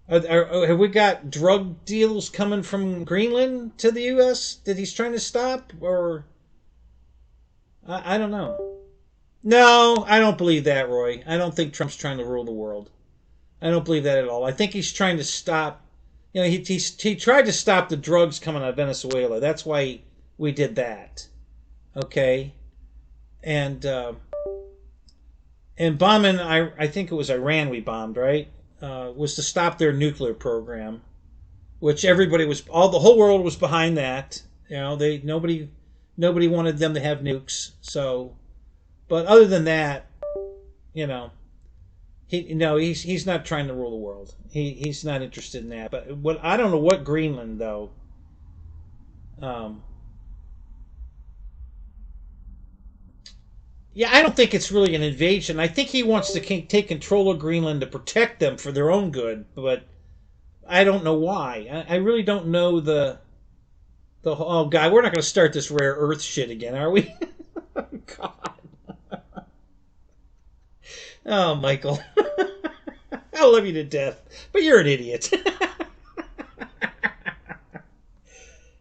Have we got drug deals coming from Greenland to the U.S. that he's trying to stop, or I don't know. No, I don't believe that, Roy. I don't think Trump's trying to rule the world. I don't believe that at all. I think he's trying to stop. He tried to stop the drugs coming out of Venezuela. That's why we did that. Okay, and bombing. I think it was Iran we bombed, right? Was to stop their nuclear program, which the whole world was behind that. Nobody wanted them to have nukes. So, but other than that, he's not trying to rule the world. He's not interested in that. But I don't know what Greenland though. Yeah, I don't think it's really an invasion. I think he wants to take control of Greenland to protect them for their own good, but I don't know why. I really don't know the. Oh God, we're not going to start this rare Earth shit again, are we? Oh, God. Oh, Michael. I love you to death, but you're an idiot.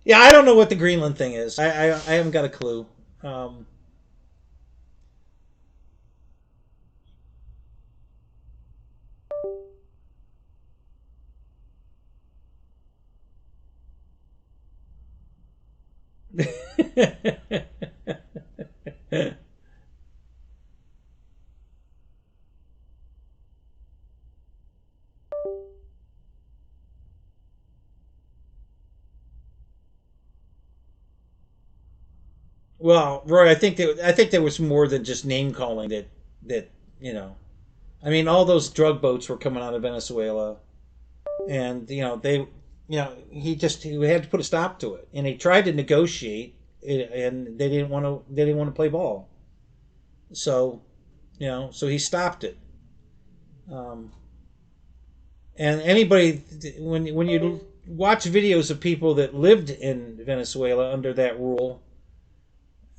Yeah, I don't know what the Greenland thing is. I haven't got a clue. Well, Roy, I think there was more than just name calling that you know. I mean, all those drug boats were coming out of Venezuela, and he had to put a stop to it, and he tried to negotiate, and they didn't want to play ball, so so he stopped it. Um, and anybody when you watch videos of people that lived in Venezuela under that rule,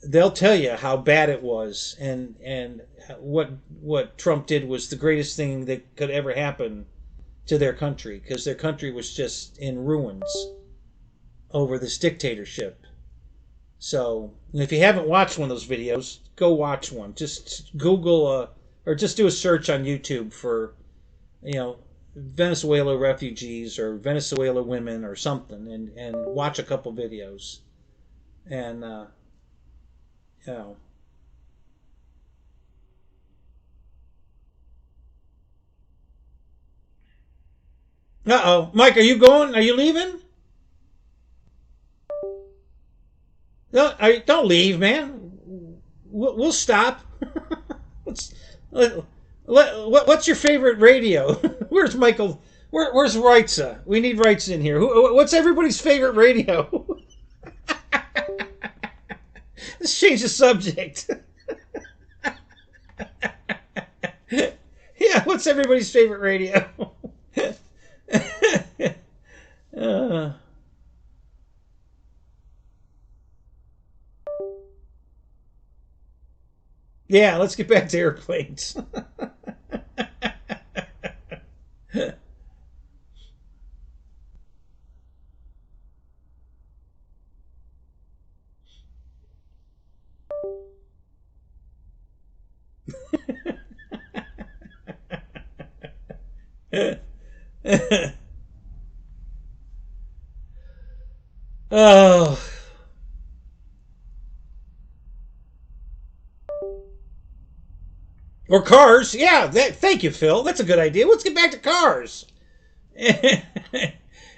they'll tell you how bad it was, and what Trump did was the greatest thing that could ever happen to their country, because their country was just in ruins over this dictatorship. So, if you haven't watched one of those videos, go watch one. Just Google or just do a search on YouTube for you know Venezuela refugees or Venezuela women or something, and watch a couple videos. And you know, Mike, are you going? Are you leaving? No, don't leave, man. We'll stop. Let's, what's your favorite radio? Where's Michael? Where's Reitza? We need Reitza in here. What's everybody's favorite radio? Let's change the subject. Yeah, what's everybody's favorite radio? uh, yeah, let's get back to airplanes. Oh. Or cars. Yeah, thank you, Phil. That's a good idea. Let's get back to cars.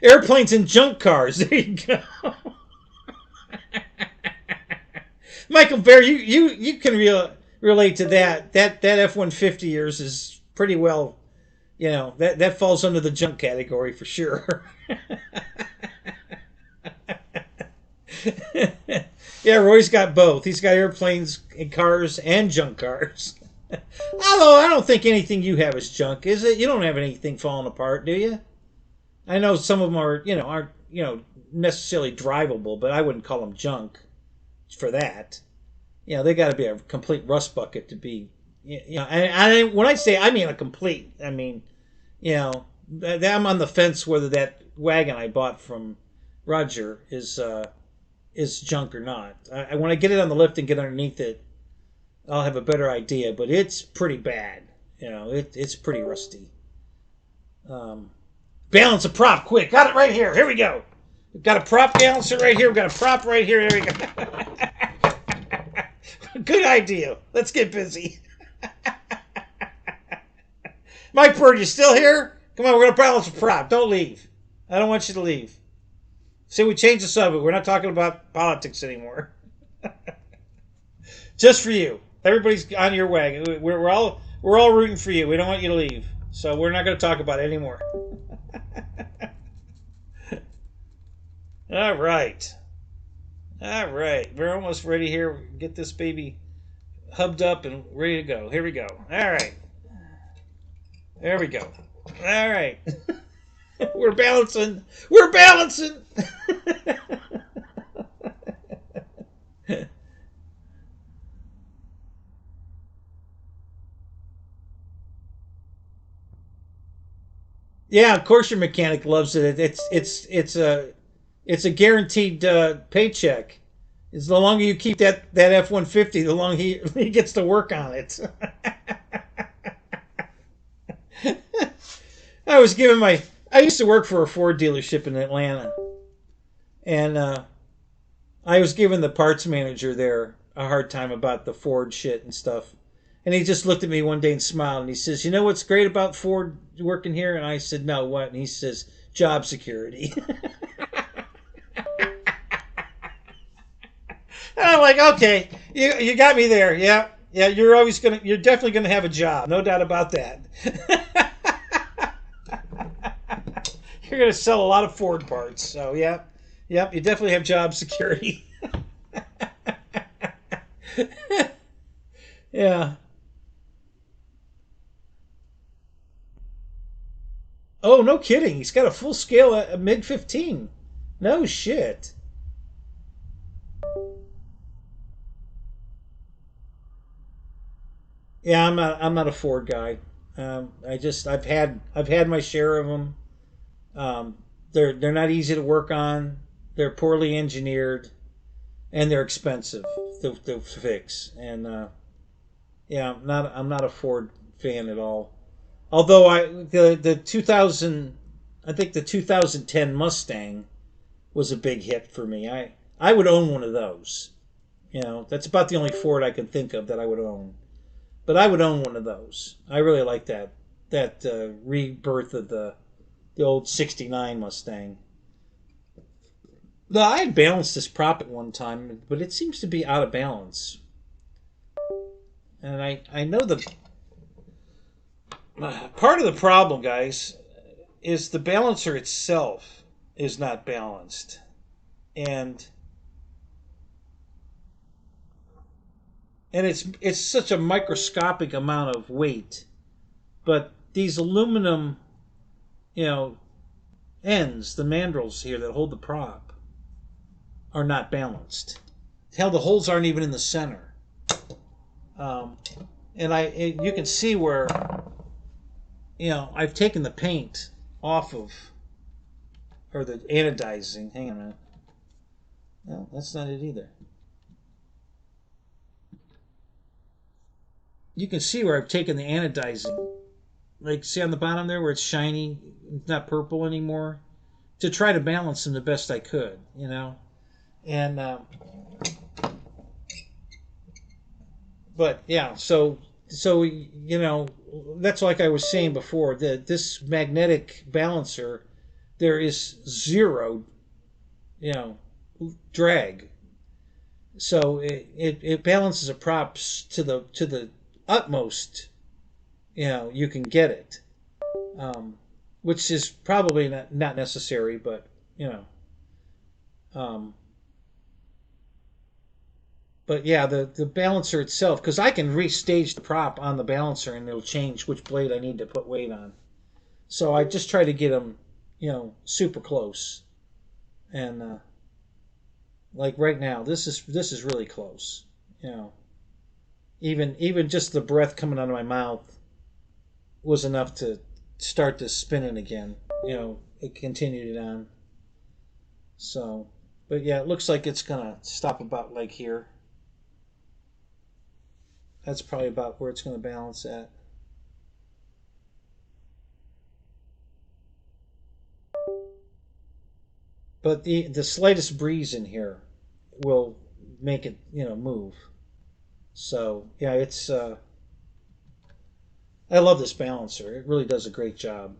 Airplanes and junk cars. There you go. Michael Bear, you can relate to that. That F-150 yours is pretty well, that falls under the junk category for sure. Yeah, Roy's got both. He's got airplanes and cars and junk cars. Although I don't think anything you have is junk, is it? You don't have anything falling apart, do you? I know some of them aren't necessarily drivable, but I wouldn't call them junk for that. They got to be a complete rust bucket to be. When I say I mean a complete, I mean, I'm on the fence whether that wagon I bought from Roger is junk or not. When I get it on the lift and get underneath it, I'll have a better idea. But it's pretty bad. It's pretty rusty. Balance a prop, quick! Got it right here. Here we go. We've got a prop balancer right here. We've got a prop right here. Here we go. Good idea. Let's get busy. Mike Bird, you still here? Come on, we're going to balance a prop. Don't leave. I don't want you to leave. See, we changed the subject. We're not talking about politics anymore. Just for you. Everybody's on your wagon. We're all rooting for you. We don't want you to leave. So we're not going to talk about it anymore. All right. All right. We're almost ready here. Get this baby hubbed up and ready to go. Here we go. All right. There we go. All right. We're balancing. We're balancing. Yeah, of course your mechanic loves it. It's a guaranteed paycheck. It's the longer you keep that F-150, the longer he gets to work on it. I used to work for a Ford dealership in Atlanta, and I was giving the parts manager there a hard time about the Ford shit and stuff. And he just looked at me one day and smiled, and he says, "You know what's great about Ford working here?" And I said, "No, what?" And he says, "Job security." And I'm like, "Okay, you got me there. Yeah, yeah. You're definitely gonna have a job, no doubt about that." You're gonna sell a lot of Ford parts, so yeah, yep. You definitely have job security. Yeah. Oh, no kidding. He's got a full scale MiG 15. No shit. Yeah, I'm not a Ford guy. I've had my share of them. They're not easy to work on. They're poorly engineered, and they're expensive to fix. And yeah, I'm not a Ford fan at all. Although the 2000, I think the 2010 Mustang was a big hit for me. I would own one of those. That's about the only Ford I can think of that I would own. But I would own one of those. I really like that rebirth of the old '69 Mustang. No, I had balanced this prop at one time, but it seems to be out of balance. And I know the part of the problem, guys, is the balancer itself is not balanced. And it's such a microscopic amount of weight, but these aluminum, you know, ends, the mandrels here that hold the prop, are not balanced. Hell, the holes aren't even in the center. Um, and you can see where, I've taken the paint off of, or the anodizing. Hang on a minute. No, that's not it either. You can see where I've taken the anodizing. Like, see on the bottom there where it's shiny, it's not purple anymore? to try to balance them the best I could, you know. And but yeah, so you know, that's like I was saying before, that this magnetic balancer, there is zero, you know, drag. So it balances a props to the utmost, you know, you can get it, which is probably not necessary, but you know, um, but yeah, the balancer itself, because I can restage the prop on the balancer and it'll change which blade I need to put weight on. So I just try to get them, you know, super close, and like right now, this is really close, you know. Even just the breath coming out of my mouth was enough to start this spinning again. You know, it continued it on. So, but yeah, it looks like it's gonna stop about like here. That's probably about where it's gonna balance at. But the slightest breeze in here will make it, you know, move. So yeah, it's I love this balancer. It really does a great job.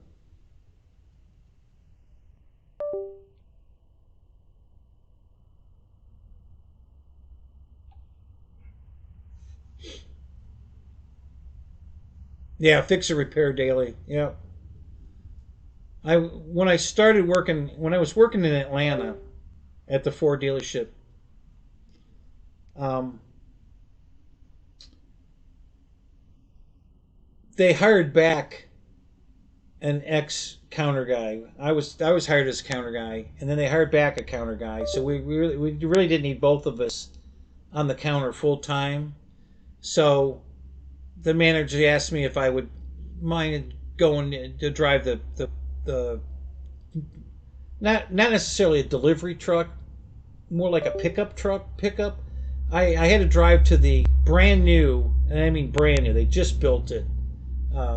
Yeah, fix or repair daily. Yeah. When I started working, when I was working in Atlanta at the Ford dealership, um, they hired back an ex counter guy. I was hired as a counter guy, and then they hired back a counter guy. So we really did need both of us on the counter full time. So the manager asked me if I would mind going to drive the not necessarily a delivery truck, more like a pickup truck pickup. I had to drive to the brand new, and I mean brand new, they just built it,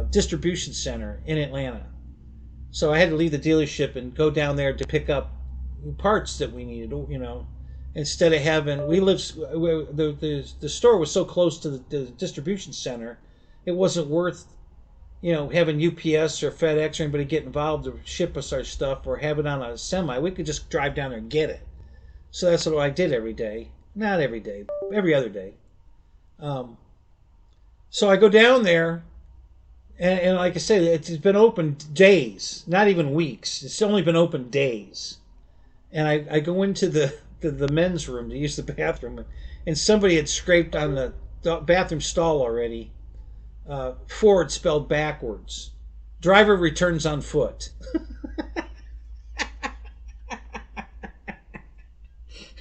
distribution center in Atlanta. So I had to leave the dealership and go down there to pick up parts that we needed, you know, instead of having, we lived, the store was so close to the distribution center, it wasn't worth, you know, having UPS or FedEx or anybody get involved to ship us our stuff or have it on a semi. We could just drive down there and get it. So that's what I did every day. Not every day, every other day. Um, so I go down there, and like I said, it's been open days, not even weeks. It's only been open days. And I go into the men's room to use the bathroom, and somebody had scraped on the bathroom stall already. Ford spelled backwards. Driver returns on foot.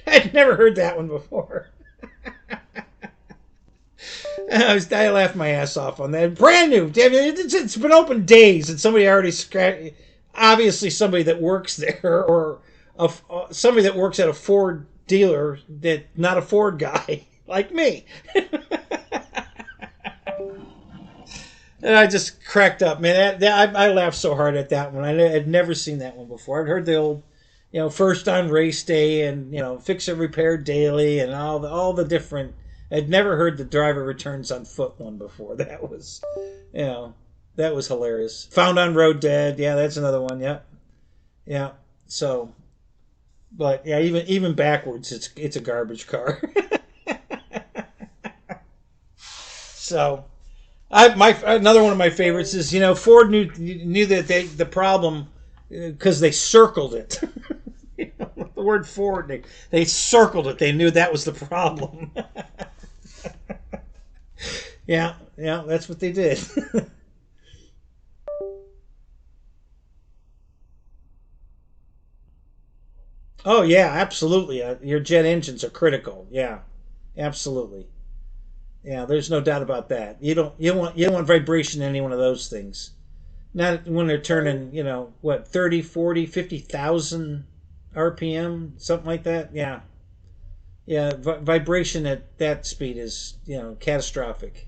I'd never heard that one before. I laughed my ass off on that. Brand new. It's been open days, and somebody already scratched. Obviously, somebody that works there, or somebody that works at a Ford dealer that not a Ford guy like me. And I just cracked up, man. I laughed so hard at that one. I had never seen that one before. I'd heard the old, you know, first on race day and, you know, fix and repair daily and all the different. I'd never heard the driver returns on foot one before. That was, you know, that was hilarious. Found on road dead. Yeah, that's another one. Yeah, yeah. So, but yeah, even backwards, it's a garbage car. So. Another one of my favorites is, you know, Ford knew that the problem, because they circled it. You know, the word Ford, they circled it. They knew that was the problem. Yeah, yeah, that's what they did. Oh yeah, absolutely. Your jet engines are critical. Yeah, absolutely. Yeah, there's no doubt about that. You don't want vibration in any one of those things. Not when they're turning, you know, what, 30, 40, 50,000 RPM, something like that. Yeah. Yeah, vibration at that speed is, you know, catastrophic.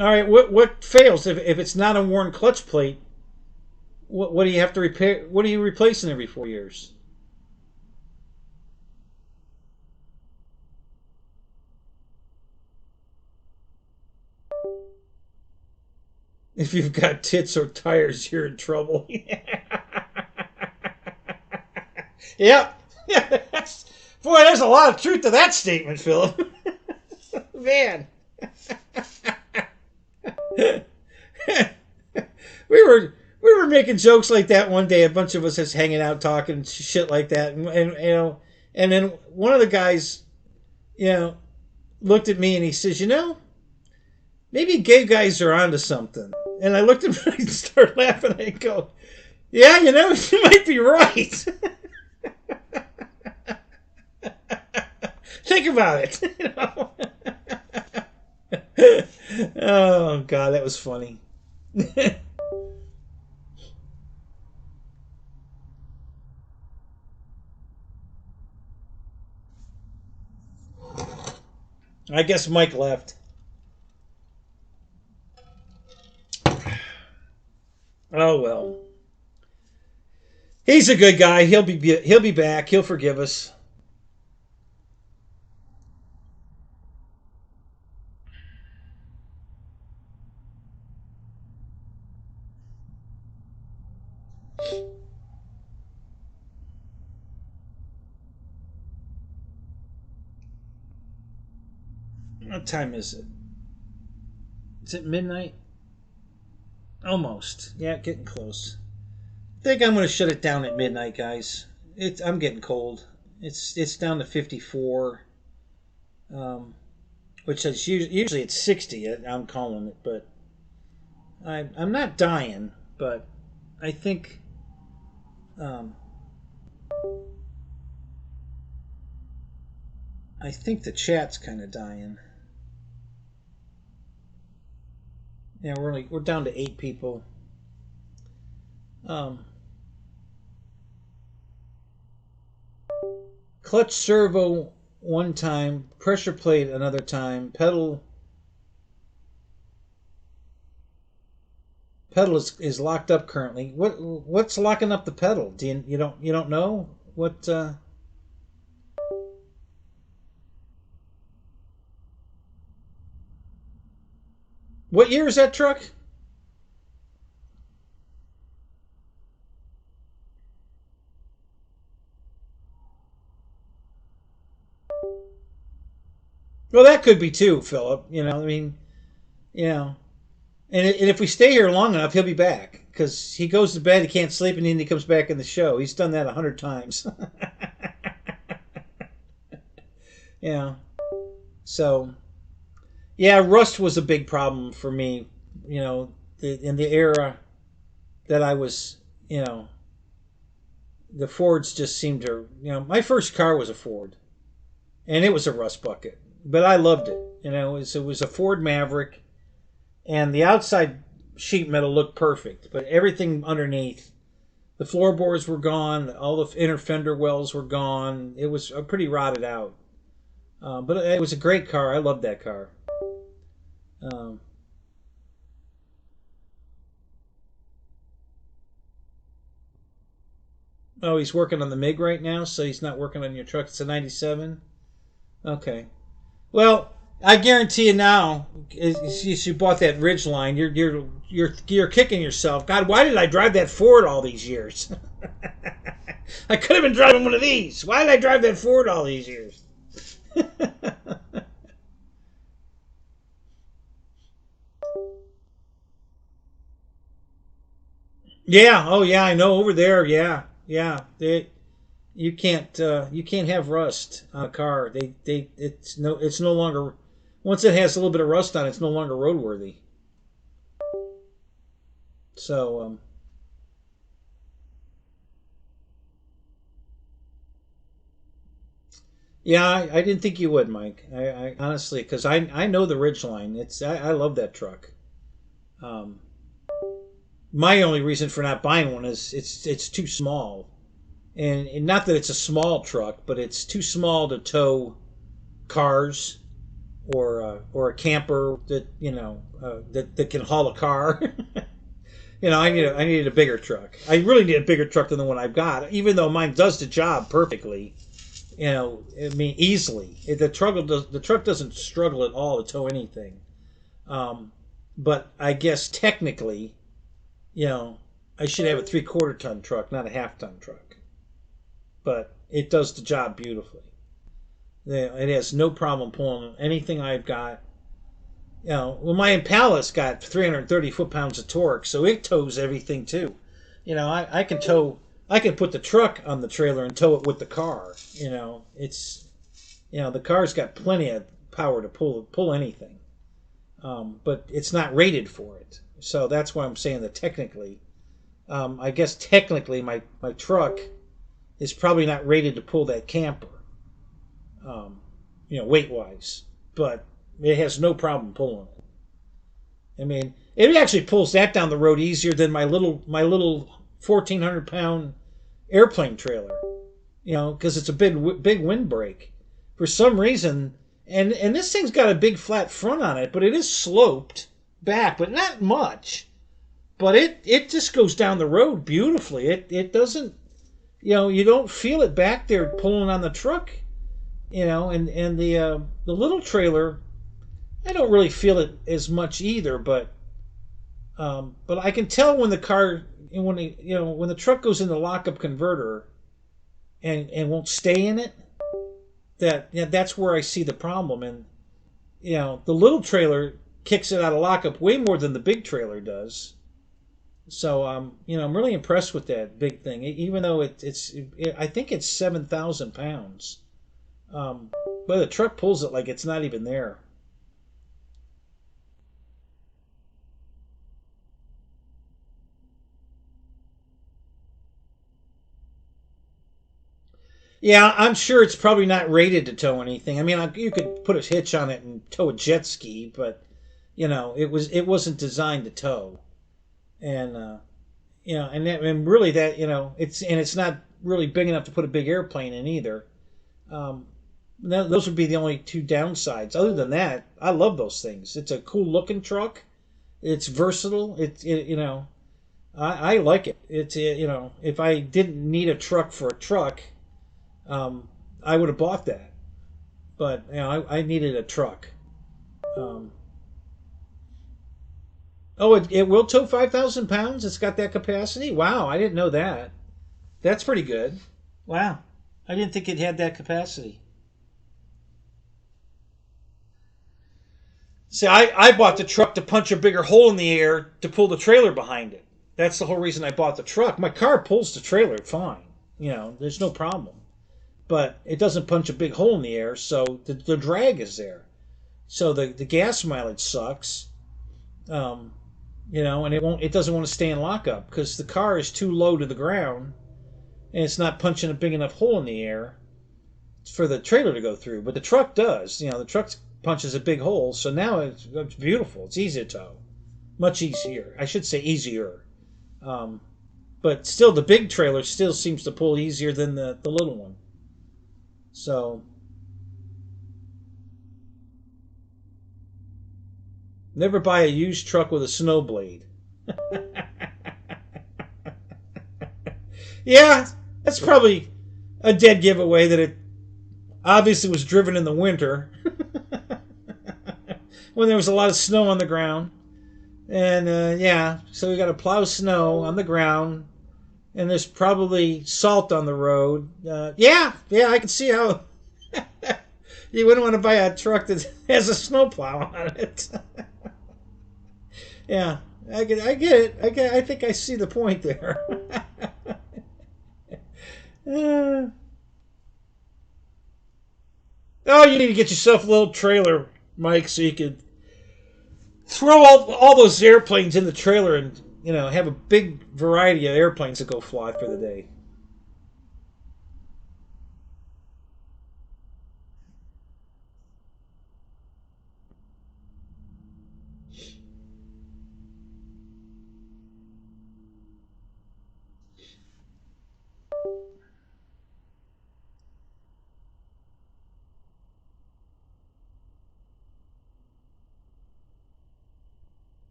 All right, what fails if it's not a worn clutch plate? What do you have to repair? What are you replacing every 4 years? If you've got tits or tires, you're in trouble. Yep. Boy, there's a lot of truth to that statement, Philip. Man. we were making jokes like that one day. A bunch of us was hanging out talking shit like that, and you know, and then one of the guys, you know, looked at me and he says, maybe gay guys are onto something. And I looked at him and I started laughing. I go, yeah, you might be right. Think about it. Oh God, that was funny. I guess Mike left. Oh well. He's a good guy. He'll be back. He'll forgive us. What time is it? Is it midnight? Almost. Yeah, getting close. I think I'm going to shut it down at midnight, guys. I'm getting cold. It's down to 54, which is usually it's 60. I'm calling it, but I'm not dying. But I think the chat's kind of dying. Yeah, we're down to 8 people. Clutch servo one time, pressure plate another time, pedal is locked up currently. What's locking up the pedal? You don't know what? What year is that truck? Well, that could be too, Philip. I mean, and if we stay here long enough, he'll be back because he goes to bed, he can't sleep, and then he comes back in the show. He's done that 100 times. Yeah. So, yeah, rust was a big problem for me. In the era that I was, the Fords just seemed to, my first car was a Ford, and it was a rust bucket, but I loved it. It was a Ford Maverick, and the outside sheet metal looked perfect, but everything underneath, the floorboards were gone, all the inner fender wells were gone. It was pretty rotted out, but it was a great car. I loved that car. Um, oh, he's working on the MiG right now, so he's not working on your truck. It's a '97. Okay. Well, I guarantee you now, if you bought that Ridgeline, you're kicking yourself. God, why did I drive that Ford all these years? I could have been driving one of these. Why did I drive that Ford all these years? Yeah. Oh, yeah. I know over there. Yeah. Yeah. You can't have rust on a car. It's no longer, once it has a little bit of rust on it, it's no longer roadworthy. So yeah, I didn't think you would, Mike. I honestly, because I know the Ridgeline. I love that truck. Um, my only reason for not buying one is it's too small, and not that it's a small truck, but it's too small to tow cars or a camper that that can haul a car. I needed a bigger truck. I really need a bigger truck than the one I've got, even though mine does the job perfectly. I mean, easily. The truck doesn't struggle at all to tow anything. But I guess technically, I should have a 3/4 ton truck, not a 1/2 ton truck. But it does the job beautifully. It has no problem pulling anything I've got. Well, my Impala's got 330 foot-pounds of torque, so it tows everything too. I can tow. I can put the truck on the trailer and tow it with the car. The car's got plenty of power to pull anything, but it's not rated for it. So that's why I'm saying that technically, I guess technically my truck is probably not rated to pull that camper, weight wise, but it has no problem pulling it. I mean, it actually pulls that down the road easier than my little 1,400-pound airplane trailer. Because it's a big windbreak. For some reason, and this thing's got a big flat front on it, but it is sloped back, but not much. But it just goes down the road beautifully. It doesn't, you don't feel it back there pulling on the truck. And the little trailer, I don't really feel it as much either, but I can tell when the car when the truck goes in the lockup converter and won't stay in it, that's where I see the problem. And the little trailer kicks it out of lockup way more than the big trailer does. So I'm really impressed with that big thing, even though I think it's 7,000 pounds. But the truck pulls it like it's not even there. Yeah, I'm sure it's probably not rated to tow anything. I mean, you could put a hitch on it and tow a jet ski, but it wasn't designed to tow, and and really that it's not really big enough to put a big airplane in either. Um, those would be the only two downsides. Other than that, I love those things. It's a cool looking truck. It's versatile. I like it. If I didn't need a truck for a truck, um, I would have bought that. But I needed a truck. Um, oh, it will tow 5,000 pounds. It's got that capacity. Wow, I didn't know that. That's pretty good. Wow, I didn't think it had that capacity. See, I bought the truck to punch a bigger hole in the air to pull the trailer behind it. That's the whole reason I bought the truck. My car pulls the trailer fine. There's no problem. But it doesn't punch a big hole in the air, so the drag is there. So the gas mileage sucks. Um, and it doesn't want to stay in lockup because the car is too low to the ground and it's not punching a big enough hole in the air for the trailer to go through. But the truck does. The truck punches a big hole, so now it's beautiful. It's easy to tow, much easier. I should say easier. Um, but still, the big trailer still seems to pull easier than the little one. So never buy a used truck with a snow blade. Yeah, that's probably a dead giveaway that it obviously was driven in the winter when there was a lot of snow on the ground. And yeah, so we got to plow snow on the ground, and there's probably salt on the road. Yeah, I can see how you wouldn't want to buy a truck that has a snowplow on it. Yeah, I get it. I think I see the point there. uh, oh, you need to get yourself a little trailer, Mike, so you could throw all those airplanes in the trailer and have a big variety of airplanes that go fly for the day.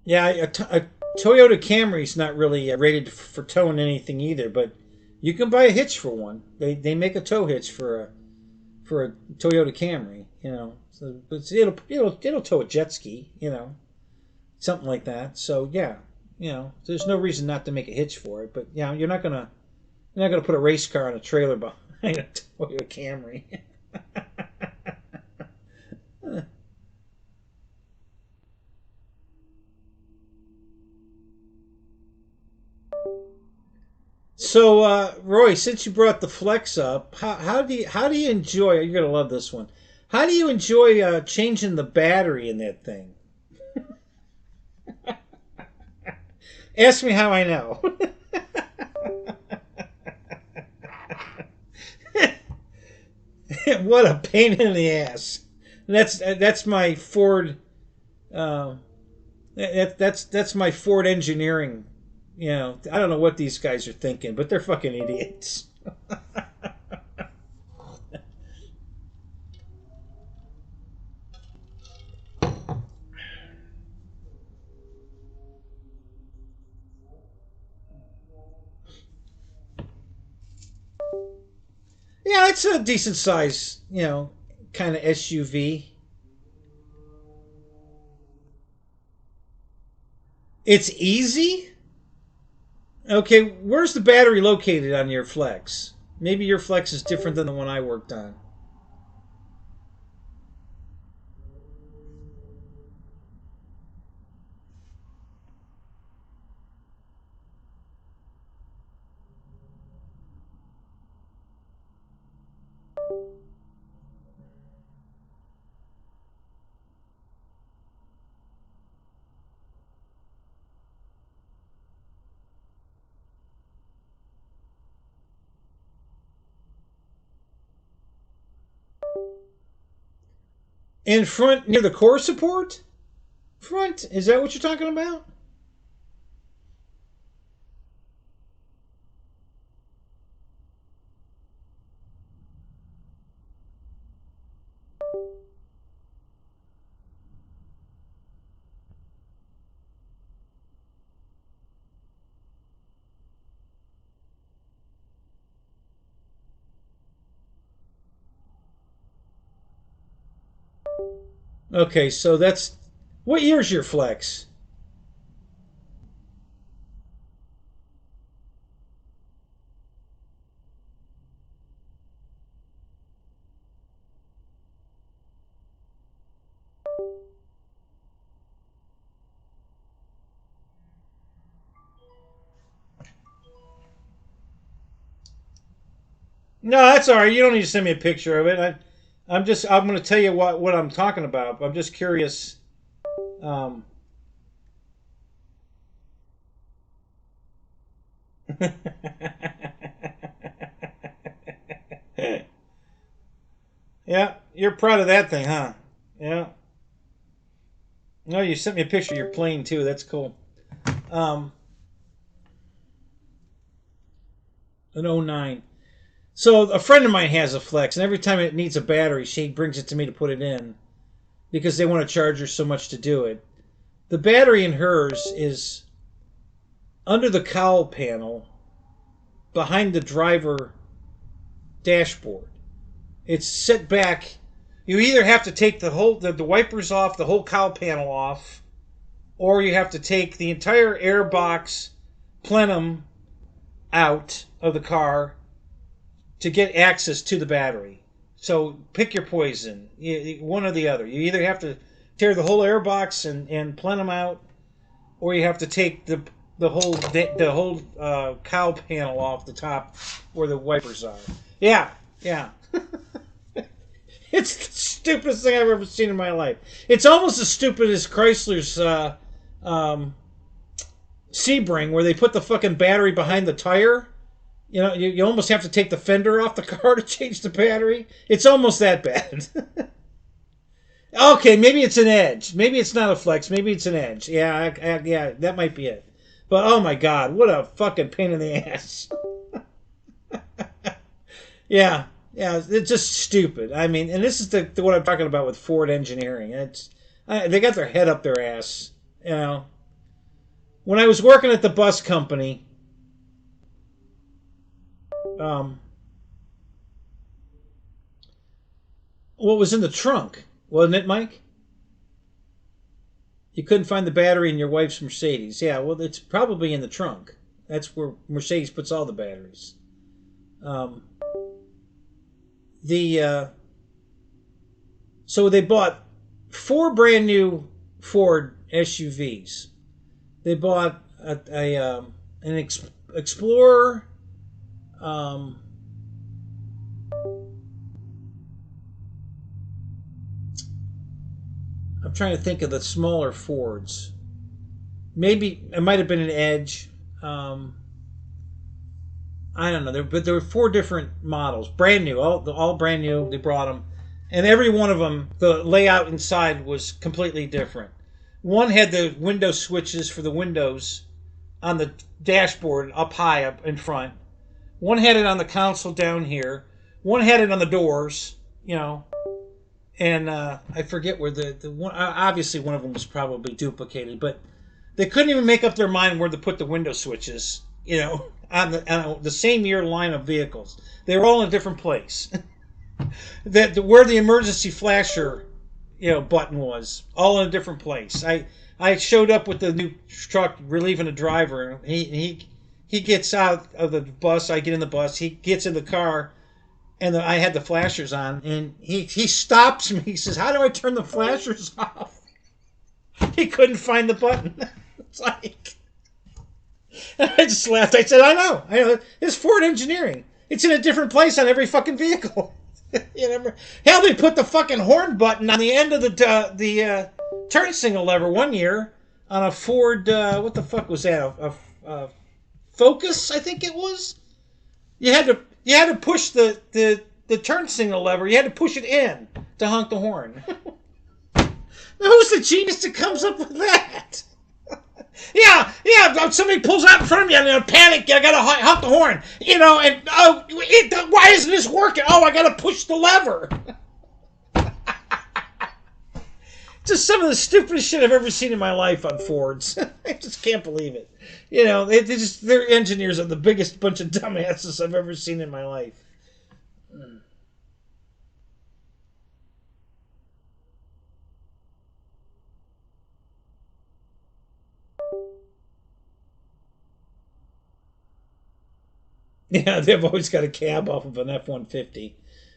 Yeah, a Toyota Camry's not really rated for towing anything either, but you can buy a hitch for one. They make a tow hitch for a Toyota Camry, you know. So but it'll tow a jet ski, you know, something like that. So yeah, you know, there's no reason not to make a hitch for it. But yeah, you're not gonna put a race car on a trailer behind a Toyota Camry. So, Roy, since you brought the Flex up, how do you enjoy? You're gonna love this one. How do you enjoy changing the battery in that thing? Ask me how I know. What a pain in the ass. That's my Ford. Uh, that's my Ford engineering. You know, I don't know what these guys are thinking, but they're fucking idiots. Yeah, it's a decent size, you know, kind of SUV. It's easy. Okay, where's the battery located on your Flex? Maybe your Flex is different than the one I worked on. In front, near the core support? Front? Is that what you're talking about? Okay, so that's. What year's your Flex? No, that's all right. You don't need to send me a picture of it. I'm going to tell you what I'm talking about. I'm just curious. Um, yeah, you're proud of that thing, huh? Yeah. No, you sent me a picture of your plane too. That's cool. Um, an '09. So a friend of mine has a Flex, and every time it needs a battery, she brings it to me to put it in because they want to charge her so much to do it. The battery in hers is under the cowl panel behind the driver dashboard. It's set back. You either have to take the wipers off, the whole cowl panel off, or you have to take the entire air box plenum out of the car to get access to the battery. So pick your poison, one or the other. You either have to tear the whole air box and plenum out, or you have to take the whole cowl panel off the top where the wipers are. Yeah, yeah. It's the stupidest thing I've ever seen in my life. It's almost as stupid as Chrysler's um, Sebring, where they put the fucking battery behind the tire. You know, you almost have to take the fender off the car to change the battery. It's almost that bad. Okay, maybe it's an Edge. Maybe it's not a Flex. Maybe it's an Edge. Yeah, yeah, that might be it. But oh my god, what a fucking pain in the ass. Yeah, yeah, it's just stupid. I mean, and this is the what I'm talking about with Ford engineering. They got their head up their ass, you know. when I was working at the bus company, what was in the trunk, wasn't it, Mike? You couldn't find the battery in your wife's Mercedes. Yeah, well, it's probably in the trunk. That's where Mercedes puts all the batteries. Um, so they bought 4 brand new Ford SUVs. They bought an Explorer. I'm trying to think of the smaller Fords. Maybe it might have been an Edge. I don't know. But there were 4 different models, brand new, all brand new. They brought them, and every one of them, the layout inside was completely different. One had the window switches for the windows on the dashboard up high up in front. One had it on the console down here. One had it on the doors, and I forget where the one. Obviously, one of them was probably duplicated, but they couldn't even make up their mind where to put the window switches. On the same year line of vehicles, they were all in a different place. Where the emergency flasher, button was, all in a different place. I showed up with the new truck relieving a driver, and he gets out of the bus. I get in the bus. He gets in the car, and I had the flashers on, and he stops me. He says, "How do I turn the flashers off?" He couldn't find the button. It's like, I just laughed. I said, I know. It's Ford engineering. It's in a different place on every fucking vehicle. Hell, they put the fucking horn button on the end of the turn signal lever one year on a Ford. What the fuck was that? A Focus, I think it was. You had to push the turn signal lever. You had to push it in to honk the horn. Who's the genius that comes up with that? Yeah. Somebody pulls out in front of me, and in a panic, I gotta honk the horn. And why isn't this working? Oh, I gotta push the lever. Just some of the stupidest shit I've ever seen in my life on Fords. I just can't believe it. Their engineers are the biggest bunch of dumbasses I've ever seen in my life. Yeah, they've always got a cab off of an F-150.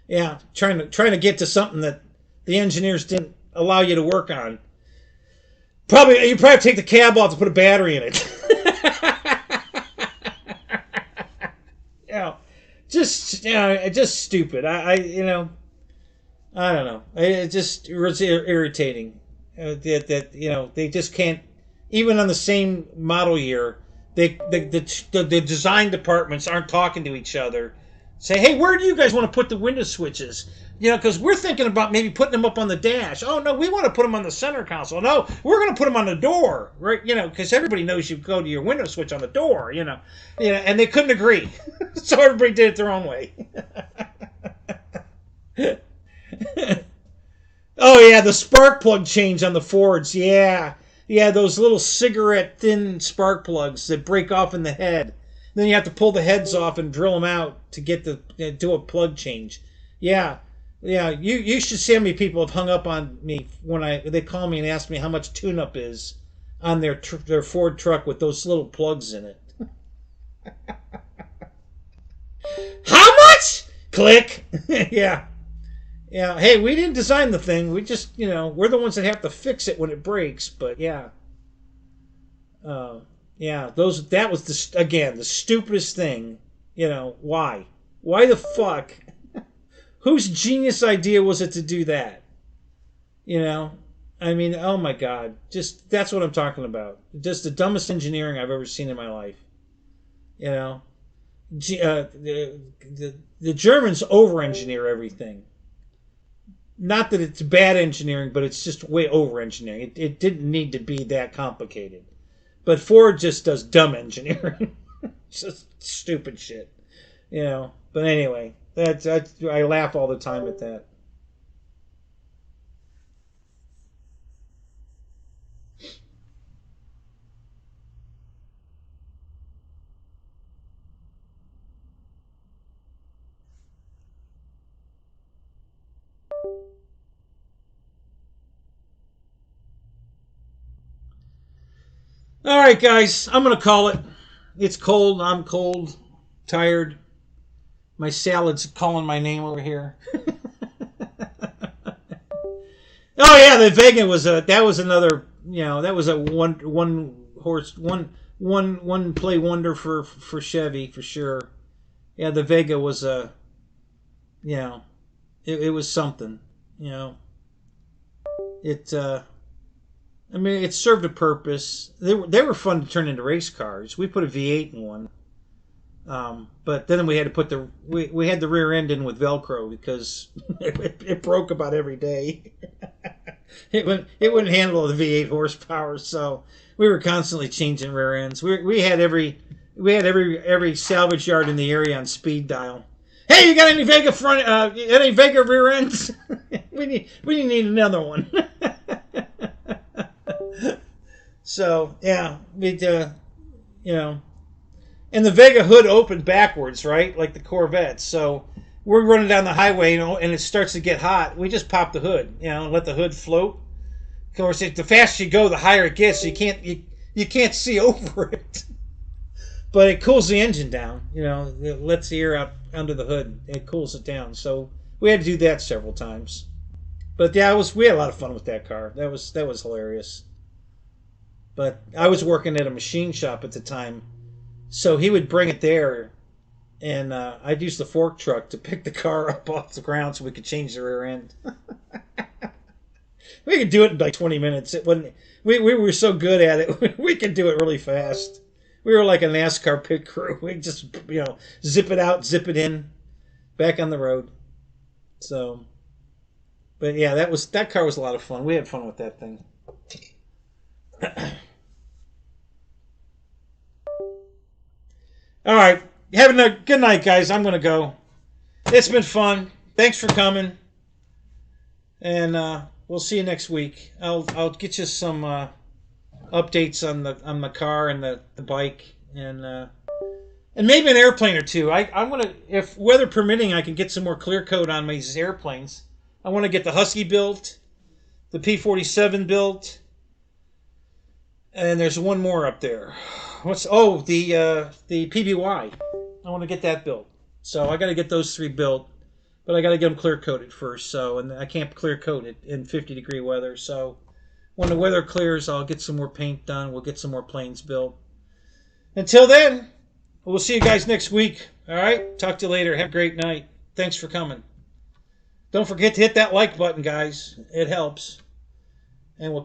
Yeah, trying to get to something that the engineers didn't allow you to work on. You probably take the cab off to put a battery in it. Just stupid. I don't know. It just was irritating that they just can't, even on the same model year. The design departments aren't talking to each other. Say, hey, where do you guys want to put the window switches? Because we're thinking about maybe putting them up on the dash. Oh, no, we want to put them on the center console. No, we're going to put them on the door, right? Because everybody knows you go to your window switch on the door, and they couldn't agree. So everybody did it their own way. Oh, yeah, the spark plug change on the Fords, yeah. Yeah, those little cigarette thin spark plugs that break off in the head. Then you have to pull the heads off and drill them out to get do a plug change. Yeah. You should see how many people have hung up on me when they call me and ask me how much tune-up is on their Ford truck with those little plugs in it. How much? Click. Yeah. Yeah, hey, we didn't design the thing. We just, we're the ones that have to fix it when it breaks. But yeah, that was the stupidest thing. Why? Why the fuck? Whose genius idea was it to do that? I mean, oh my God, that's what I'm talking about. Just the dumbest engineering I've ever seen in my life. The Germans over-engineer everything. Not that it's bad engineering, but it's just way over-engineering. It didn't need to be that complicated. But Ford just does dumb engineering. It's just stupid shit. But anyway, I laugh all the time at that. All right, guys, I'm going to call it. It's cold. I'm cold, tired. My salad's calling my name over here. Oh yeah, the Vega was that was another, that was a one horse one play wonder for Chevy for sure. Yeah, the Vega was a it was something, it I mean, it served a purpose. They were fun to turn into race cars. We put a V8 in one. But then we had to put we had the rear end in with Velcro because it broke about every day. it wouldn't handle the V8 horsepower, so we were constantly changing rear ends. We had every salvage yard in the area on speed dial. Hey, you got any Vega front? Any Vega rear ends? we need another one. So yeah, and the Vega hood opened backwards, right? Like the Corvette. So we're running down the highway, and it starts to get hot. We just pop the hood, and let the hood float. Of course, the faster you go, the higher it gets. So you can't see over it. But it cools the engine down. It lets the air out under the hood. It cools it down. So we had to do that several times. But yeah, we had a lot of fun with that car. That was hilarious. But I was working at a machine shop at the time. So he would bring it there, and I'd use the fork truck to pick the car up off the ground so we could change the rear end. We could do it in like 20 minutes. We were so good at it, we could do it really fast. We were like a NASCAR pit crew. We just, zip it out, zip it in, back on the road. So, but yeah, that car was a lot of fun. We had fun with that thing. All right. Having a good night, guys. I'm going to go. It's been fun. Thanks for coming. And we'll see you next week. I'll get you some updates on the car and the bike and maybe an airplane or two. I'm going to, if weather permitting, I can get some more clear coat on these airplanes. I want to get the Husky built, the P-47 built, and there's one more up there. The PBY. I want to get that built. So I got to get those 3 built, but I got to get them clear coated first. And I can't clear coat it in 50-degree weather. So when the weather clears, I'll get some more paint done. We'll get some more planes built. Until then, we'll see you guys next week. All right. Talk to you later. Have a great night. Thanks for coming. Don't forget to hit that like button, guys. It helps. And we'll